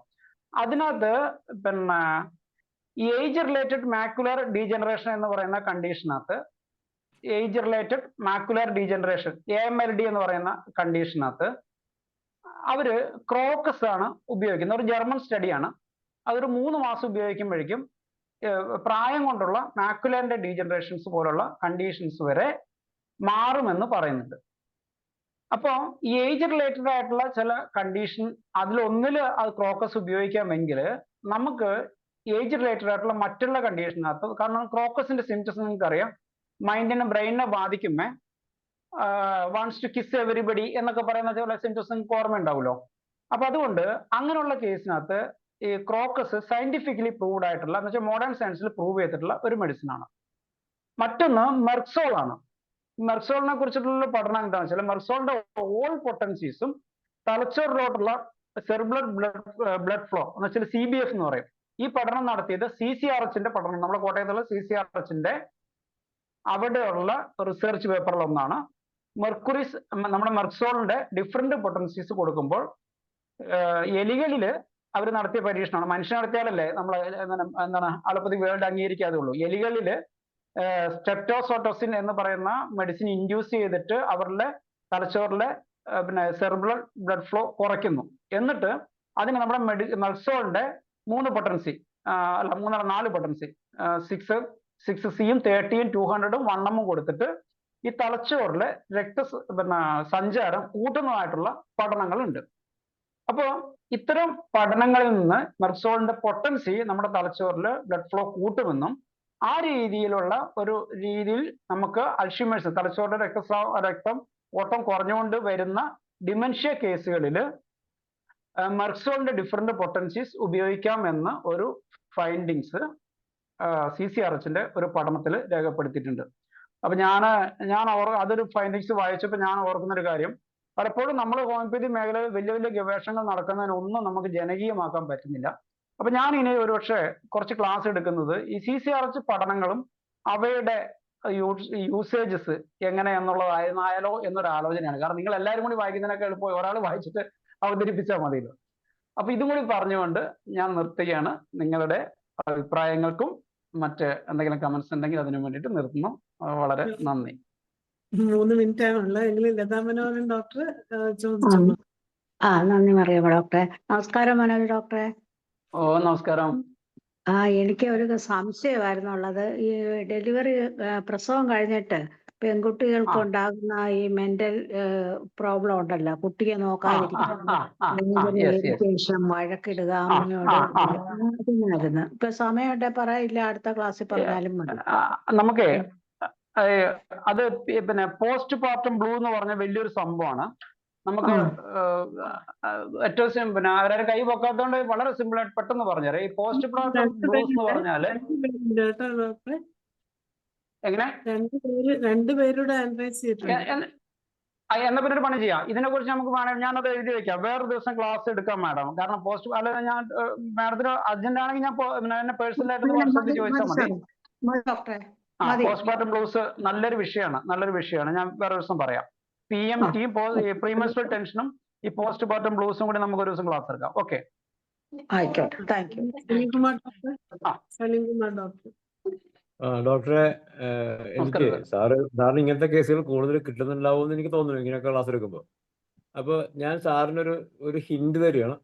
അതിനകത്ത് പിന്നെ ഏജ് റിലേറ്റഡ് മാക്കുലർ ഡീജനറേഷൻ എന്ന് പറയുന്ന കണ്ടീഷനകത്ത് age related macular degeneration AMLD എന്ന് പറയുന്ന കണ്ടീഷനകത്ത് അവര് ക്രോക്കസ് ആണ് ഉപയോഗിക്കുന്നത്. ഒരു ജർമ്മൻ സ്റ്റഡിയാണ്. അതൊരു 3 മാസം ഉപയോഗിക്കുമ്പോഴേക്കും പ്രായം കൊണ്ടുള്ള മാക്കുലറിന്റെ ഡീജനറേഷൻസ് പോലുള്ള കണ്ടീഷൻസ് വരെ മാറുമെന്ന് പറയുന്നുണ്ട്. അപ്പോൾ ഈ ഏജ് റിലേറ്റഡ് ആയിട്ടുള്ള ചില കണ്ടീഷൻ അതിലൊന്നിൽ അത് ക്രോക്കസ് ഉപയോഗിക്കാമെങ്കിൽ നമുക്ക് ഏജ് റിലേറ്റഡ് ആയിട്ടുള്ള മറ്റുള്ള കണ്ടീഷനകത്ത്, കാരണം ക്രോക്കസിന്റെ സിംറ്റംസ് നിങ്ങൾക്ക് അറിയാം, മൈൻഡിനെ ബ്രെയിനിനെ ബാധിക്കുമേ, വാണ്ട്സ് ടു കിസ് എവരിബഡി എന്നൊക്കെ പറയുന്ന ചില സിംറ്റംസ് നിങ്ങൾക്ക് ഓർമ്മ ഉണ്ടാവുമല്ലോ. അപ്പൊ അതുകൊണ്ട് അങ്ങനെയുള്ള കേസിനകത്ത് ഈ ക്രോക്കസ് സയന്റിഫിക്കലി പ്രൂവ്ഡ് ആയിട്ടുള്ള, എന്ന് വെച്ചാൽ മോഡേൺ സയൻസിൽ പ്രൂവ് ചെയ്തിട്ടുള്ള ഒരു മെഡിസിൻ ആണ്. മറ്റൊന്ന് മെർക്സോൾ ആണ്. മെർക്സോളിനെ കുറിച്ചിട്ടുള്ള പഠനം എന്താണെന്ന് വെച്ചാൽ മെർക്സോളിന്റെ ഓൾ പൊട്ടൻസീസും തലച്ചോറിലോട്ടുള്ള സെറിബ്രൽ ബ്ലഡ് ഫ്ലോ എന്ന് വെച്ചാൽ CBF എന്ന് പറയും. ഈ പഠനം നടത്തിയത് CCRHന്റെ പഠനം, നമ്മുടെ കോട്ടയത്തുള്ള CCRHന്റെ അവിടെയുള്ള റിസർച്ച് പേപ്പറിൽ ഒന്നാണ്. മെർക്കുറിസ് നമ്മുടെ മെർക്സോളിന്റെ ഡിഫറെന്റ് പൊട്ടൻസീസ് കൊടുക്കുമ്പോൾ എലികളില് അവർ നടത്തിയ പരീക്ഷണമാണ്. മനുഷ്യൻ നടത്തിയാലല്ലേ നമ്മൾ എന്താണ് അലോപ്പതി വേൾഡ് അംഗീകരിക്കാതുള്ളൂ. എലികളില് സ്ട്രെപ്റ്റോസോട്ടോസിൻ എന്ന് പറയുന്ന മെഡിസിൻ ഇൻഡ്യൂസ് ചെയ്തിട്ട് അവരുടെ തലച്ചോറിലെ പിന്നെ സെറിബ്രൽ ബ്ലഡ് ഫ്ലോ കുറയ്ക്കുന്നു. എന്നിട്ട് അതിന് നമ്മുടെ മെർക്സോളിന്റെ 3 പൊട്ടൻസി അല്ല 4 പൊട്ടൻസി 6Cയും 30യും 200ഉം 1M കൊടുത്തിട്ട് ഈ തലച്ചോറിലെ സഞ്ചാരം കൂട്ടുന്നതായിട്ടുള്ള പഠനങ്ങളുണ്ട്. അപ്പോൾ ഇത്തരം പഠനങ്ങളിൽ നിന്ന് മെർക്സോളിന്റെ പൊട്ടൻസി നമ്മുടെ തലച്ചോറിൽ ബ്ലഡ് ഫ്ലോ കൂട്ടുമെന്നും ആ രീതിയിലുള്ള ഒരു രീതിയിൽ നമുക്ക് അൽഷിമേഴ്സ് തലച്ചോറിന്റെ രക്തം ഓട്ടം കുറഞ്ഞുകൊണ്ട് വരുന്ന ഡിമെൻഷ്യ കേസുകളിൽ മെർക്സോളിന്റെ ഡിഫറെന്റ് പൊട്ടൻസീസ് ഉപയോഗിക്കാമെന്ന് ഒരു ഫൈൻഡിങ്സ് CCRHന്റെ ഒരു പഠനത്തിൽ രേഖപ്പെടുത്തിയിട്ടുണ്ട്. അപ്പൊ അതൊരു ഫൈൻഡിങ്സ് വായിച്ചപ്പോൾ ഞാൻ ഓർക്കുന്ന ഒരു കാര്യം, പലപ്പോഴും നമ്മൾ ഹോമിയോപ്പതി മേഖലയിൽ വലിയ വലിയ ഗവേഷണങ്ങൾ നടക്കുന്നതിനൊന്നും നമുക്ക് ജനകീയമാക്കാൻ പറ്റുന്നില്ല. അപ്പൊ ഞാൻ ഇനി ഒരുപക്ഷെ കുറച്ച് ക്ലാസ് എടുക്കുന്നത് ഈ CCRH പഠനങ്ങളും അവയുടെ യൂസേജസ് എങ്ങനെയെന്നുള്ളതായാലോ എന്നൊരു ആലോചനയാണ്. കാരണം നിങ്ങൾ എല്ലാവരും കൂടി വായിക്കുന്നതിനൊക്കെ എളുപ്പം ഒരാൾ വായിച്ചിട്ട് അവതരിപ്പിച്ചാൽ മതിയല്ലോ. അപ്പൊ ഇതും കൂടി പറഞ്ഞുകൊണ്ട് ഞാൻ നിർത്തുകയാണ്. നിങ്ങളുടെ അഭിപ്രായങ്ങൾക്കും മറ്റ് എന്തെങ്കിലും കമന്റ്സ് ഉണ്ടെങ്കിൽ അതിനു വേണ്ടിയിട്ട് നിർത്തുന്നു. വളരെ നന്ദി. 3 മിനിറ്റ് ആണുള്ളത്. എങ്കിലും ലതാ മനോഹരൻ ഡോക്ടർ ചോദിച്ചോളൂ. നന്ദി മറിയാമ്മ ഡോക്ടറെ. നമസ്കാരം മനോജ് ഡോക്ടറെ. ഓ നമസ്കാരം. എനിക്ക് ഒരു സംശയമായിരുന്നുള്ളത്, ഈ ഡെലിവറി പ്രസവം കഴിഞ്ഞിട്ട് പെൺകുട്ടികൾക്ക് ഉണ്ടാകുന്ന ഈ മെന്റൽ പ്രോബ്ലം ഉണ്ടല്ലോ, കുട്ടിയെ നോക്കാതിരിക്കുക, വഴക്കിടുക, അമ്മയോട് അതിനായിരുന്നു. ഇപ്പൊ സമയമുണ്ടെ പറയില്ല, അടുത്ത ക്ലാസ്സിൽ പറഞ്ഞാലും മതി. നമുക്ക് അത് പിന്നെ പോസ്റ്റ് പാർട്ടം ബ്ലൂ എന്ന് പറഞ്ഞ വലിയൊരു സംഭവമാണ്. നമുക്ക് ഏറ്റവും പിന്നെ അവരെ കൈ പൊക്കാത്തോണ്ട് വളരെ സിമ്പിൾ ആയിട്ട് പെട്ടെന്ന് പറഞ്ഞുതരാം. ഈ പോസ്റ്റ് പാർട്ടം ബ്ലൂസ് എന്ന് പറഞ്ഞാല് എങ്ങനെ രണ്ടുപേരുടെ എന്നാ പിന്നെ ഒരു പണി ചെയ്യാം. ഇതിനെ കുറിച്ച് നമുക്ക് വേണമെങ്കിൽ ഞാനത് എഴുതി വെക്കാം, വേറൊരു ദിവസം ക്ലാസ് എടുക്കാം മാഡം. കാരണം അല്ല ഞാൻ മാഡത്തിന് അർജന്റ് ആണെങ്കിൽ ഞാൻ എന്നെ പേഴ്സണലായിട്ട് വാട്സാപ്പിൽ ചോദിച്ചാൽ മതി. പോസ്റ്റ്മോർട്ടം ബ്ലൂസ് നല്ലൊരു വിഷയമാണ്. ഞാൻ വേറെ ദിവസം പറയാം. PMT പ്രീമെൻസ്ട്രൽ ടെൻഷനും ഈ പോസ്റ്റ്മോർട്ടം ബ്ലൂസും കൂടി നമുക്ക് ഒരു ദിവസം ക്ലാസ് എടുക്കാം. ഓക്കെ, ആയിക്കോട്ടെ. Thank you. ഡോക്ടറെ, എനിക്ക് സാറിന് ഇങ്ങനത്തെ കേസുകൾ കൂടുതൽ കിട്ടുന്നുണ്ടാവുമെന്ന് എനിക്ക് തോന്നുന്നു ഇങ്ങനെയൊക്കെ ക്ലാസ് എടുക്കുമ്പോൾ. അപ്പോൾ ഞാൻ സാറിനൊരു ഹിന്റ് തരികയാണ്.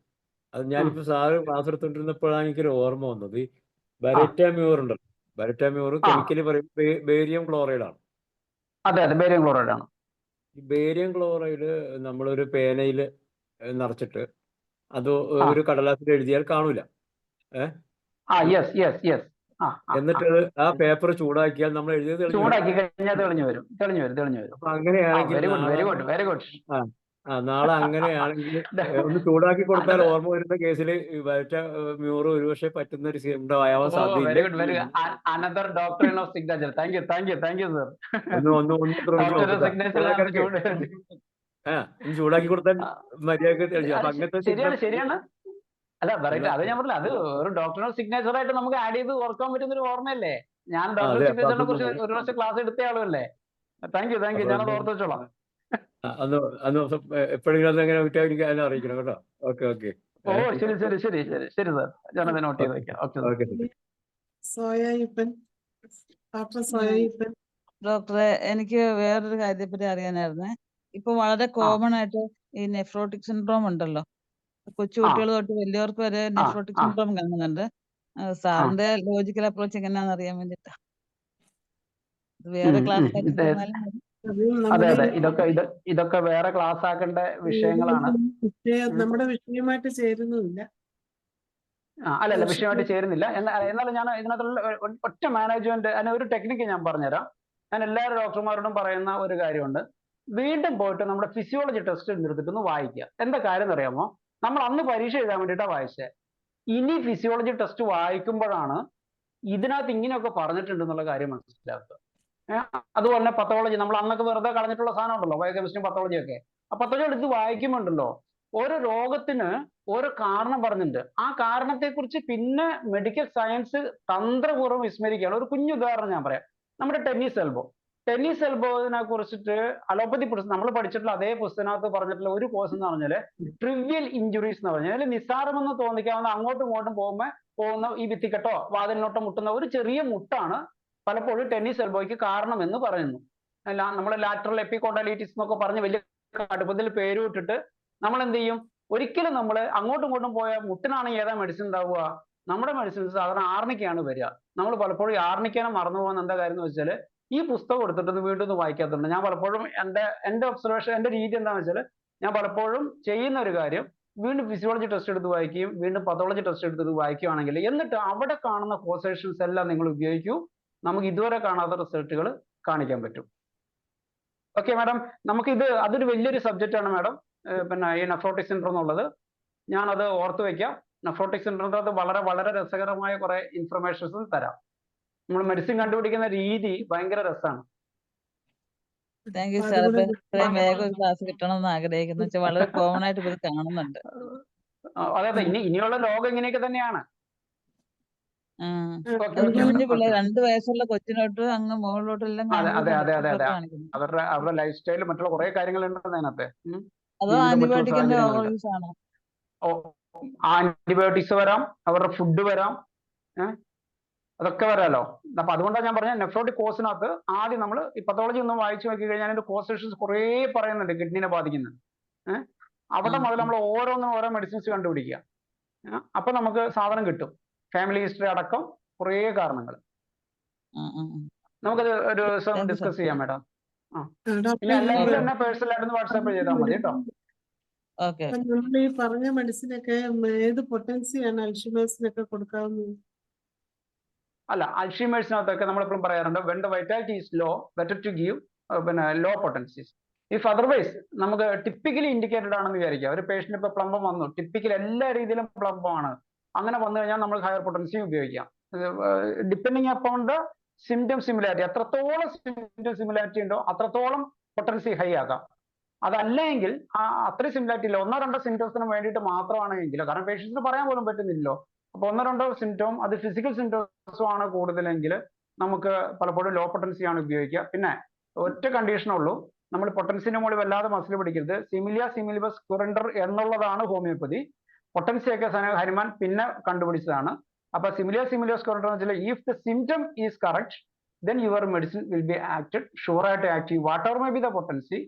അത് ഞാനിപ്പോൾ സാറ് ക്ലാസ് എടുത്തോണ്ടിരുന്നപ്പോഴാണ് എനിക്കൊരു ഓർമ്മ വന്നത്. ഈ ബരറ്റാമ്യൂർ ഉണ്ടല്ലോ, ബരറ്റാമ്യൂർ കെമിക്കലി പറയുമ്പോൾ ബേരിയം ക്ലോറൈഡ് ആണ്. അതെ, ബേരിയം ക്ലോറൈഡ് ആണ്. ഈ ബേരിയം ക്ലോറൈഡ് നമ്മളൊരു പേനയിൽ നിറച്ചിട്ട് അത് ഒരു കടലാസിൽ എഴുതിയാൽ കാണൂല. എന്നിട്ട് ആ പേപ്പർ ചൂടാക്കിയാൽ നമ്മൾ എഴുതിയത് തെളിഞ്ഞു വരും. അപ്പൊ അങ്ങനെയാണെങ്കിൽ നാളെ അങ്ങനെയാണെങ്കിൽ ഒന്ന് ചൂടാക്കി കൊടുത്താൽ ഓർമ്മ വരുന്ന കേസിൽ മ്യൂർ ഒരുപക്ഷെ പറ്റുന്ന ഒരു ഉണ്ടാവാൻ സാധ്യതയില്ല. ചൂടാക്കി കൊടുത്താൽ മര്യാദക്ക് അങ്ങനത്തെ ശരിയാണ്. അല്ല പറയട്ടെ, അത് ഞാൻ പറഞ്ഞില്ല, അത് ഒരു ഡോക്ടറിന്റെ സിഗ്നേച്ചർ ആയിട്ട് നമുക്ക് ആഡ് ചെയ്ത് ഓർക്കാൻ പറ്റുന്ന ഒരു ഓർമ്മയല്ലേ. ഞാൻ ഡോക്ടർ സിഗ്നേച്ചറിനെ കുറിച്ച് ഒരു പ്രാവശ്യം ക്ലാസ് എടുത്ത ആളുമല്ലേ. താങ്ക് യു, ഞാനത് ഓർത്ത് വെച്ചോളാം. അന്ന് അന്ന് എപ്പോഴെങ്കിലും അത് എങ്ങനെ കിട്ടിയാൽ എനിക്ക് അതിനെ അറിയിക്കണം കേട്ടോ. Okay okay. ഓ ശരി ശരി ശരി ശരി ശരി സാർ, ഞാനത് നോട്ട് ചെയ്ത് വെക്കാം. Okay sir. ഓക്കെ. സോയായിപ്പൻ, ഡോക്ടർ സോയായിപ്പൻ. ഡോക്ടറെ, എനിക്ക് വേറൊരു കാര്യത്തെപ്പറ്റി അറിയാനായിരുന്നേ. ഇപ്പൊ വളരെ കോമൺ ആയിട്ട് ഈ നെഫ്രോട്ടിക് സിൻഡ്രോം ഉണ്ടല്ലോ. കൊച്ചുകുട്ടികൾ തൊട്ട് വലിയവർക്ക് വരെ നെഫ്രോട്ടിക് ആ. സിൻഡ്രോം കാണുന്നുണ്ട്. സാറിന്റെ ലോജിക്കൽ അപ്രോച്ച് എങ്ങനെയാണെന്ന് അറിയാൻ വേണ്ടിട്ടാ. വേറെ ക്ലാസ് ആയിട്ട് പറഞ്ഞാലും മതി. അതെ അതെ, ഇതൊക്കെ വേറെ ക്ലാസ് ആക്കേണ്ട വിഷയങ്ങളാണ്. നമ്മുടെ വിഷയമായിട്ട് ചേരുന്നുമില്ല. അല്ലല്ല, വിഷയമായിട്ട് ചേരുന്നില്ല. എന്നാലും ഞാൻ ഇതിനകത്തുള്ള ഒറ്റ മാനേജ്മെന്റ്, അതിന് ഒരു ടെക്നിക്ക് ഞാൻ പറഞ്ഞുതരാം. ഞാൻ എല്ലാ ഡോക്ടർമാരോടും പറയുന്ന ഒരു കാര്യമുണ്ട്. വീണ്ടും പോയിട്ട് നമ്മുടെ ഫിസിയോളജി ടെസ്റ്റ് എടുത്തിട്ടൊന്ന് വായിക്കുക. എന്താ കാര്യം എന്ന് അറിയാമോ? നമ്മൾ അന്ന് പരീക്ഷ എഴുതാൻ വേണ്ടിയിട്ടാണ് വായിച്ചത്. ഇനി ഫിസിയോളജി ടെസ്റ്റ് വായിക്കുമ്പോഴാണ് ഇതിനകത്ത് ഇങ്ങനെയൊക്കെ പറഞ്ഞിട്ടുണ്ടെന്നുള്ള കാര്യം മനസ്സിലാക്കുക. അതുപോലെ തന്നെ പത്തോളജി, നമ്മൾ അന്നൊക്കെ വെറുതെ കളഞ്ഞിട്ടുള്ള സാധനം ഉണ്ടല്ലോ, ബയോകെമിസ്ട്രി പത്തോളജി ഒക്കെ. ആ പത്തോളജി എടുത്ത് വായിക്കുമ്പോണ്ടല്ലോ, ഓരോ രോഗത്തിന് ഓരോ കാരണം പറഞ്ഞിട്ടുണ്ട്. ആ കാരണത്തെക്കുറിച്ച് പിന്നെ മെഡിക്കൽ സയൻസ് തന്ത്രപൂർവ്വം വിസ്മരിക്കുകയാണ്. ഒരു കുഞ്ഞു ഉദാഹരണം ഞാൻ പറയാം. നമ്മുടെ ടെന്നീസ് എൽബോവിനെ കുറിച്ചിട്ട് അലോപ്പതി നമ്മൾ പഠിച്ചിട്ടുള്ള അതേ പുസ്തകത്തിനകത്ത് പറഞ്ഞിട്ടുള്ള ഒരു കോഴ്സ് എന്ന് പറഞ്ഞാൽ ട്രിവിയൽ ഇഞ്ചുറീസ് എന്ന് പറഞ്ഞാൽ നിസ്സാരമെന്ന് തോന്നിക്കാവുന്ന അങ്ങോട്ടും ഇങ്ങോട്ടും പോകുന്ന ഈ ഭിത്തിക്കെട്ടോ വാതിലിനോട്ടോ മുട്ടുന്ന ഒരു ചെറിയ മുട്ടാണ് പലപ്പോഴും ടെന്നീസ് എൽബോയ്ക്ക് കാരണം എന്ന് പറയുന്നു. നമ്മൾ ലാറ്ററൽ എപ്പിക്കോണ്ടലൈറ്റിസ് എന്നൊക്കെ പറഞ്ഞ് വലിയ കടുപ്പത്തിൽ പേരുവിട്ടിട്ട് നമ്മൾ എന്ത് ചെയ്യും? ഒരിക്കലും നമ്മൾ അങ്ങോട്ടും ഇങ്ങോട്ടും പോയ മുട്ടിനാണെങ്കിൽ ഏതാ മെഡിസിൻ ഉണ്ടാവുക? നമ്മുടെ മെഡിസിൻസ് സാധാരണ ആർണിക്കയാണ് വരിക. നമ്മൾ പലപ്പോഴും ആർണിക്കാനെ മറന്നു പോകുന്ന എന്താ കാര്യം എന്ന് വെച്ചാൽ ഈ പുസ്തകം എടുത്തിട്ട് വീണ്ടും ഒന്ന് വായിക്കാത്തുണ്ട്. ഞാൻ പലപ്പോഴും എൻ്റെ ഒബ്സർവേഷൻ, എൻ്റെ രീതി എന്താണെന്ന് വെച്ചാൽ ഞാൻ പലപ്പോഴും ചെയ്യുന്ന ഒരു കാര്യം, വീണ്ടും ഫിസിയോളജി ടെസ്റ്റ് എടുത്ത് വായിക്കുകയും വീണ്ടും പത്തോളജി ടെസ്റ്റ് എടുത്ത് വായിക്കുകയാണെങ്കിൽ, എന്നിട്ട് അവിടെ കാണുന്ന കോസേഷൻസ് എല്ലാം നിങ്ങൾ ഉപയോഗിക്കൂ. നമുക്ക് ഇതുവരെ കാണാത്ത റിസൾട്ടുകൾ കാണിക്കാൻ പറ്റും. ഓക്കെ മാഡം, അതൊരു വലിയൊരു സബ്ജക്റ്റ് ആണ് മാഡം. പിന്നെ ഈ നെഫ്രോട്ടിക് സിൻഡ്രോം എന്നുള്ളത് ഞാനത് ഓർത്ത് വെക്കാം. നെഫ്രോട്ടിക് സിൻഡ്രോത്തിനകത്ത് വളരെ വളരെ രസകരമായ കുറെ ഇൻഫർമേഷൻസ് തരാം. നമ്മൾ മെഡിസിൻ കണ്ടുപിടിക്കുന്ന രീതി ഭയങ്കര രസമാണ്. Thank you sir. അപ്പൊ ഇത്രയും വേഗം ഒരു ക്ലാസ് കിട്ടണമെന്ന് ആഗ്രഹിക്കുന്നു. വെച്ചാൽ വളരെ കോമൺ ആയിട്ട് ഇത് കാണുന്നുണ്ട്. അതെ അതെ, ഇനിയുള്ള ലോകം ഇങ്ങനെയൊക്കെ തന്നെയാണ്. കുഞ്ഞു പിള്ളേർ 2 വയസ്സുള്ള കൊച്ചിനോട്ട് അങ്ങ് മുകളിലോട്ടും എല്ലാം കാണിക്കുന്നു. അവരുടെ ലൈഫ് സ്റ്റൈൽ മറ്റുള്ള കുറെ കാര്യങ്ങളുണ്ടെന്ന് അതിനകത്ത്. അതോ ആന്റിബയോട്ടിക്കിന്റെ ഓവർ യൂസ് ആണോ? ആന്റിബയോട്ടിക്സ് വരാം, അവരുടെ ഫുഡ് വരാം, അതൊക്കെ വരാലോ. അപ്പൊ അതുകൊണ്ടാണ് ഞാൻ പറഞ്ഞത് നെഫ്രോട്ടിക് കോഴ്സിനകത്ത് ആദ്യം നമ്മൾ ഈ പത്തോളജി ഒന്ന് വായിച്ചു നോക്കി കഴിഞ്ഞാൽ അതിന്റെ കോസേഷൻസ് കുറേ പറയുന്നുണ്ട് കിഡ്നിനെ ബാധിക്കുന്നത്. അവിടെ മുതൽ നമ്മൾ ഓരോന്നും ഓരോ മെഡിസിൻസ് കണ്ടുപിടിക്കുക. അപ്പൊ നമുക്ക് സാധനം കിട്ടും. ഫാമിലി ഹിസ്റ്ററി അടക്കം കുറേ കാരണങ്ങൾ. നമുക്കത് ഒരു ദിവസം ഡിസ്കസ് ചെയ്യാം മാഡം. പിന്നെ അല്ലെങ്കിൽ തന്നെ പേഴ്സണലായിട്ട് വാട്സാപ്പ് ചെയ്താൽ മതി കേട്ടോ. നമ്മൾ ഈ പറഞ്ഞ മെഡിസിനൊക്കെ ഏത് പൊട്ടൻസിയാണ് അൽഷിമേഴ്സിനൊക്കെ കൊടുക്കാവുന്നത്? അല്ല, അൽഷിമേഴ്സിനകത്തൊക്കെ നമ്മളെപ്പോഴും പറയാറുണ്ട് when the vitality is low better to give low potencies. If otherwise നമുക്ക് ടിപ്പിക്കലി ഇൻഡിക്കേറ്റഡ് ആണെന്ന് വിചാരിക്കുക. ഒരു പേഷ്യന്റ് ഇപ്പൊ പ്ലംബം വന്നു, ടിപ്പിക്കലി എല്ലാ രീതിയിലും പ്ലംബമാണ്, അങ്ങനെ വന്നു കഴിഞ്ഞാൽ നമ്മൾ ഹയർ പൊട്ടൻസി ഉപയോഗിക്കാം. Depending upon the symptom similarity, എത്രത്തോളം സിംറ്റം സിമിലാരിറ്റി ഉണ്ടോ അത്രത്തോളം പൊട്ടൻസി ഹൈ ആക്കാം. അതല്ലെങ്കിൽ അത്രയും സിമിലാരിറ്റി ഇല്ല, 1-2 സിംറ്റംസിന് വേണ്ടിയിട്ട് മാത്രമാണെങ്കിൽ, കാരണം പേഷ്യൻസിന് പറയാൻ പോലും പറ്റുന്നില്ലല്ലോ. അപ്പൊ 1-2 സിംറ്റം, അത് ഫിസിക്കൽ സിംറ്റംസും ആണ് കൂടുതലെങ്കിൽ നമുക്ക് പലപ്പോഴും ലോ പൊട്ടൻസി ആണ് ഉപയോഗിക്കുക. പിന്നെ ഒറ്റ കണ്ടീഷനുള്ളൂ, നമ്മൾ പൊട്ടൻസിന്റെ മുകളിൽ വല്ലാതെ മസിൽ പിടിക്കരുത്. സിമിലിയ സിമിലിബസ് ക്യുറൻഡർ എന്നുള്ളതാണ് ഹോമിയോപ്പതി. പൊട്ടൻസി ഒക്കെ ഹനുമാൻ പിന്നെ കണ്ടുപിടിച്ചതാണ്. അപ്പൊ സിമിലിയ സിമിലിയസ് ക്യുറൻഡർ എന്ന് വെച്ചാൽ if the symptom is correct then your medicine will be acted sure ആയിട്ട് active whatever may be the potency.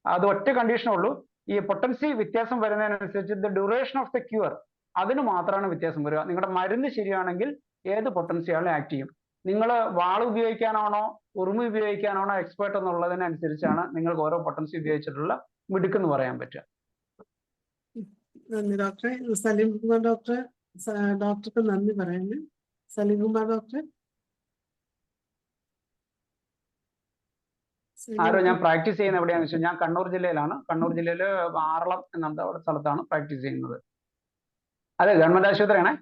അത് ഒറ്റ കണ്ടീഷനുള്ളൂ, ഈ പൊട്ടൻസി വ്യത്യാസം വരുന്നതിനനുസരിച്ച് the duration of the cure അതിന് മാത്രമാണ് വ്യത്യാസം വരിക. നിങ്ങളുടെ മരുന്ന് ശരിയാണെങ്കിൽ ഏത് പൊട്ടൻസിയാണ് ആക്ട് ചെയ്യും. നിങ്ങൾ വാൾ ഉപയോഗിക്കാനാണോ ഉറുമി ഉപയോഗിക്കാനാണോ എക്സ്പേർട്ട് എന്നുള്ളതിനനുസരിച്ചാണ് നിങ്ങൾക്ക് ഓരോ പൊട്ടൻസി ഉപയോഗിച്ചിട്ടുള്ള മിടുക്കെന്ന് പറയാൻ പറ്റുക. നന്ദി ഡോക്ടറെ. സലീം കുമാർ ഡോക്ടർക്ക് നന്ദി പറയുന്നു. സലീം കുമാർ ഡോക്ടർ. ആരോ ഞാൻ പ്രാക്ടീസ് ചെയ്യുന്നത് എവിടെയാണെന്ന് വെച്ചാൽ ഞാൻ കണ്ണൂർ ജില്ലയിലാണ്. കണ്ണൂർ ജില്ലയിൽ ആറളം എന്ന സ്ഥലത്താണ് പ്രാക്ടീസ് ചെയ്യുന്നത്. അതെ, ഗവൺമെന്റ് ആശുപത്രിയാണേ.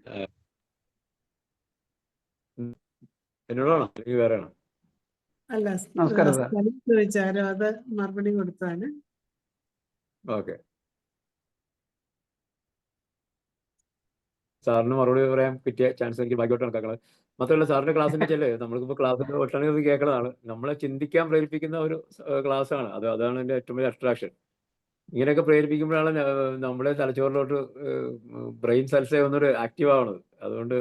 അല്ല, നമസ്കാരം സാർ. ചോദിച്ചാരോ അത് മറുപടി കൊടുത്താണ്. ഓക്കെ. സാറിന് മറുപടി പറയാൻ കിട്ടിയ ചാൻസ് എനിക്ക് ഭാഗ്യമായിട്ട് കണക്കാക്കുന്നത്. മാത്രമല്ല സാറിന്റെ ക്ലാസ്സിന്റെ വെച്ചാല് നമ്മൾക്കിപ്പോൾ ക്ലാസ്സിൽ ഒട്ടനവധി കേൾക്കുന്നതാണ്, നമ്മളെ ചിന്തിക്കാൻ പ്രേരിപ്പിക്കുന്ന ഒരു ക്ലാസ് ആണ്. അതാണ് എൻ്റെ ഏറ്റവും വലിയ അട്രാക്ഷൻ. ഇങ്ങനെയൊക്കെ പ്രേരിപ്പിക്കുമ്പോഴാണ് നമ്മുടെ തലച്ചോറിലോട്ട് ബ്രെയിൻ സെൽസ് ഒന്നൊരു ആക്റ്റീവ് ആവണത്. അതുകൊണ്ട്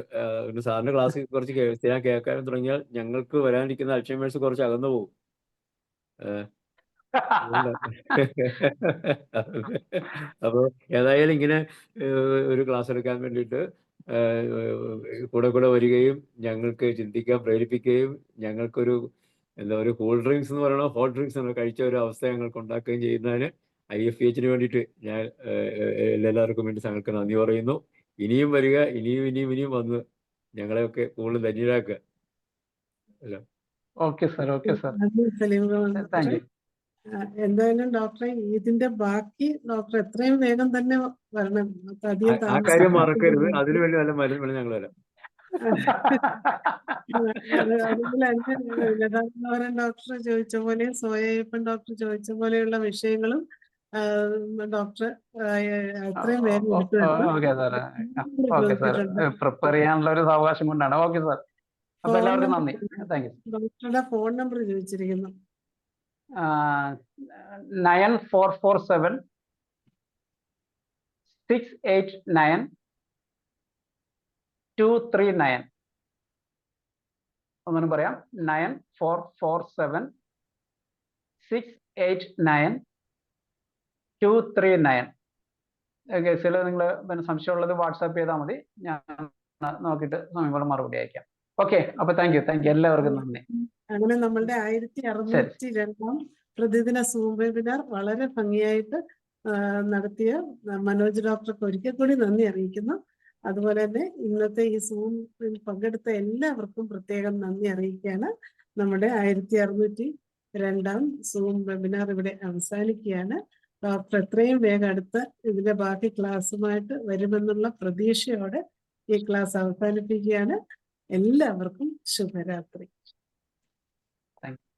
പിന്നെ സാറിന്റെ ക്ലാസ് കുറച്ച് സ്ഥിരം കേൾക്കാൻ തുടങ്ങിയാൽ ഞങ്ങൾക്ക് വരാനിരിക്കുന്ന അൽഷൈമേഴ്സ് കുറച്ച് അകന്നു പോകും. അപ്പോൾ ഏതായാലും ഇങ്ങനെ ഒരു ക്ലാസ് എടുക്കാൻ വേണ്ടിയിട്ട് കൂടെ വരികയും ഞങ്ങൾക്ക് ചിന്തിക്കാൻ പ്രേരിപ്പിക്കുകയും ഞങ്ങൾക്കൊരു ഒരു കൂൾ ഡ്രിങ്ക്സ് എന്ന് പറയണോ ഹോട്ട് ഡ്രിങ്ക്സ് കഴിച്ച ഒരു അവസ്ഥ ഞങ്ങൾക്ക് ഉണ്ടാക്കുകയും ചെയ്യുന്നതിന് IFPHന് വേണ്ടിയിട്ട് ഞാൻ എല്ലാവർക്കും വേണ്ടി ഞങ്ങൾക്ക് നന്ദി പറയുന്നു. ഇനിയും വരിക, ഇനിയും വന്ന് ഞങ്ങളെയൊക്കെ കൂടുതൽ ധന്യരാക്കുക. Okay sir, okay sir, Saleem thank you. എന്തായാലും ഡോക്ടറെ ഇതിന്റെ ബാക്കി ഡോക്ടർ എത്രയും വേഗം തന്നെ വരണം. അധികം ആ കാര്യം മറക്കരുത്. അതിനു വേണ്ടി നല്ല മരുന്ന് ഞങ്ങൾ വരാം. അതുപോലെ തന്നെ ലതാകുമാരൻ ഡോക്ടർ ചോദിച്ച പോലെ, സോയപ്പൻ ഡോക്ടർ ചോദിച്ച പോലെയുള്ള വിഷയങ്ങളും ഡോക്ടർ എത്രയും വേഗം okay sir, okay sir, prepare ചെയ്യാനുള്ള ഒരു അവകാശം കൊണ്ടാണ്. ഓക്കെ സാർ, അപ്പൊ എല്ലാവർക്കും നന്ദി, താങ്ക് യു. ഡോക്ടറുടെ ഫോൺ നമ്പർ ചോദിച്ചിരിക്കുന്നു. 9447 689 239. ഒന്നും പറയാം, 9447 689 239. കേസിൽ നിങ്ങൾ പിന്നെ സംശയമുള്ളത് വാട്സാപ്പ് ചെയ്താൽ മതി, ഞാൻ നോക്കിയിട്ട് സമയം മറുപടി അയക്കാം. ഓക്കെ, അപ്പൊ താങ്ക് യു എല്ലാവർക്കും നന്ദി. അങ്ങനെ നമ്മളുടെ 1602 പ്രതിദിന സൂം വെബിനാർ വളരെ ഭംഗിയായിട്ട് നടത്തിയ മനോജ് ഡോക്ടർക്ക് ഒരിക്കൽ കൂടി നന്ദി അറിയിക്കുന്നു. അതുപോലെ തന്നെ ഇന്നത്തെ ഈ സൂമിൽ പങ്കെടുത്ത എല്ലാവർക്കും പ്രത്യേകം നന്ദി അറിയിക്കുകയാണ്. നമ്മുടെ 1602 സൂം വെബിനാർ ഇവിടെ അവസാനിക്കുകയാണ്. ഡോക്ടർ എത്രയും വേഗം അടുത്ത് ഇതിന്റെ ബാക്കി ക്ലാസ്സുമായിട്ട് വരുമെന്നുള്ള പ്രതീക്ഷയോടെ ഈ ക്ലാസ് അവസാനിപ്പിക്കുകയാണ്. എല്ലാവർക്കും ശുഭരാത്രി. Thank you.